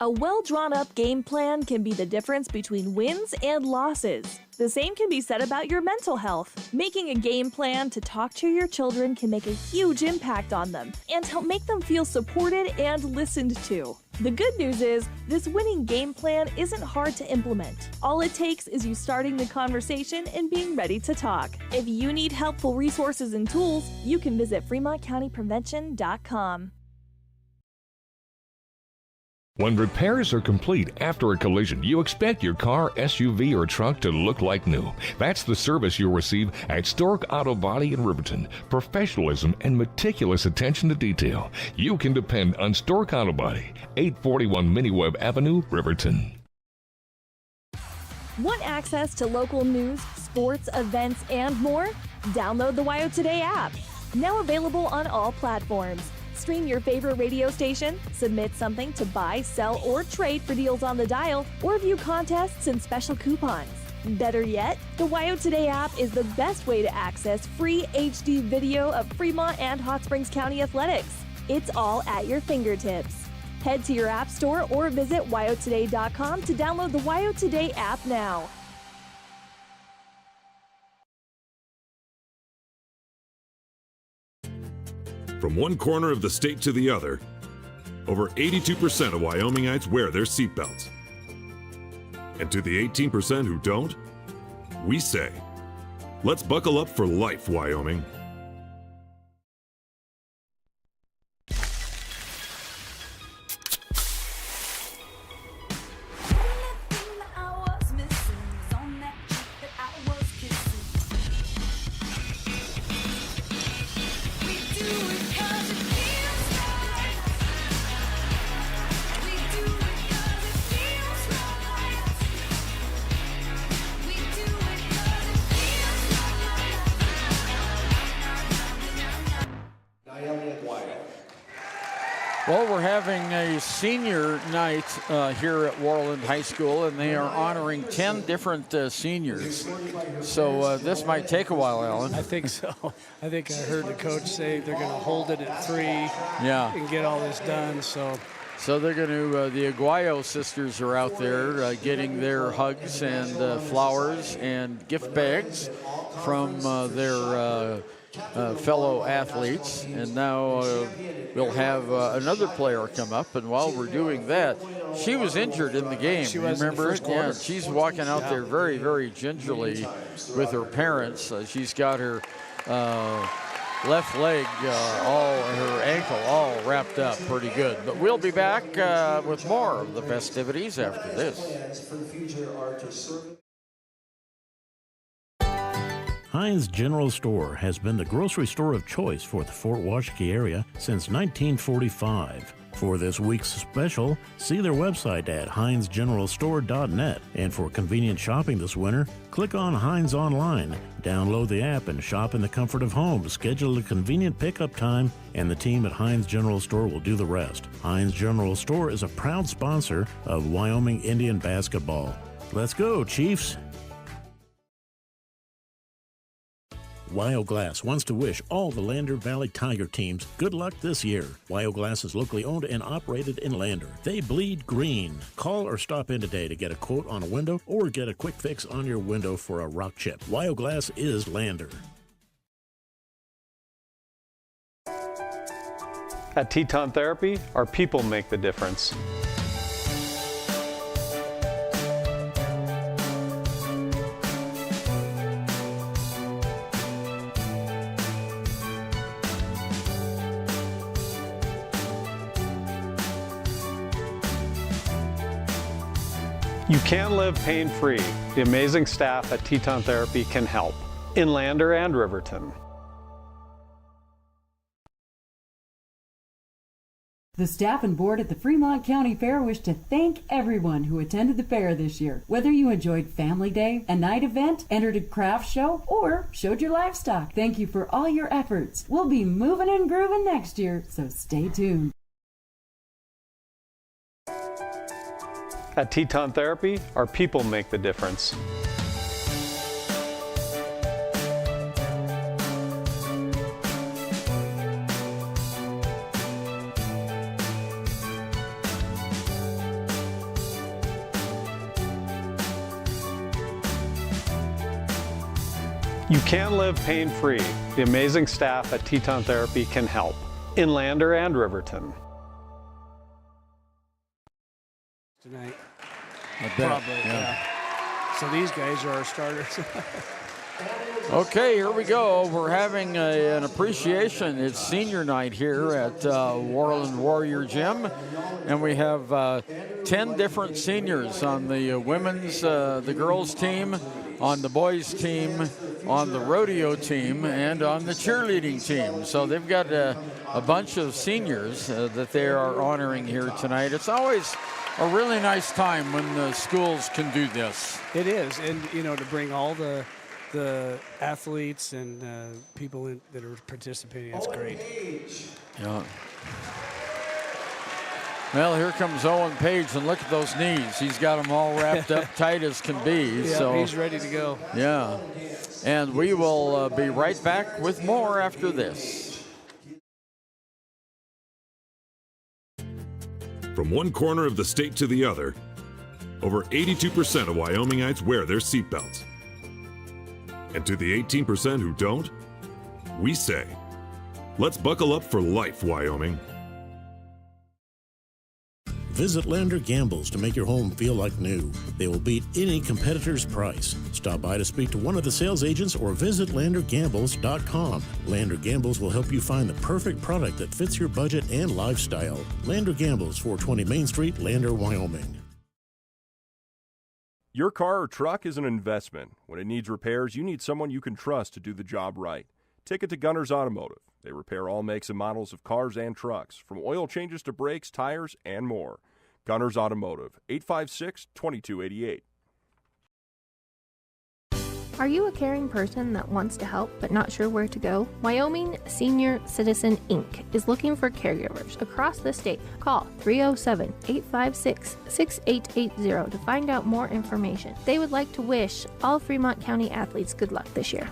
A well-drawn-up game plan can be the difference between wins and losses. The same can be said about your mental health. Making a game plan to talk to your children can make a huge impact on them and help make them feel supported and listened to. The good news is, this winning game plan isn't hard to implement. All it takes is you starting the conversation and being ready to talk. If you need helpful resources and tools, you can visit FremontCountyPrevention.com. When repairs are complete after a collision, you expect your car, SUV, or truck to look like new. That's the service you'll receive at Stork Auto Body in Riverton. Professionalism and meticulous attention to detail. You can depend on Stork Auto Body, 841 Miniweb Avenue, Riverton. Want access to local news, sports, events, and more? Download the WYO Today app. Now available on all platforms. Stream your favorite radio station, submit something to buy, sell, or trade for deals on the dial, or view contests and special coupons. Better yet, the WYO Today app is the best way to access free HD video of Fremont and Hot Springs County athletics. It's all at your fingertips. Head to your app store or visit wyotoday.com to download the WYO Today app now. From one corner of the state to the other, over 82% of Wyomingites wear their seatbelts. And to the 18% who don't, we say, let's buckle up for life, Wyoming. Well, we're having a senior night here at Worland High School, and they are honoring 10 different seniors. So this might take a while, Alan. I think so. I think I heard the coach say they're going to hold it at 3 and get all this done. So they're going to, the Aguayo sisters are out there getting their hugs and flowers and gift bags from their fellow athletes. And now we'll have another player come up. And while we're doing that, she was injured in the game. She was, remember? in the first quarter. Yeah, she's walking out there very, very gingerly with her parents. She's got her left leg, her ankle all wrapped up pretty good. But we'll be back with more of the festivities after this. Heinz General Store has been the grocery store of choice for the Fort Washakie area since 1945. For this week's special, see their website at heinzgeneralstore.net. And for convenient shopping this winter, click on Heinz Online, download the app, and shop in the comfort of home. Schedule a convenient pickup time, and the team at Heinz General Store will do the rest. Heinz General Store is a proud sponsor of Wyoming Indian basketball. Let's go, Chiefs! WyoGlass wants to wish all the Lander Valley Tiger teams good luck this year. WyoGlass is locally owned and operated in Lander. They bleed green. Call or stop in today to get a quote on a window or get a quick fix on your window for a rock chip. WyoGlass is Lander. At Teton Therapy, our people make the difference. You can live pain-free. The amazing staff at Teton Therapy can help in Lander and Riverton. The staff and board at the Fremont County Fair wish to thank everyone who attended the fair this year. Whether you enjoyed Family Day, a night event, entered a craft show, or showed your livestock, thank you for all your efforts. We'll be moving and grooving next year, so stay tuned. At Teton Therapy, our people make the difference. You can live pain-free. The amazing staff at Teton Therapy can help in Lander and Riverton. Tonight. I bet. Probably, yeah. So these guys are our starters. Okay, here we go. We're having an appreciation. It's senior night here at Worland Warrior Gym, and we have 10 different seniors on the women's, the girls team, on the boys team, on the rodeo team, and on the cheerleading team. So they've got a bunch of seniors that they are honoring here tonight. It's always a really nice time when the schools can do this. It is, and to bring all the athletes and people that are participating, it's great. Yeah. Well, here comes Owen Page, and look at those knees. He's got them all wrapped up tight as can be. Yeah, so he's ready to go. Yeah. And we will be right back with more after this. From one corner of the state to the other, over 82% of Wyomingites wear their seatbelts. And to the 18% who don't, we say, let's buckle up for life, Wyoming. Visit Lander Gambles to make your home feel like new. They will beat any competitor's price. Stop by to speak to one of the sales agents or visit LanderGambles.com. Lander Gambles will help you find the perfect product that fits your budget and lifestyle. Lander Gambles, 420 Main Street, Lander, Wyoming. Your car or truck is an investment. When it needs repairs, you need someone you can trust to do the job right. Take it to Gunners Automotive. They repair all makes and models of cars and trucks, from oil changes to brakes, tires, and more. Gunners Automotive, 856-2288. Are you a caring person that wants to help but not sure where to go? Wyoming Senior Citizen Inc. is looking for caregivers across the state. Call 307-856-6880 to find out more information. They would like to wish all Fremont County athletes good luck this year.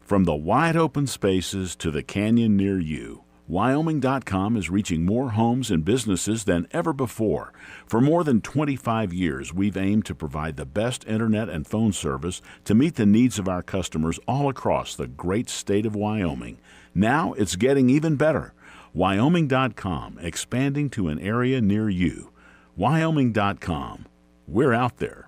From the wide open spaces to the canyon near you, Wyoming.com is reaching more homes and businesses than ever before. For more than 25 years, we've aimed to provide the best internet and phone service to meet the needs of our customers all across the great state of Wyoming. Now it's getting even better. Wyoming.com, expanding to an area near you. Wyoming.com. We're out there.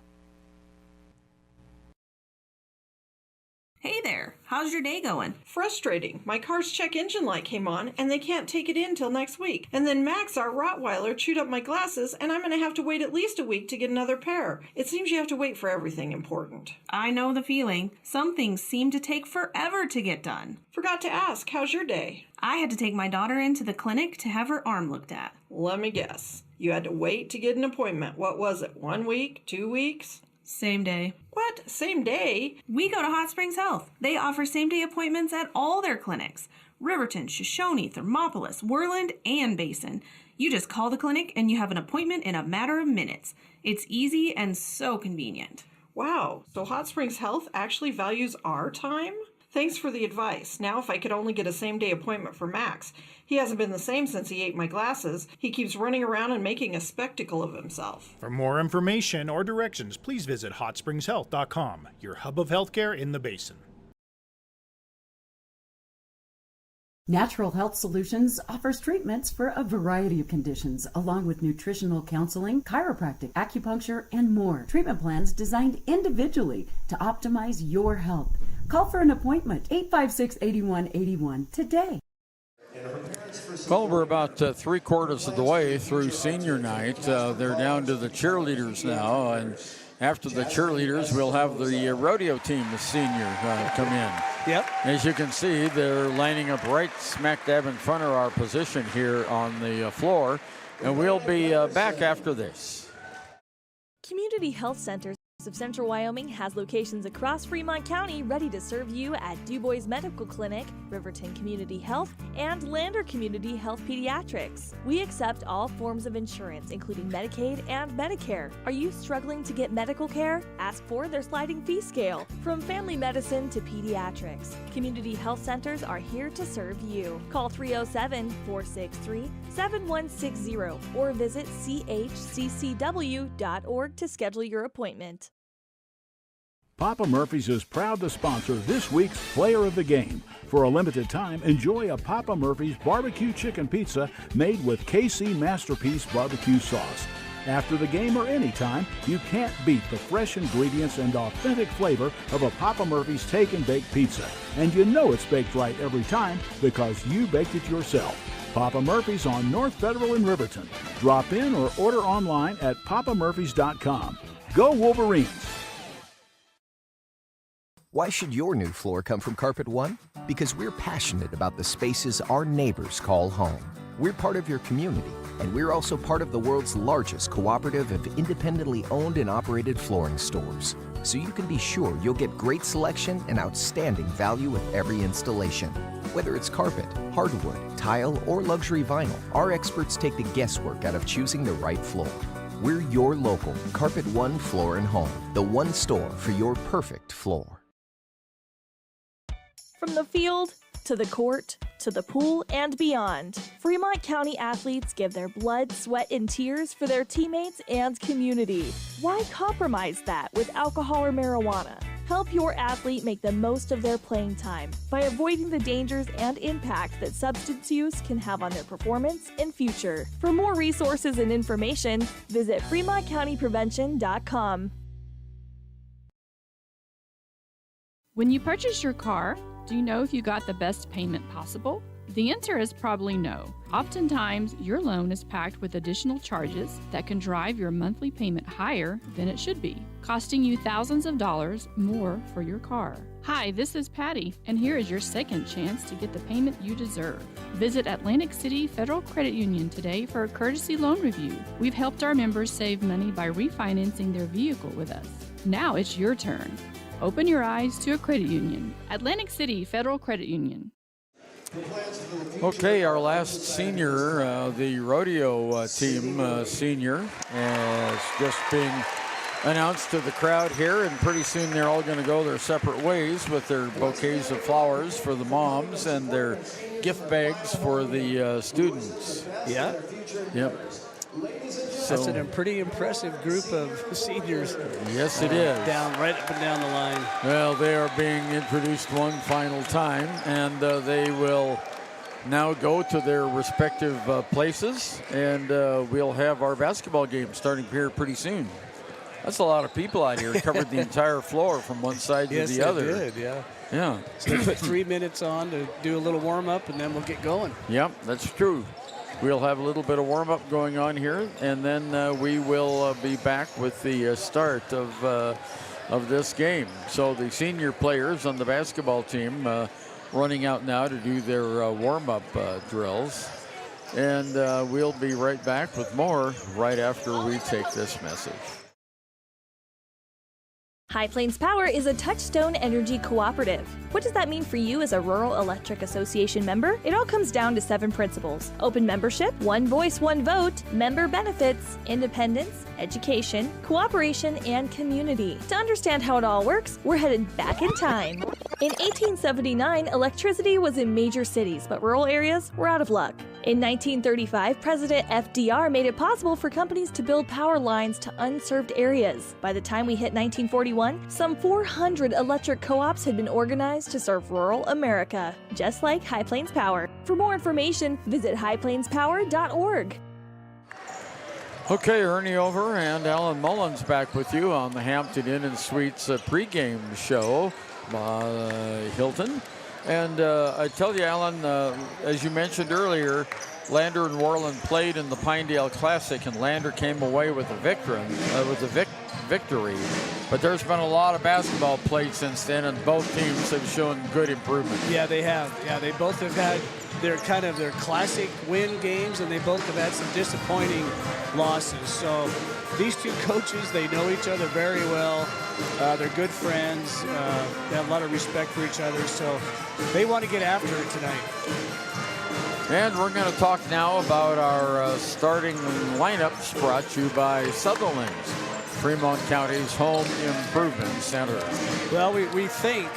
Hey there, how's your day going? Frustrating. My car's check engine light came on and they can't take it in till next week. And then Max, our Rottweiler, chewed up my glasses and I'm going to have to wait at least a week to get another pair. It seems you have to wait for everything important. I know the feeling. Some things seem to take forever to get done. Forgot to ask, how's your day? I had to take my daughter into the clinic to have her arm looked at. Let me guess. You had to wait to get an appointment. What was it, 1 week, 2 weeks? Same day. What? Same day? We go to Hot Springs Health. They offer same-day appointments at all their clinics. Riverton, Shoshone, Thermopolis, Worland, and Basin. You just call the clinic and you have an appointment in a matter of minutes. It's easy and so convenient. Wow, so Hot Springs Health actually values our time? Thanks for the advice. Now if I could only get a same-day appointment for Max. He hasn't been the same since he ate my glasses. He keeps running around and making a spectacle of himself. For more information or directions, please visit hotspringshealth.com, your hub of healthcare in the Basin. Natural Health Solutions offers treatments for a variety of conditions, along with nutritional counseling, chiropractic, acupuncture, and more. Treatment plans designed individually to optimize your health. Call for an appointment, 856-8181 today. Well, we're about 3/4 of the way through senior night. They're down to the cheerleaders now, and after the cheerleaders, we'll have the rodeo team, the senior, come in. Yep. As you can see, they're lining up right smack dab in front of our position here on the floor, and we'll be back after this. Community Health Centers of Central Wyoming has locations across Fremont County ready to serve you at DuBois Medical Clinic, Riverton Community Health, and Lander Community Health Pediatrics. We accept all forms of insurance, including Medicaid and Medicare. Are you struggling to get medical care? Ask for their sliding fee scale. From family medicine to pediatrics, Community Health Centers are here to serve you. Call 307-463-7160 or visit chccw.org to schedule your appointment. Papa Murphy's is proud to sponsor this week's Player of the Game. For a limited time, enjoy a Papa Murphy's barbecue chicken pizza made with KC Masterpiece barbecue sauce. After the game or anytime, you can't beat the fresh ingredients and authentic flavor of a Papa Murphy's Take and Bake pizza. And you know it's baked right every time because you baked it yourself. Papa Murphy's on North Federal in Riverton. Drop in or order online at papamurphys.com. Go Wolverines! Why should your new floor come from Carpet One? Because we're passionate about the spaces our neighbors call home. We're part of your community, and we're also part of the world's largest cooperative of independently owned and operated flooring stores. So you can be sure you'll get great selection and outstanding value with every installation. Whether it's carpet, hardwood, tile, or luxury vinyl, our experts take the guesswork out of choosing the right floor. We're your local Carpet One Floor and Home, the one store for your perfect floor. From the field to the court to the pool and beyond, Fremont County athletes give their blood, sweat, and tears for their teammates and community. Why compromise that with alcohol or marijuana? Help your athlete make the most of their playing time by avoiding the dangers and impact that substance use can have on their performance and future. For more resources and information, visit FremontCountyPrevention.com. When you purchase your car, do you know if you got the best payment possible? The answer is probably no. Oftentimes, your loan is packed with additional charges that can drive your monthly payment higher than it should be, costing you thousands of dollars more for your car. Hi, this is Patty, and here is your second chance to get the payment you deserve. Visit Atlantic City Federal Credit Union today for a courtesy loan review. We've helped our members save money by refinancing their vehicle with us. Now it's your turn. Open your eyes to a credit union. Atlantic City Federal Credit Union. Okay, our last senior, the rodeo team senior, is just being announced to the crowd here, and pretty soon they're all going to go their separate ways with their bouquets of flowers for the moms and their gift bags for the students. Yeah. Yep. That's a pretty impressive group of seniors. Yes, it is. Right up and down the line. Well, they are being introduced one final time, and they will now go to their respective places, and we'll have our basketball game starting here pretty soon. That's a lot of people out here. Covered the entire floor from one side to the other. Yes, they did, yeah. Yeah. So they put 3 minutes on to do a little warm-up, and then we'll get going. Yep, that's true. We'll have a little bit of warm-up going on here, and then we will be back with the start of this game. So the senior players on the basketball team running out now to do their warm-up drills. And we'll be right back with more right after we take this message. High Plains Power is a Touchstone Energy cooperative. What does that mean for you as a Rural Electric Association member? It all comes down to 7 principles: open membership, one voice, one vote, member benefits, independence, education, cooperation, and community. To understand how it all works, we're headed back in time. In 1879, electricity was in major cities, but rural areas were out of luck. In 1935, President FDR made it possible for companies to build power lines to unserved areas. By the time we hit 1941, some 400 electric co-ops had been organized to serve rural America, just like High Plains Power. For more information, visit highplainspower.org. Okay, Ernie over and Alan Mullins back with you on the Hampton Inn & Suites pregame show by Hilton. And I tell you, Alan, as you mentioned earlier, Lander and Worland played in the Pinedale Classic, and Lander came away with a victory. But there's been a lot of basketball played since then, and both teams have shown good improvement. Yeah, they have. Yeah, they both have had their classic win games, and they both have had some disappointing losses. So these two coaches, they know each other very well. They're good friends. They have a lot of respect for each other, so they want to get after it tonight. And we're going to talk now about our starting lineups brought to you by Sutherland's, Fremont County's home improvement center. Well, we think,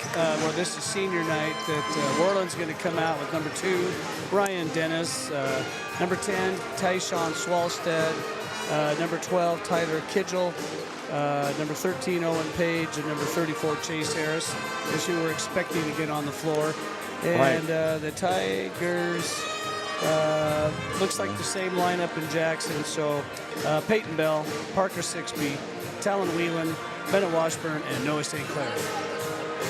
this is senior night, that Worland's going to come out with number 2, Brian Dennis, number 10, Tyshawn Swalstead, number 12, Tyler Kidgel, number 13, Owen Page, and number 34, Chase Harris, is who we're expecting to get on the floor. And the Tigers, looks like the same lineup in Jackson. So Peyton Bell, Parker Sixby, Talon Whelan, Bennett Washburn, and Noah St. Clair.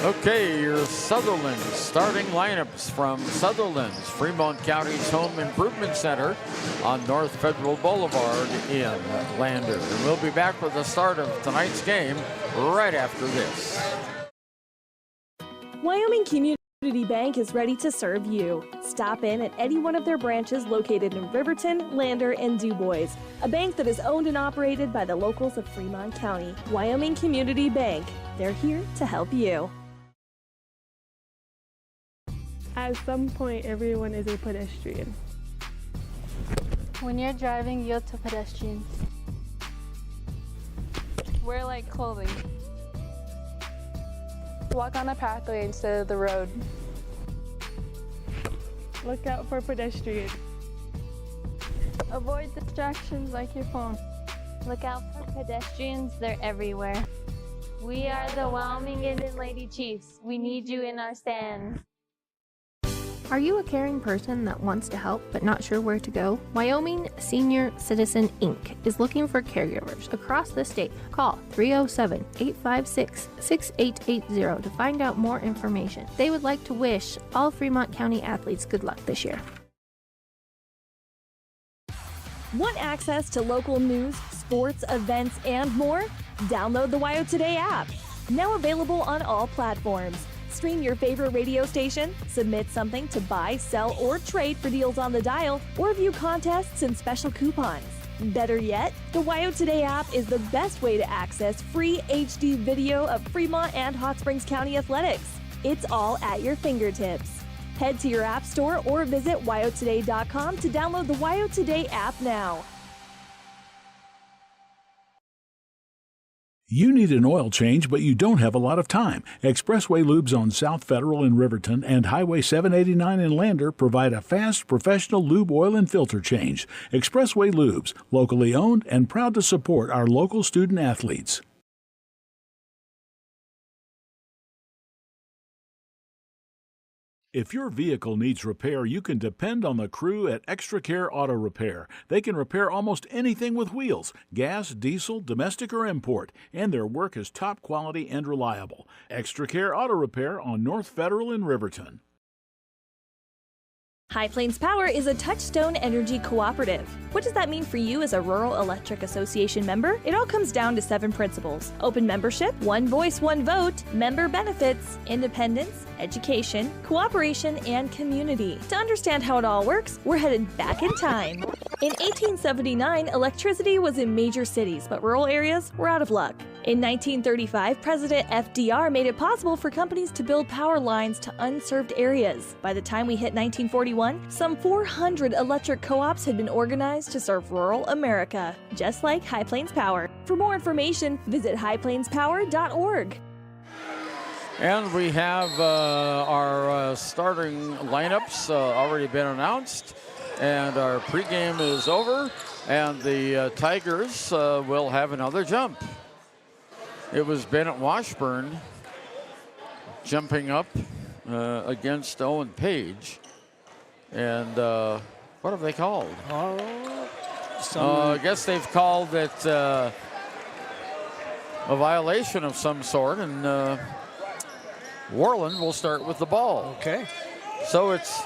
Okay, your Sutherland starting lineups from Sutherland's, Fremont County's home improvement center on North Federal Boulevard in Lander. And we'll be back with the start of tonight's game right after this. Wyoming Community Bank is ready to serve you. Stop in at any one of their branches located in Riverton, Lander, and DuBois. A bank that is owned and operated by the locals of Fremont County. Wyoming Community Bank. They're here to help you. At some point, everyone is a pedestrian. When you're driving, yield to pedestrians. Wear light clothing. Walk on a pathway instead of the road. Look out for pedestrians. Avoid distractions like your phone. Look out for pedestrians, they're everywhere. We are the Wyoming Indian Lady Chiefs. We need you in our stand. Are you a caring person that wants to help but not sure where to go? Wyoming Senior Citizen Inc. is looking for caregivers across the state. Call 307-856-6880 to find out more information. They would like to wish all Fremont County athletes good luck this year. Want access to local news, sports, events, and more? Download the WYO Today app. Now available on all platforms. Stream your favorite radio station, submit something to buy, sell, or trade for deals on the dial, or view contests and special coupons. Better yet, the WYO Today app is the best way to access free HD video of Fremont and Hot Springs County athletics. It's all at your fingertips. Head to your app store or visit wyotoday.com to download the WYO Today app now. You need an oil change, but you don't have a lot of time. Expressway Lubes on South Federal in Riverton and Highway 789 in Lander provide a fast, professional lube, oil, and filter change. Expressway Lubes, locally owned and proud to support our local student athletes. If your vehicle needs repair, you can depend on the crew at Extra Care Auto Repair. They can repair almost anything with wheels, gas, diesel, domestic, or import, and their work is top quality and reliable. Extra Care Auto Repair on North Federal in Riverton. High Plains Power is a Touchstone Energy cooperative. What does that mean for you as a Rural Electric Association member? It all comes down to 7 principles: open membership, one voice, one vote, member benefits, independence, education, cooperation, and community. To understand how it all works, we're headed back in time. In 1879, electricity was in major cities, but rural areas were out of luck. In 1935, President FDR made it possible for companies to build power lines to unserved areas. By the time we hit 1941, some 400 electric co-ops had been organized to serve rural America, just like High Plains Power. For more information, visit highplainspower.org. And we have our starting lineups already been announced, and our pregame is over, and the Tigers will have another jump. It was Bennett Washburn jumping up against Owen Page. And what have they called? I guess they've called it a violation of some sort, and Worland will start with the ball. Okay. So it's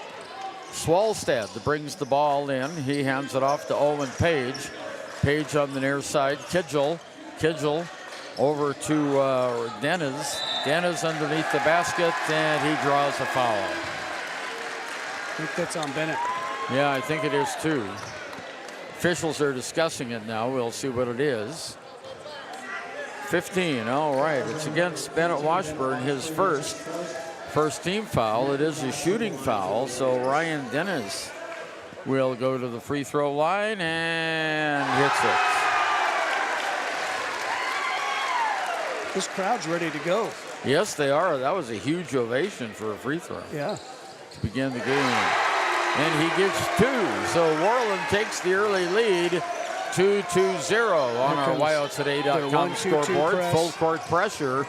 Swalstad that brings the ball in. He hands it off to Owen Page. Page on the near side. Kidgel over to Dennis. Dennis underneath the basket, and he draws a foul. I think that's on Bennett. Yeah, I think it is too. Officials are discussing it now. We'll see what it is. 15, all right. It's against Bennett Washburn, his first team foul. It is a shooting foul, so Ryan Dennis will go to the free throw line and hits it. This crowd's ready to go. Yes, they are. That was a huge ovation for a free throw. Yeah. To begin the game. And he gets 2. So Worland takes the early lead, 2-2-0 on our WyoToday.com scoreboard. Full court pressure.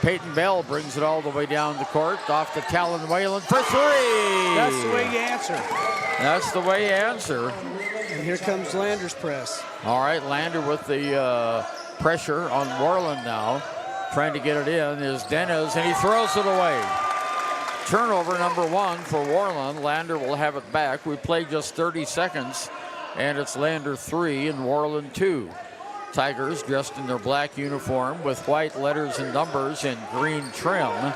Peyton Bell brings it all the way down the court. Off to Talon Whalen for 3. That's the way you answer. That's the way you answer. And here comes Lander's press. All right, Lander with the pressure on Worland now. Trying to get it in is Dennis, and he throws it away. Turnover number 1 for Worland. Lander will have it back. We play just 30 seconds, and it's Lander 3 and Worland 2. Tigers dressed in their black uniform with white letters and numbers and green trim.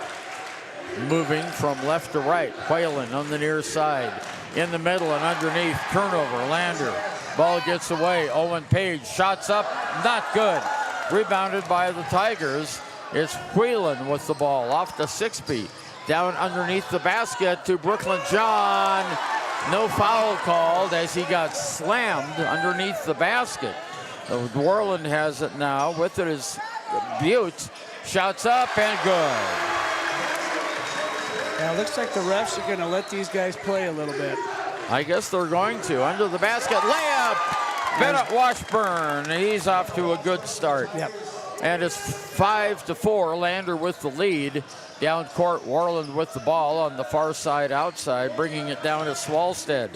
Moving from left to right. Whalen on the near side. In the middle and underneath. Turnover. Lander. Ball gets away. Owen Page. Shots up. Not good. Rebounded by the Tigers. It's Whelan with the ball. Off to Sixby. Down underneath the basket to Brooklyn John. No foul called as he got slammed underneath the basket. Worland has it now. With it is Butte. Shots up and good. Yeah, it looks like the refs are going to let these guys play a little bit. I guess they're going to. Under the basket. Layup. Bennett Washburn. He's off to a good start. Yep. And it's 5-4. Lander with the lead. Down court, Worland with the ball on the far side outside, bringing it down to Swalstead.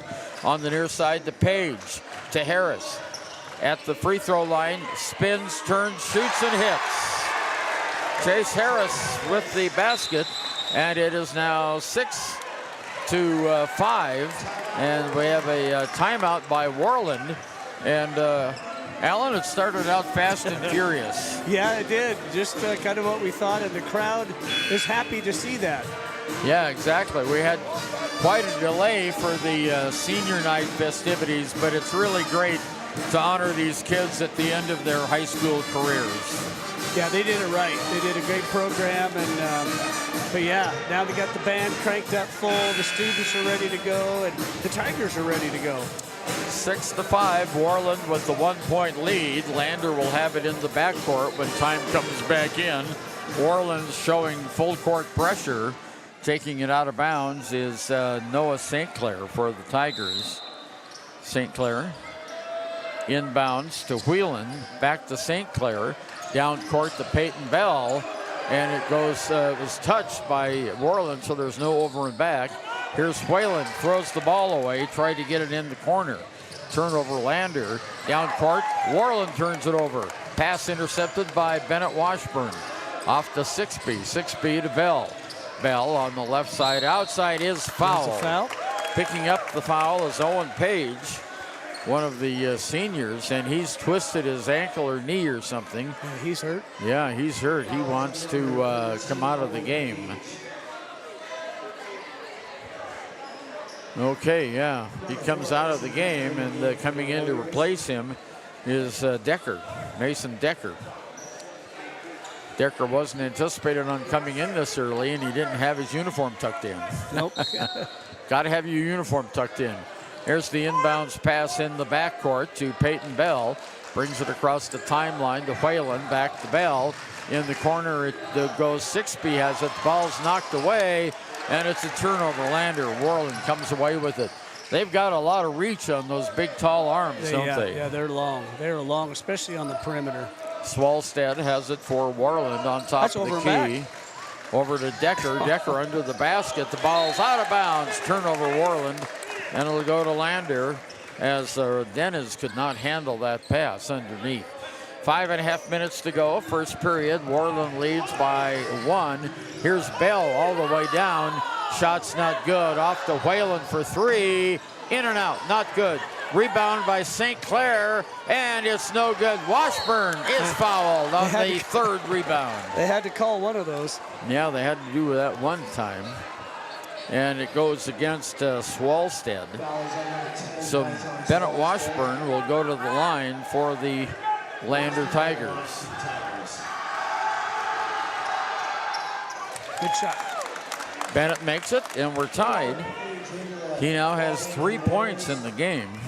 On the near side to Page, to Harris. At the free throw line, spins, turns, shoots, and hits. Chase Harris with the basket, and it is now 6-5, and we have a timeout by Worland. And Alan, it started out fast and furious. Yeah, it did. Just kind of what we thought, and the crowd is happy to see that. Yeah, exactly. We had quite a delay for the senior night festivities, but it's really great to honor these kids at the end of their high school careers. Yeah, they did it right. They did a great program, and but yeah, now they got the band cranked up full. The students are ready to go, and the Tigers are ready to go. 6-5, Worland with the 1-point lead. Lander will have it in the backcourt when time comes back in. Worland showing full court pressure. Taking it out of bounds is Noah St. Clair for the Tigers. St. Clair inbounds to Whelan, back to St. Clair, down court to Peyton Bell, and it goes, was touched by Worland, so there's no over and back. Here's Whelan, throws the ball away, tried to get it in the corner. Turnover Lander, down court, Worland turns it over. Pass intercepted by Bennett Washburn. Off to Sixby, Sixby to Bell. Bell on the left side, outside is foul. That's a foul. Picking up the foul is Owen Page, one of the seniors, and he's twisted his ankle or knee or something. Yeah, he's hurt. Yeah, he's hurt. He wants to come out of the game. Okay, yeah, he comes out of the game, and coming in to replace him is Decker, Mason Decker. Decker wasn't anticipated on coming in this early, and he didn't have his uniform tucked in. Nope. Got to have your uniform tucked in. Here's the inbounds pass in the backcourt to Peyton Bell. Brings it across the timeline to Whalen, back to Bell. In the corner, it goes Sixby, has it. The ball's knocked away, and it's a turnover. Lander, Worland comes away with it. They've got a lot of reach on those big, tall arms, don't they? Yeah, they're long. They're long, especially on the perimeter. Swalstead has it for Worland on top of the key. Over to Decker. Decker under the basket. The ball's out of bounds. Turnover Worland. And it'll go to Lander as Dennis could not handle that pass underneath. 5.5 minutes to go. First period. Worland leads by 1. Here's Bell all the way down. Shot's not good. Off to Whalen for 3. In and out. Not good. Rebound by St. Clair, and it's no good. Washburn is fouled on the third rebound. They had to call one of those. Yeah, they had to do that one time. And it goes against Swalstead. So Bennett Washburn will go to the line for the Lander Tigers. Good shot. Bennett makes it, and we're tied. He now has 3 points in the game.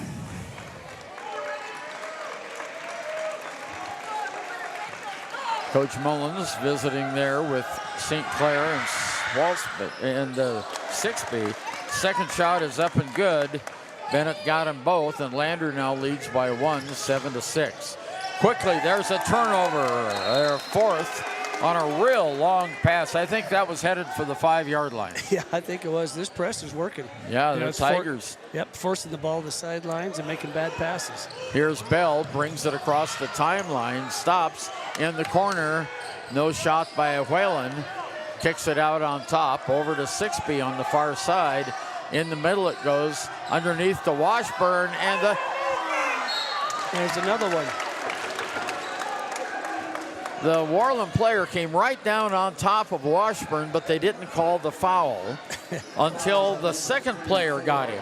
Coach Mullins visiting there with St. Clair and Sixby. Second shot is up and good. Bennett got them both, and Lander now leads by 1, 7-6. Quickly, there's a turnover. Their fourth on a real long pass. I think that was headed for the 5-yard line. Yeah, I think it was. This press is working. Yeah, the Tigers. Forcing the ball to the sidelines and making bad passes. Here's Bell, brings it across the timeline, stops in the corner. No shot by Whalen. Kicks it out on top, over to Sixby on the far side. In the middle it goes, underneath to Washburn, and there's another one. The Worland player came right down on top of Washburn, but they didn't call the foul until the second player got him.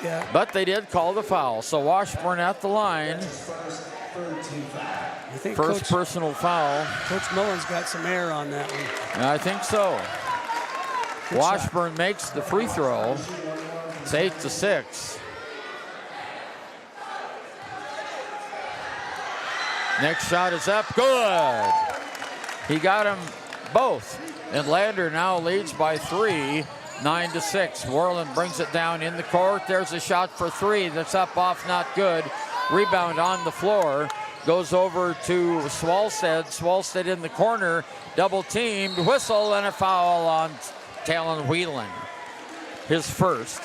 Yeah. But they did call the foul. So Washburn at the line. I think First personal foul. Coach Mullins got some air on that one. I think so. Good Washburn shot. makes the free throw. It's 8-6. Next shot is up. Good. He got them both. And Lander now leads by 3, 9-6. Worland brings it down in the court. There's a shot for 3 that's up, off, not good. Rebound on the floor. goes over to Swalstead. Swalstead in the corner, double teamed, whistle, and a foul on Talon Whelan. His first.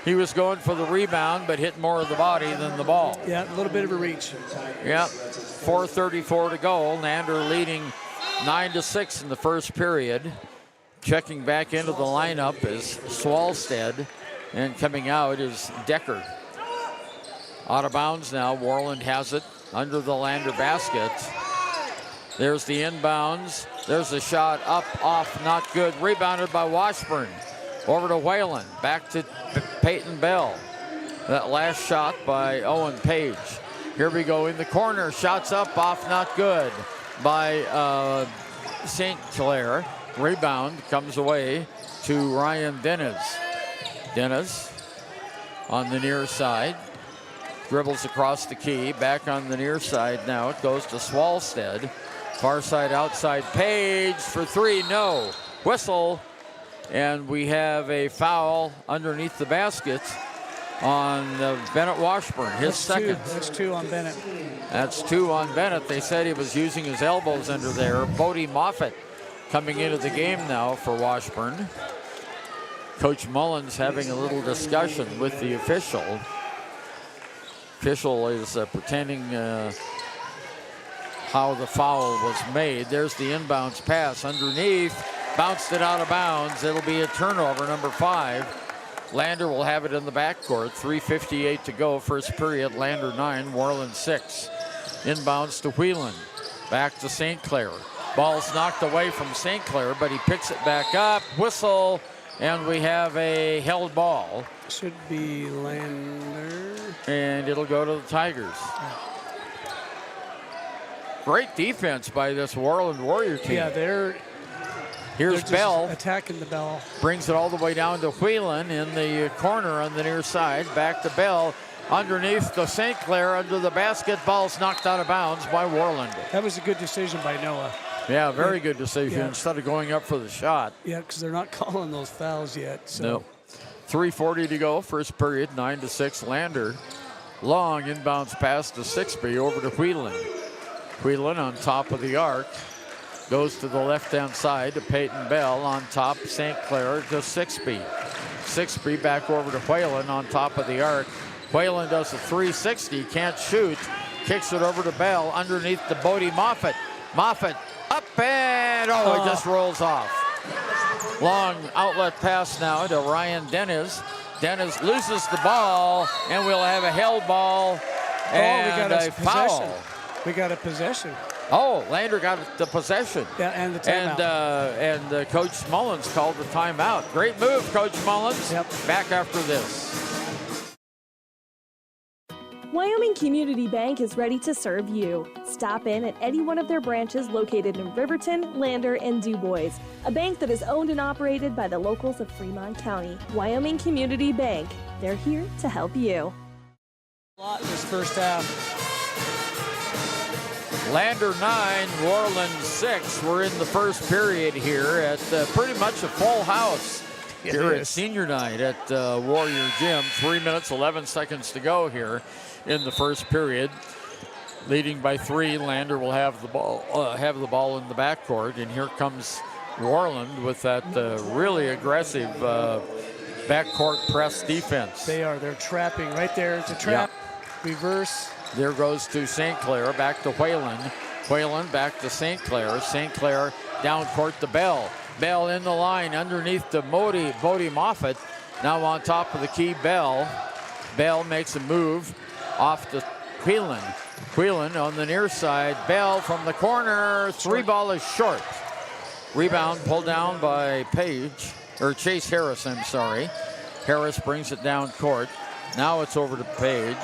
He was going for the rebound, but hit more of the body than the ball. Yeah, a little bit of a reach. Yep, 4:34 to go. Lander leading 9-6 in the first period. Checking back into the lineup is Swalstead, and coming out is Decker. Out of bounds now. Worland has it under the Lander basket. There's the inbounds. There's a shot up, off, not good. Rebounded by Washburn. Over to Whalen. Back to Peyton Bell. That last shot by Owen Page. Here we go in the corner. Shots up, off, not good by St. Clair. Rebound comes away to Ryan Dennis. Dennis on the near side. Dribbles across the key. Back on the near side now. It goes to Swalstead. Far side outside. Page for three. No. Whistle. And we have a foul underneath the basket on Bennett Washburn, his second. That's two on Bennett. That's two on Bennett. They said he was using his elbows under there. Bodie Moffitt coming into the game now for Washburn. Coach Mullins having a little discussion with the official. Official is pretending how the foul was made. There's the inbounds pass underneath. Bounced it out of bounds. It'll be a turnover, number 5. Lander will have it in the backcourt. 3:58 to go, first period. Lander 9, Worland 6. Inbounds to Whelan. Back to St. Clair. Ball's knocked away from St. Clair, but he picks it back up. Whistle, and we have a held ball. Should be Lander. And it'll go to the Tigers. Great defense by this Worland Warrior team. Yeah, they're Here's Bell. Attacking the Bell. Brings it all the way down to Whelan in the corner on the near side. Back to Bell. Underneath the St. Clair under the basket. Ball's knocked out of bounds by Worland. That was a good decision by Noah. Yeah, very good decision instead of going up for the shot. Yeah, because they're not calling those fouls yet. So. No. 3:40 to go, first period, 9-6. Lander. Long inbounds pass to Sixby over to Whelan. Whelan on top of the arc. Goes to the left-hand side to Peyton Bell on top. St. Clair to Sixby. Sixby back over to Whalen on top of the arc. Whalen does a 360, can't shoot. Kicks it over to Bell underneath the Bodie Moffitt. Moffitt up and it just rolls off. Long outlet pass now to Ryan Dennis. Dennis loses the ball, and we'll have a held ball and a foul. We got a possession. Oh, Lander got the possession. Yeah, and the timeout. And Coach Mullins called the timeout. Great move, Coach Mullins. Yep. Back after this. Wyoming Community Bank is ready to serve you. Stop in at any one of their branches located in Riverton, Lander, and DuBois. A bank that is owned and operated by the locals of Fremont County. Wyoming Community Bank. They're here to help you. A lot this first half. Lander 9, Worland 6. We're in the first period here at pretty much a full house here at senior night at Warrior Gym. 3 minutes, 11 seconds to go here in the first period. Leading by 3, Lander will have the ball in the backcourt, and here comes Worland with that really aggressive backcourt press defense. They're trapping right there. It's a trap. Yep. Reverse. There goes to St. Clair, back to Whalen. Whalen back to St. Clair. St. Clair down court to Bell. Bell in the line underneath the Bodie Moffitt. Now on top of the key, Bell. Bell makes a move off to Whelan. Whelan on the near side. Bell from the corner. 3 ball is short. Rebound pulled down by Chase Harris, I'm sorry. Harris brings it down court. Now it's over to Page.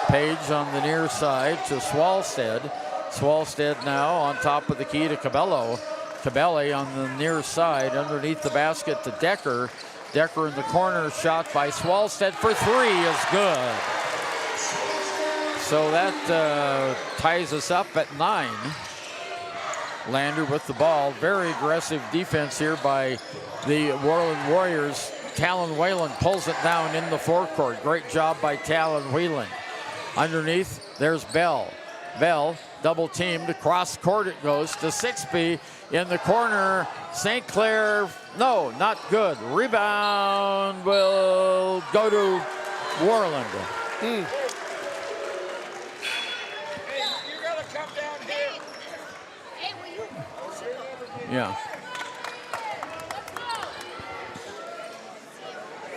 Page on the near side to Swalstead. Swalstead now on top of the key to Cabello. Cabelli on the near side underneath the basket to Decker. Decker in the corner, shot by Swalstead for 3 is good. So that ties us up at 9. Lander with the ball. Very aggressive defense here by the Worland Warriors. Talon Whelan pulls it down in the forecourt. Great job by Talon Whelan. Underneath, there's Bell. Bell, double teamed, across court it goes to Sixby in the corner. St. Clair, no, not good. Rebound will go to Worland. Mm. Yeah.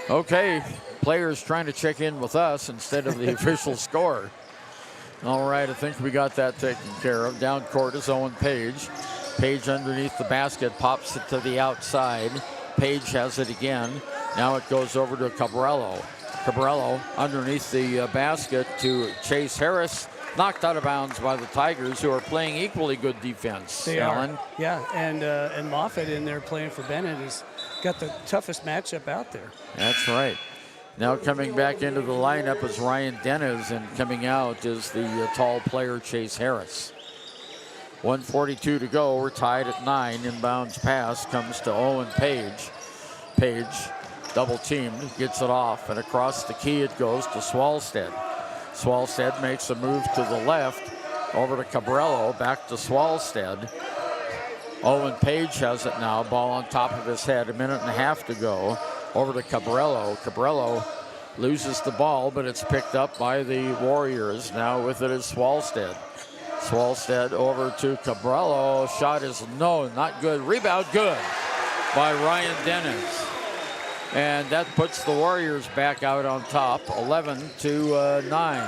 Okay, players trying to check in with us instead of the official score. All right, I think we got that taken care of. Down court is Owen Page. Page underneath the basket, pops it to the outside. Page has it again. Now it goes over to Cabrillo. Cabrillo underneath the basket to Chase Harris. Knocked out of bounds by the Tigers, who are playing equally good defense. They Alan. are. Yeah, and Moffitt in there playing for Bennett has got the toughest matchup out there. That's right. Now coming back into the lineup is Ryan Dennis, and coming out is the tall player Chase Harris. 1:42 to go. We're tied at 9. Inbounds pass comes to Owen Page. Page, double teamed, gets it off, and across the key it goes to Swalstead. Swalstead makes a move to the left, over to Cabrillo, back to Swalstead. Owen Page has it now, ball on top of his head, 1.5 minutes to go. Over to Cabrillo. Cabrillo loses the ball, but it's picked up by the Warriors. Now with it is Swalstead. Swalstead over to Cabrillo. Shot is no, not good. Rebound good by Ryan Dennis. And that puts the Warriors back out on top, 11-9.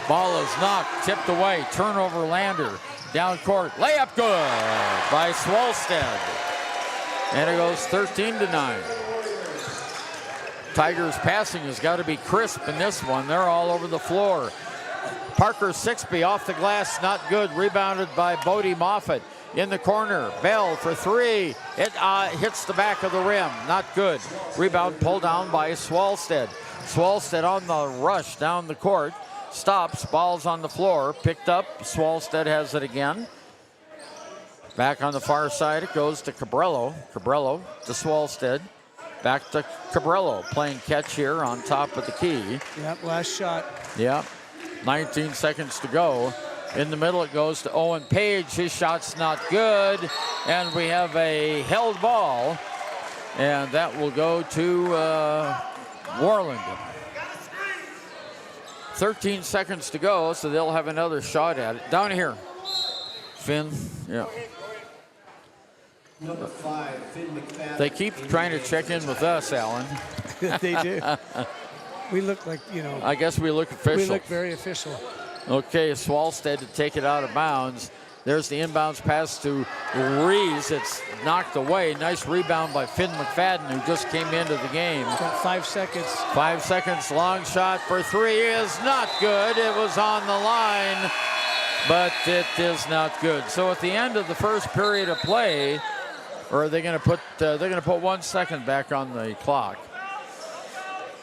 Ball is knocked, tipped away, turnover Lander. Down court, layup good by Swalstead. And it goes 13-9. Tigers passing has got to be crisp in this one. They're all over the floor. Parker Sixby off the glass, not good. Rebounded by Bodie Moffitt. In the corner, Bell for 3. It hits the back of the rim, not good. Rebound pulled down by Swalstead. Swalstead on the rush down the court. Stops, ball's on the floor, picked up. Swalstead has it again. Back on the far side, it goes to Cabrillo. Cabrillo to Swalstead. Back to Cabrillo, playing catch here on top of the key. Yep, last shot. Yep, 19 seconds to go. In the middle, it goes to Owen Page. His shot's not good. And we have a held ball. And that will go to Worland. 13 seconds to go, so they'll have another shot at it. Down here. Finn, yeah. Number 5, Finn McFadden. They keep trying to check in with us, Alan. They do. We look like, you know. I guess we look official. We look very official. Okay, Swalstead to take it out of bounds. There's the inbounds pass to Rees. It's knocked away. Nice rebound by Finn McFadden, who just came into the game. Got 5 seconds. 5 seconds. Long shot for 3 is not good. It was on the line, but it is not good. So at the end of the first period of play, or are they going to put? They're going to put 1 second back on the clock.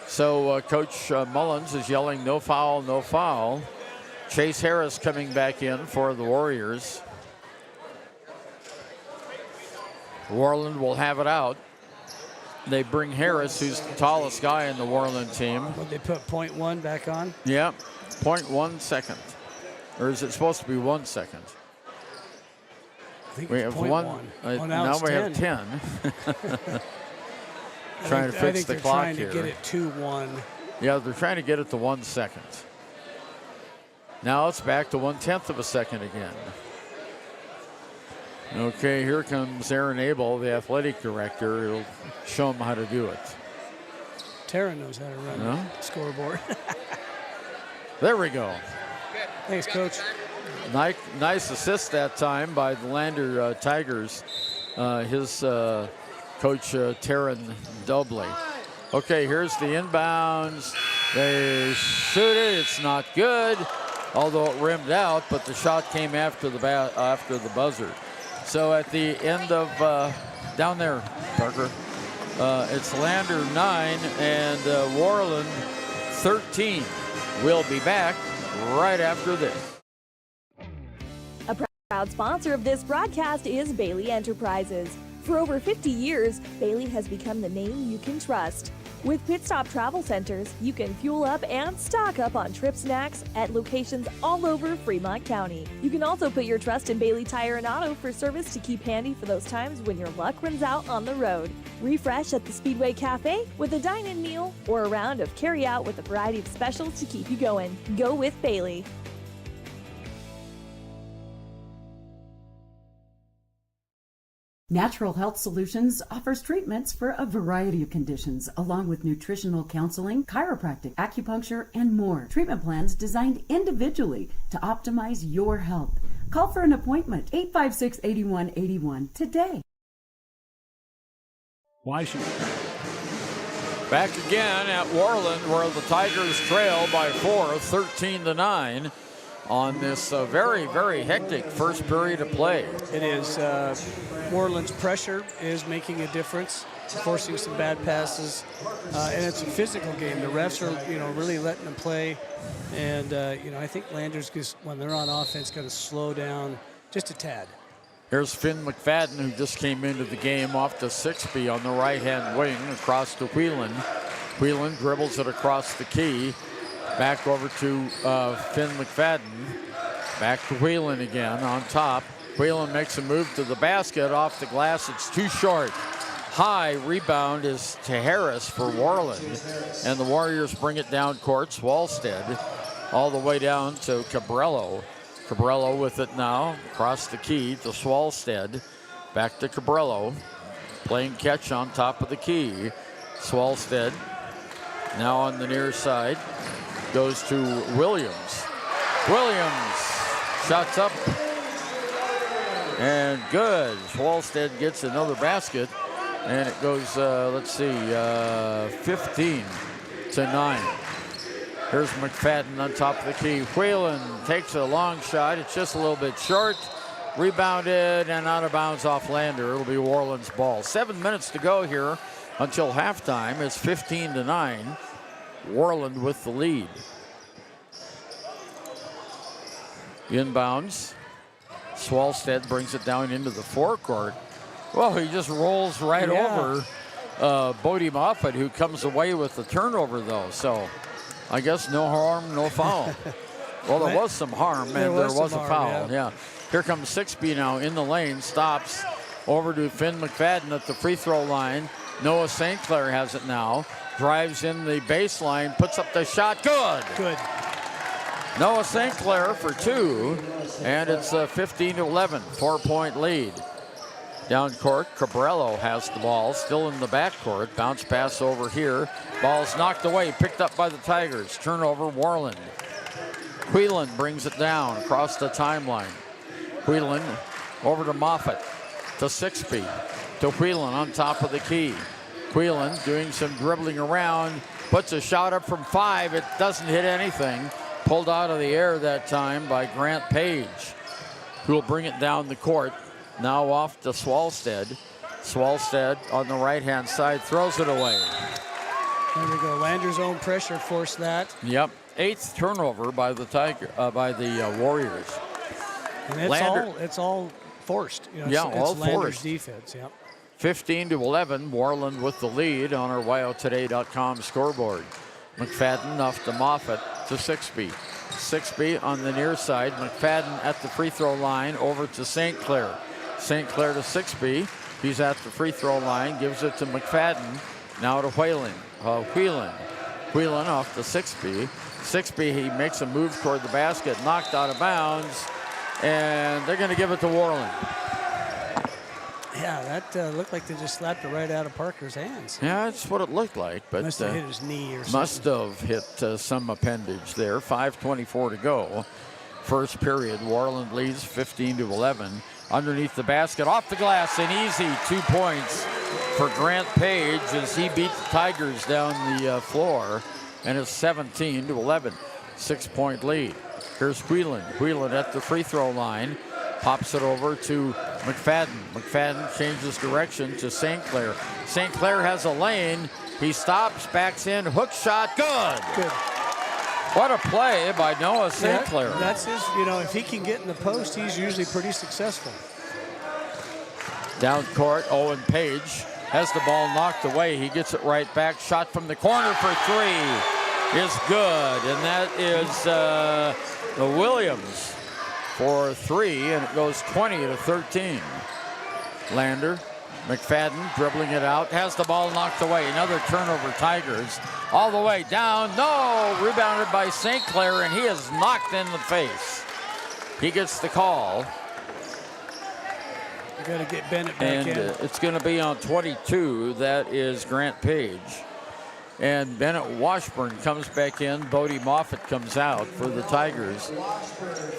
So Coach Mullins is yelling, "No foul, no foul." Chase Harris coming back in for the Warriors. Worland will have it out. They bring Harris, who's the tallest guy in the Worland team. Would they put .1 back on? Yeah, 0.1 second. Or is it supposed to be 1 second? I think we it's have 1. Now we 10. have 10. Trying to fix the clock trying here. To get it to 1. Yeah, they're trying to get it to 1 second. Now it's back to 1/10 of a second again. Okay, here comes Aaron Abel, the athletic director. He'll show him how to do it. Tara knows how to run the scoreboard. There we go. Thanks, Coach. Nice assist that time by the Lander Tigers. His coach, Taryn Dobley. Okay, here's the inbounds. They shoot it. It's not good, although it rimmed out, but the shot came after the buzzer. So at the end of, down there, Parker, it's Lander 9 and Worland 13. We'll be back right after this. A proud sponsor of this broadcast is Bailey Enterprises. For over 50 years, Bailey has become the name you can trust. With Pit Stop Travel Centers, you can fuel up and stock up on trip snacks at locations all over Fremont County. You can also put your trust in Bailey Tire and Auto for service to keep handy for those times when your luck runs out on the road. Refresh at the Speedway Cafe with a dine-in meal or a round of carry-out with a variety of specials to keep you going. Go with Bailey. Natural Health Solutions offers treatments for a variety of conditions, along with nutritional counseling, chiropractic, acupuncture, and more. Treatment plans designed individually to optimize your health. Call for an appointment, 856-8181 today. Why should... Back again at Worland, where the Tigers trail by 4, 13-9. On this very, very hectic first period of play. It is. Worland's pressure is making a difference, forcing some bad passes, and it's a physical game. The refs are, really letting them play, and I think Landers, when they're on offense, got to slow down just a tad. Here's Finn McFadden, who just came into the game off to Sixby on the right-hand wing, across to Whelan. Whelan dribbles it across the key. Back over to Finn McFadden. Back to Whelan again on top. Whelan makes a move to the basket. Off the glass, it's too short. High rebound is to Harris for Worland. And the Warriors bring it down court. Swalstead all the way down to Cabrillo. Cabrillo with it now. Across the key to Swalstead. Back to Cabrillo. Playing catch on top of the key. Swalstead now on the near side. Goes to Williams. Williams shots up and good. Swalstead gets another basket, and it goes 15-9. Here's McFadden on top of the key. Whelan takes a long shot. It's just a little bit short. Rebounded and out of bounds off Lander. It'll be Worland's ball. 7 minutes to go here until halftime. It's 15-9. Worland with the lead. Inbounds. Swalstead brings it down into the forecourt. Well, he just rolls right over Bodie Moffitt, who comes away with the turnover, though. So I guess no harm, no foul. Well, there was some harm, and there was a foul. Yeah. Here comes Sixby now in the lane. Stops over to Finn McFadden at the free throw line. Noah St. Clair has it now. Drives in the baseline, puts up the shot. Good. Noah St. Clair for 2, and it's a 15-11, 4-point lead. Down court, Cabrillo has the ball, still in the backcourt. Bounce pass over here. Ball's knocked away, picked up by the Tigers. Turnover, Worland. Whelan brings it down across the timeline. Whelan over to Moffitt, to Sixby, to Whelan on top of the key. Whelan doing some dribbling around, puts a shot up from 5. It doesn't hit anything. Pulled out of the air that time by Grant Page, who will bring it down the court. Now off to Swalstead. Swalstead on the right-hand side throws it away. There we go. Landers' own pressure forced that. Yep, 8th turnover by the Warriors. And it's all forced. It's all Landers' forced. Defense. Yep. 15-11, Worland with the lead on our WyoToday.com scoreboard. McFadden off to Moffitt to Sixby. Sixby on the near side. McFadden at the free throw line over to St. Clair. St. Clair to Sixby. He's at the free throw line. Gives it to McFadden. Now to Whelan. Whelan off to Sixby. Sixby, he makes a move toward the basket. Knocked out of bounds. And they're going to give it to Worland. Yeah, that looked like they just slapped it right out of Parker's hands. Yeah, that's what it looked like. But must have hit his knee or something. Must have hit some appendage there. 5:24 to go. First period, Worland leads 15-11. Underneath the basket, off the glass, an easy 2 points for Grant Page as he beat the Tigers down the floor. And it's 17-11, 6-point lead. Here's Whelan. Whelan at the free throw line. Pops it over to McFadden. McFadden changes direction to St. Clair. St. Clair has a lane. He stops, backs in, hook shot, good. What a play by Noah St. Clair. That's his, if he can get in the post, he's usually pretty successful. Down court, Owen Page has the ball knocked away. He gets it right back. Shot from the corner for three is good. And that is Williams for three, and it goes 20-13. Lander, McFadden dribbling it out, has the ball knocked away. Another turnover, Tigers. All the way down, no, rebounded by St. Clair, and he is knocked in the face. He gets the call. You got to get Bennett back And in. it's going to be on 22. That is Grant Page. And Bennett Washburn comes back in. Bodie Moffitt comes out for the Tigers.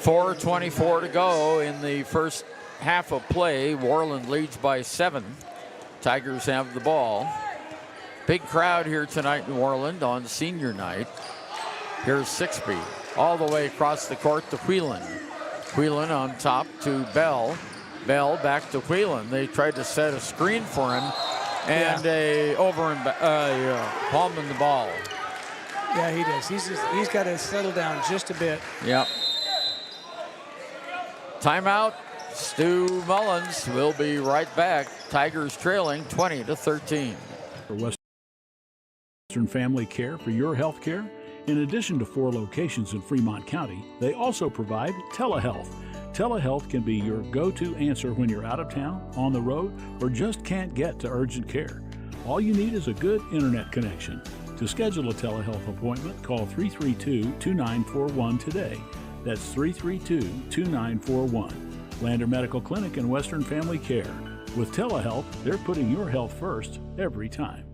4:24 to go in the first half of play. Worland leads by 7. Tigers have the ball. Big crowd here tonight in Worland on senior night. Here's Sixby all the way across the court to Whelan. Whelan on top to Bell. Bell back to Whelan. They tried to set a screen for him. And palming the ball. Yeah, he does. He's got to settle down just a bit. Yep. Timeout. Stu Mullins will be right back. Tigers trailing 20-13. For Western Family Care for your health care, in addition to 4 locations in Fremont County, they also provide telehealth. Telehealth can be your go-to answer when you're out of town, on the road, or just can't get to urgent care. All you need is a good internet connection. To schedule a telehealth appointment, call 332-2941 today. That's 332-2941. Lander Medical Clinic and Western Family Care. With telehealth, they're putting your health first every time.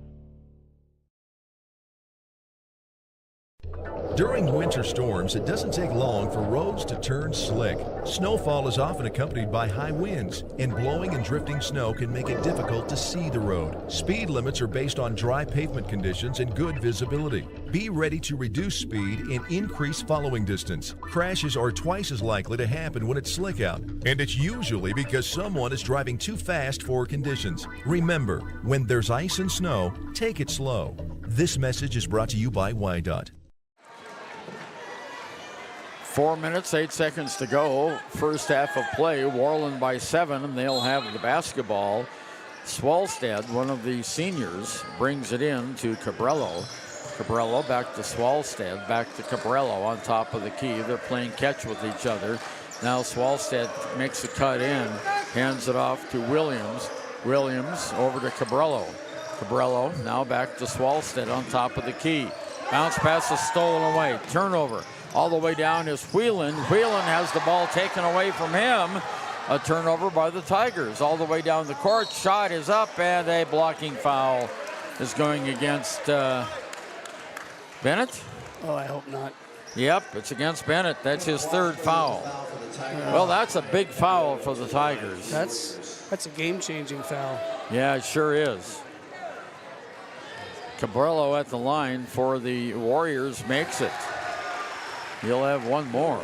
During winter storms, it doesn't take long for roads to turn slick. Snowfall is often accompanied by high winds, and blowing and drifting snow can make it difficult to see the road. Speed limits are based on dry pavement conditions and good visibility. Be ready to reduce speed and increase following distance. Crashes are twice as likely to happen when it's slick out, and it's usually because someone is driving too fast for conditions. Remember, when there's ice and snow, take it slow. This message is brought to you by WYDOT. 4 minutes, 8 seconds to go. First half of play. Worland by 7, and they'll have the basketball. Swalstead, one of the seniors, brings it in to Cabrello. Cabrello back to Swalstead, back to Cabrello on top of the key. They're playing catch with each other. Now Swalstead makes a cut in, hands it off to Williams. Williams over to Cabrello. Cabrello now back to Swalstead on top of the key. Bounce pass is stolen away. Turnover. All the way down is Whelan. Whelan has the ball taken away from him. A turnover by the Tigers. All the way down the court. Shot is up, and a blocking foul is going against Bennett. Oh, I hope not. Yep, it's against Bennett. That's his 3rd foul. Well, that's a big foul for the Tigers. That's a game-changing foul. Yeah, it sure is. Cabrello at the line for the Warriors makes it. He'll have one more.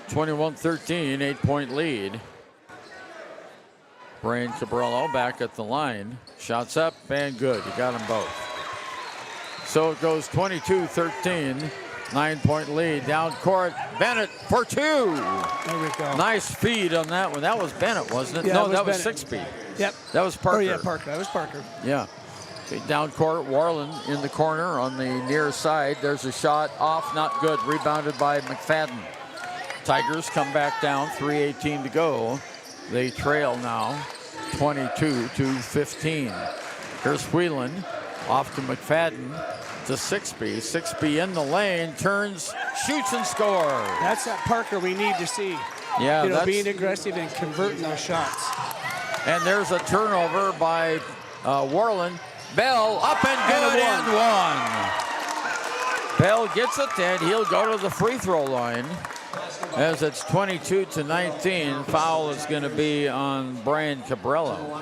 21-13, 8-point lead. Brian Cabrello back at the line. Shots up and good. He got them both. So it goes 22-13, 9-point lead. Down court, Bennett for 2. There we go. Nice feed on that one. That was Bennett, wasn't it? Yeah, No, that was Bennett. Sixby. Yep. That was Parker. Oh, yeah, Parker. That was Parker. Yeah. Okay, down court, Worland in the corner on the near side. There's a shot off, not good. Rebounded by McFadden. Tigers come back down, 3:18 to go. They trail now, 22-15. Here's Whelan, off to McFadden, to Sixby. Sixby in the lane, turns, shoots and scores. That's that Parker we need to see. Yeah, that's being aggressive and converting those shots. And there's a turnover by Worland. Bell up and good and one. Bell gets it, and he'll go to the free throw line. As it's 22-19, foul is going to be on Brian Cabrello.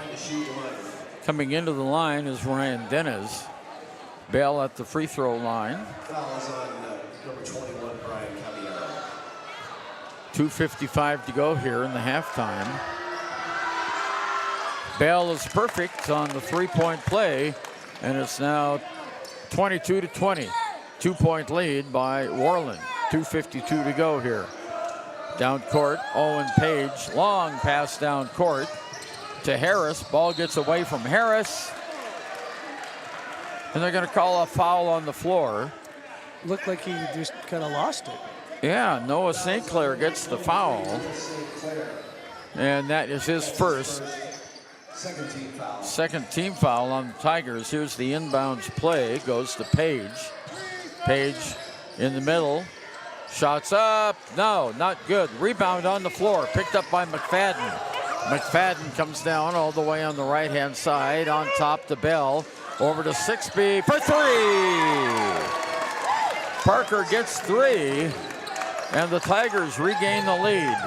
Coming into the line is Ryan Dennis. Bell at the free throw line. 2:55 to go here in the halftime. Bell is perfect on the 3-point play, and it's now 22-20. 2-point lead by Worland. 2:52 to go here. Down court, Owen Page, long pass down court to Harris. Ball gets away from Harris. And they're going to call a foul on the floor. Looked like he just kind of lost it. Yeah, Noah St. Clair gets the foul. And that is his first. Second team foul on the Tigers. Here's the inbounds play. Goes to Page. Page in the middle. Shots up. No, not good. Rebound on the floor. Picked up by McFadden. McFadden comes down all the way on the right-hand side. On top to Bell. Over to 6B for three. Parker gets three. And the Tigers regain the lead.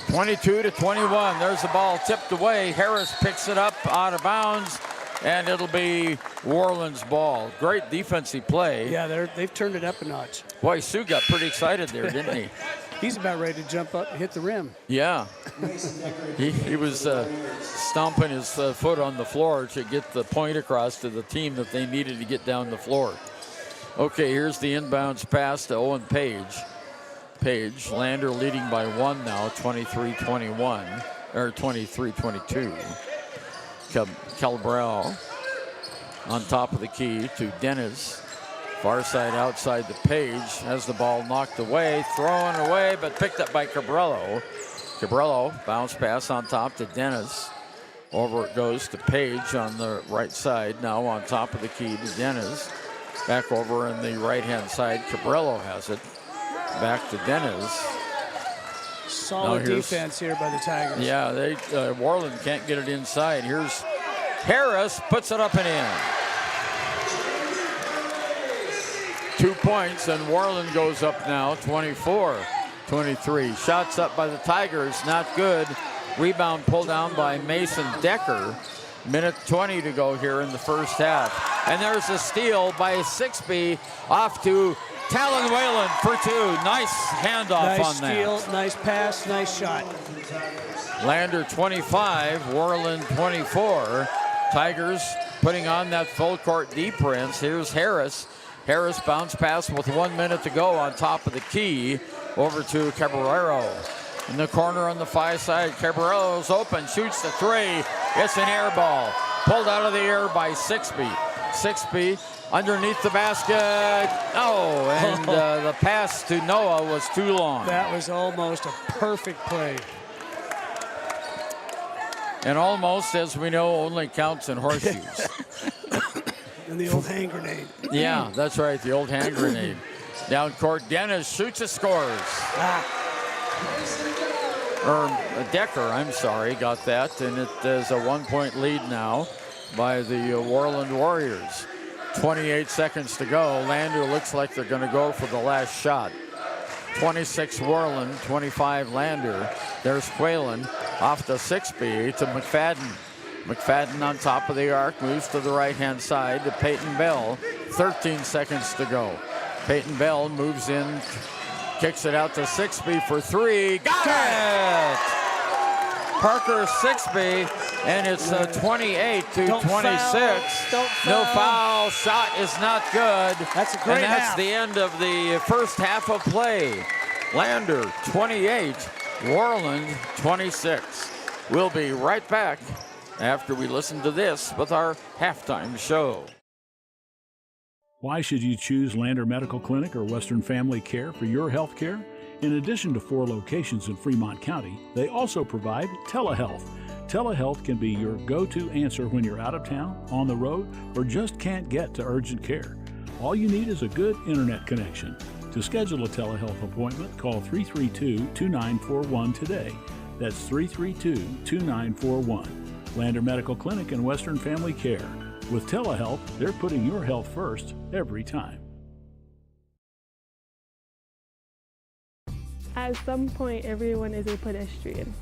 22-21. There's the ball tipped away. Harris picks it up out of bounds. And it'll be Worland's ball. Great defensive play. Yeah, they've turned it up a notch. Boy, Sue got pretty excited there, didn't he? He's about ready to jump up and hit the rim. Yeah. He was stomping his foot on the floor to get the point across to the team that they needed to get down the floor. Okay, here's the inbounds pass to Owen Page. Page, Lander leading by one now, 23-21, or 23-22. Calabral on top of the key to Dennis. Far side outside the Page. Has the ball knocked away, thrown away, but picked up by Cabrillo. Cabrillo, bounce pass on top to Dennis. Over it goes to Page on the right side. Now on top of the key to Dennis. Back over on the right-hand side. Cabrillo has it. Back to Dennis. Solid defense here by the Tigers. Yeah, Worland can't get it inside. Here's Harris, puts it up and in. 2 points, and Worland goes up now, 24-23. Shots up by the Tigers, not good. Rebound pulled down by Mason Decker. Minute 20 to go here in the first half. And there's a steal by 6B off to Talon Whalen for two. Nice handoff on that. Nice steal, nice pass, nice shot. Lander 25, Worland 24. Tigers putting on that full court defense. Here's Harris. Harris bounce pass with 1 minute to go on top of the key. Over to Caballero. In the corner on the far side, Caballero's open, shoots the three. It's an air ball. Pulled out of the air by 6B. 6B underneath the basket. Oh, and the pass to Noah was too long. That was almost a perfect play. And almost, as we know, only counts in horseshoes. And the old hand grenade. Yeah, that's right, the old hand grenade. Down court, Dennis shoots and scores. Decker, I'm sorry, got that. And it is a 1 point lead now by the Worland Warriors. 28 seconds to go. Lander looks like they're going to go for the last shot. 26 Worland, 25 Lander. There's Whalen off the 6B to McFadden. McFadden on top of the arc, moves to the right-hand side to Peyton Bell. 13 seconds to go. Peyton Bell moves in, kicks it out to 6B for three. Got it! Parker 6B, and it's 28-26. No foul. Shot is not good. That's a great And that's half. the end of the first half of play. Lander 28, Worland 26. We'll be right back after we listen to this with our halftime show. Why should you choose Lander Medical Clinic or Western Family Care for your health care? In addition to 4 locations in Fremont County, they also provide telehealth. Telehealth can be your go-to answer when you're out of town, on the road, or just can't get to urgent care. All you need is a good internet connection. To schedule a telehealth appointment, call 332-2941 today. That's 332-2941. Lander Medical Clinic and Western Family Care. With telehealth, they're putting your health first every time. At some point, everyone is a pedestrian.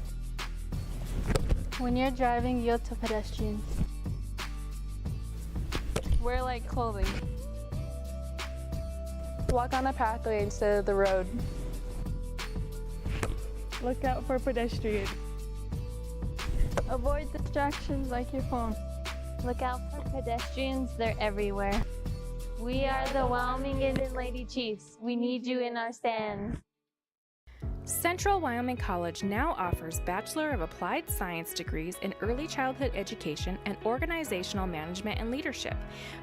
When you're driving, yield to pedestrians. Wear light clothing. Walk on a pathway instead of the road. Look out for pedestrians. Avoid distractions like your phone. Look out for pedestrians, they're everywhere. We are the Wyoming Indian Lady Chiefs. We need you in our stands. Central Wyoming College now offers Bachelor of Applied Science degrees in Early Childhood Education and Organizational Management and Leadership,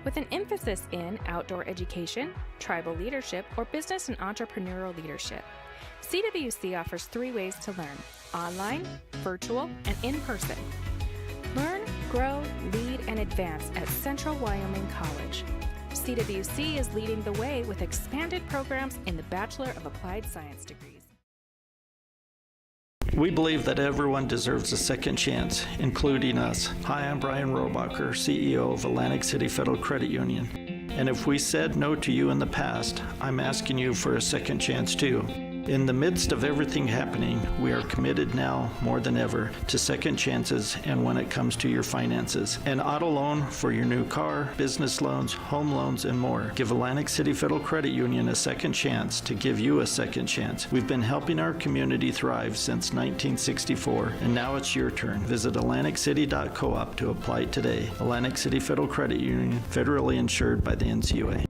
with an emphasis in outdoor education, tribal leadership, or business and entrepreneurial leadership. CWC offers 3 ways to learn: online, virtual, and in person. Learn, grow, lead, and advance at Central Wyoming College. CWC is leading the way with expanded programs in the Bachelor of Applied Science degrees. We believe that everyone deserves a second chance, including us. Hi, I'm Brian Robacher, CEO of Atlantic City Federal Credit Union. And if we said no to you in the past, I'm asking you for a second chance too. In the midst of everything happening, we are committed now more than ever to second chances and when it comes to your finances. An auto loan for your new car, business loans, home loans, and more. Give Atlantic City Federal Credit Union a second chance to give you a second chance. We've been helping our community thrive since 1964, and now it's your turn. Visit AtlanticCity.coop to apply today. Atlantic City Federal Credit Union, federally insured by the NCUA.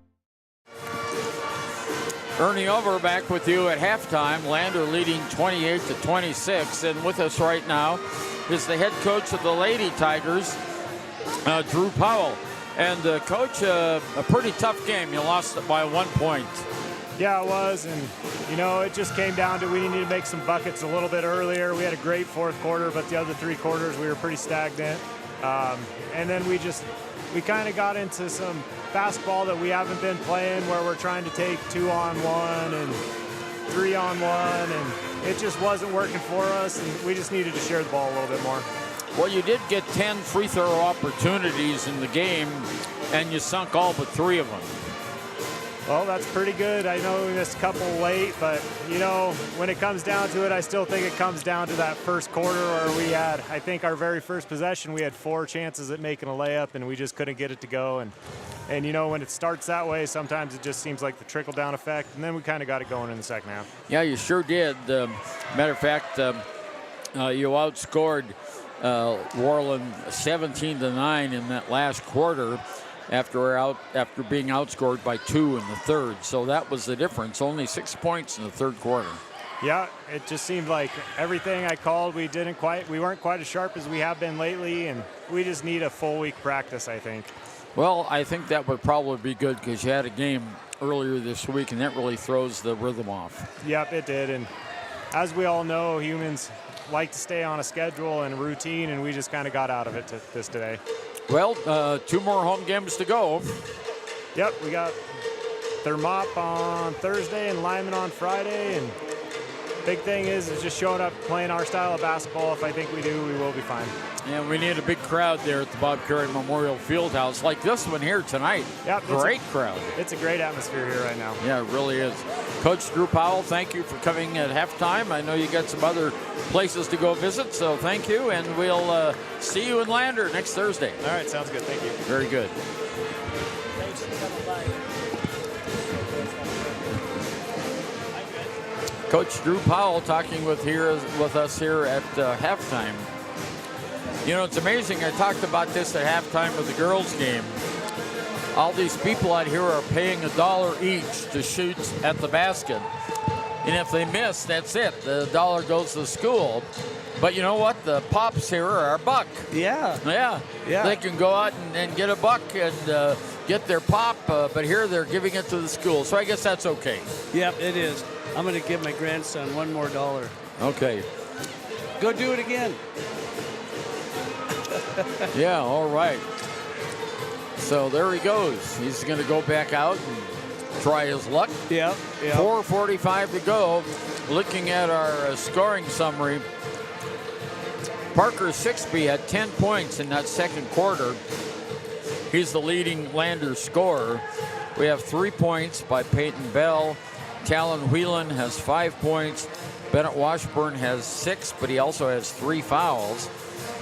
Ernie Over back with you at halftime. Lander leading 28-26. And with us right now is the head coach of the Lady Tigers, Drew Powell. And coach, a pretty tough game. You lost it by 1 point. Yeah, it was. And, you know, it just came down to we needed to make some buckets a little bit earlier. We had a great fourth quarter, but the other 3 quarters we were pretty stagnant. And then we kind of got into some basketball that we haven't been playing, where we're trying to take 2-on-1 and 3-on-1, and it just wasn't working for us, and we just needed to share the ball a little bit more. Well, you did get 10 free throw opportunities in the game, and you sunk all but 3 of them. Well, that's pretty good. I know we missed a couple late, but, you know, when it comes down to it, I still think it comes down to that first quarter where we had, I think our very first possession, we had 4 chances at making a layup, and we just couldn't get it to go. And you know, when it starts that way, sometimes it just seems like the trickle-down effect, and then we kind of got it going in the second half. Yeah, you sure did. Matter of fact, you outscored Worland 17-9 in that last quarter after being outscored by 2 in the third. So that was the difference. Only 6 points in the third quarter. Yeah, it just seemed like everything I called, we weren't quite as sharp as we have been lately, and we just need a full week practice, I think. Well, I think that would probably be good because you had a game earlier this week, and that really throws the rhythm off. Yep, it did. And as we all know, humans like to stay on a schedule and a routine, and we just kind of got out of it this today. Well, 2 more home games to go. Yep, we got Thermop on Thursday and Lyman on Friday, and big thing is just showing up, playing our style of basketball. If I think we do, we will be fine. And we need a big crowd there at the Bob Curry Memorial Fieldhouse, like this one here tonight. Yep, great crowd. It's a great atmosphere here right now. Yeah, it really is. Coach Drew Powell, thank you for coming at halftime. I know you got some other places to go visit, so thank you, and we'll see you in Lander next Thursday. All right, sounds good. Thank you. Very good. Thanks for coming by. Coach Drew Powell talking with us here at halftime. You know, it's amazing. I talked about this at halftime of the girls' game. All these people out here are paying $1 each to shoot at the basket. And if they miss, that's it. The $1 goes to the school. But you know what? The pops here are $1. Yeah. Yeah. They can go out and get $1 and get their pop, but here they're giving it to the school. So I guess that's okay. Yep, it is. I'm going to give my grandson $1 more. Okay. Go do it again. Yeah, all right. So there he goes. He's going to go back out and try his luck. Yep. 4:45 to go. Looking at our scoring summary, Parker Sixby had 10 points in that second quarter. He's the leading Lander scorer. We have 3 points by Peyton Bell. Talon Whelan has 5 points. Bennett Washburn has 6, but he also has 3 fouls.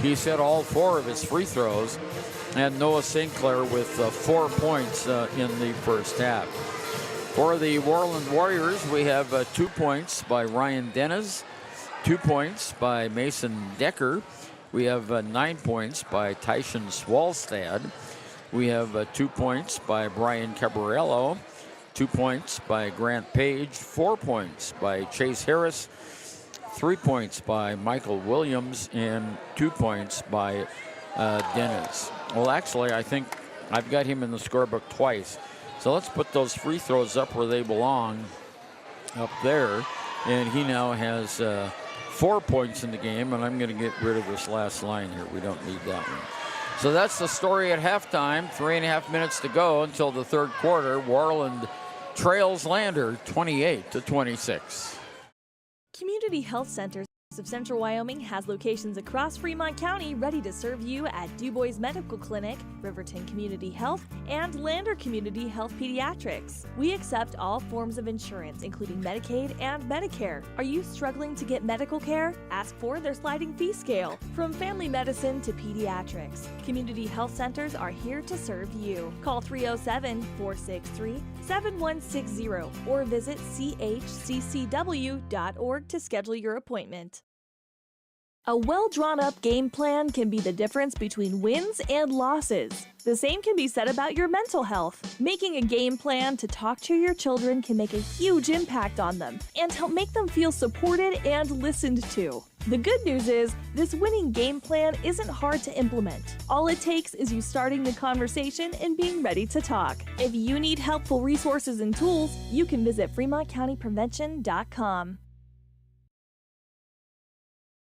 He's hit all 4 of his free throws. And Noah Sinclair with 4 points in the first half. For the Worland Warriors, we have 2 points by Ryan Dennis, 2 points by Mason Decker. We have 9 points by Tyson Swalstad. We have 2 points by Brian Cabarello, 2 points by Grant Page, 4 points by Chase Harris, 3 points by Michael Williams and 2 points by Dennis. Well, actually, I think I've got him in the scorebook twice. So let's put those free throws up where they belong, up there. And he now has 4 points in the game, and I'm going to get rid of this last line here. We don't need that one. So that's the story at halftime. 3.5 minutes to go until the third quarter. Worland trails Lander 28-26. Community Health Centers of Central Wyoming has locations across Fremont County ready to serve you at Du Bois Medical Clinic, Riverton Community Health, and Lander Community Health Pediatrics. We accept all forms of insurance, including Medicaid and Medicare. Are you struggling to get medical care? Ask for their sliding fee scale. From family medicine to pediatrics, Community Health Centers are here to serve you. Call 307-463-7160 or visit chccw.org to schedule your appointment. A well-drawn-up game plan can be the difference between wins and losses. The same can be said about your mental health. Making a game plan to talk to your children can make a huge impact on them and help make them feel supported and listened to. The good news is, this winning game plan isn't hard to implement. All it takes is you starting the conversation and being ready to talk. If you need helpful resources and tools, you can visit FremontCountyPrevention.com.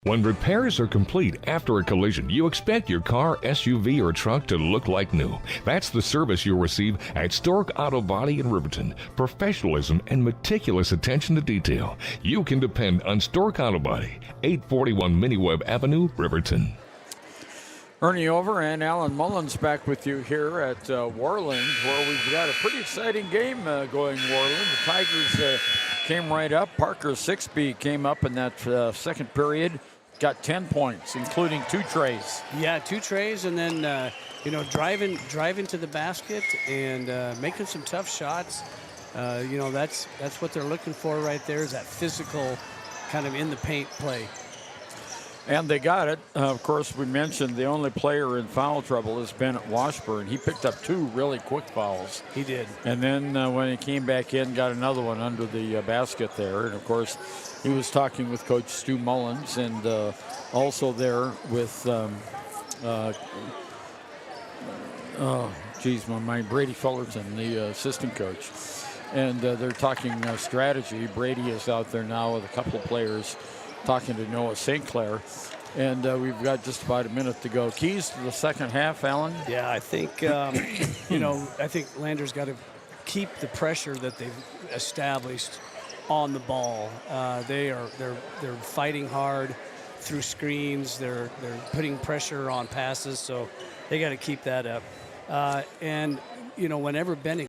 When repairs are complete after a collision, you expect your car, SUV, or truck to look like new. That's the service you'll receive at Stork Auto Body in Riverton. Professionalism and meticulous attention to detail. You can depend on Stork Auto Body, 841 Miniweb Avenue, Riverton. Ernie over and Alan Mullins back with you here at Worland, where we've got a pretty exciting game going. Worland, the Tigers came right up. Parker Sixby came up in that second period. Got 10 points, including 2 trays. Yeah, 2 trays, and then driving to the basket and making some tough shots. That's what they're looking for right there, is that physical kind of in the paint play. And they got it. Of course, we mentioned the only player in foul trouble is Bennett Washburn. He picked up 2 really quick fouls. He did. And then when he came back in, got another one under the basket there. And, of course, he was talking with Coach Stu Mullins and also there with, my mind, Brady Fullerton, the assistant coach. And they're talking strategy. Brady is out there now with a couple of players talking to Noah St. Clair. And we've got just about a minute to go. Keys to the second half, Alan? Yeah, I think, I think Lander's got to keep the pressure that they've established on the ball. They're fighting hard through screens. They're putting pressure on passes, so they got to keep that up. And whenever Bennett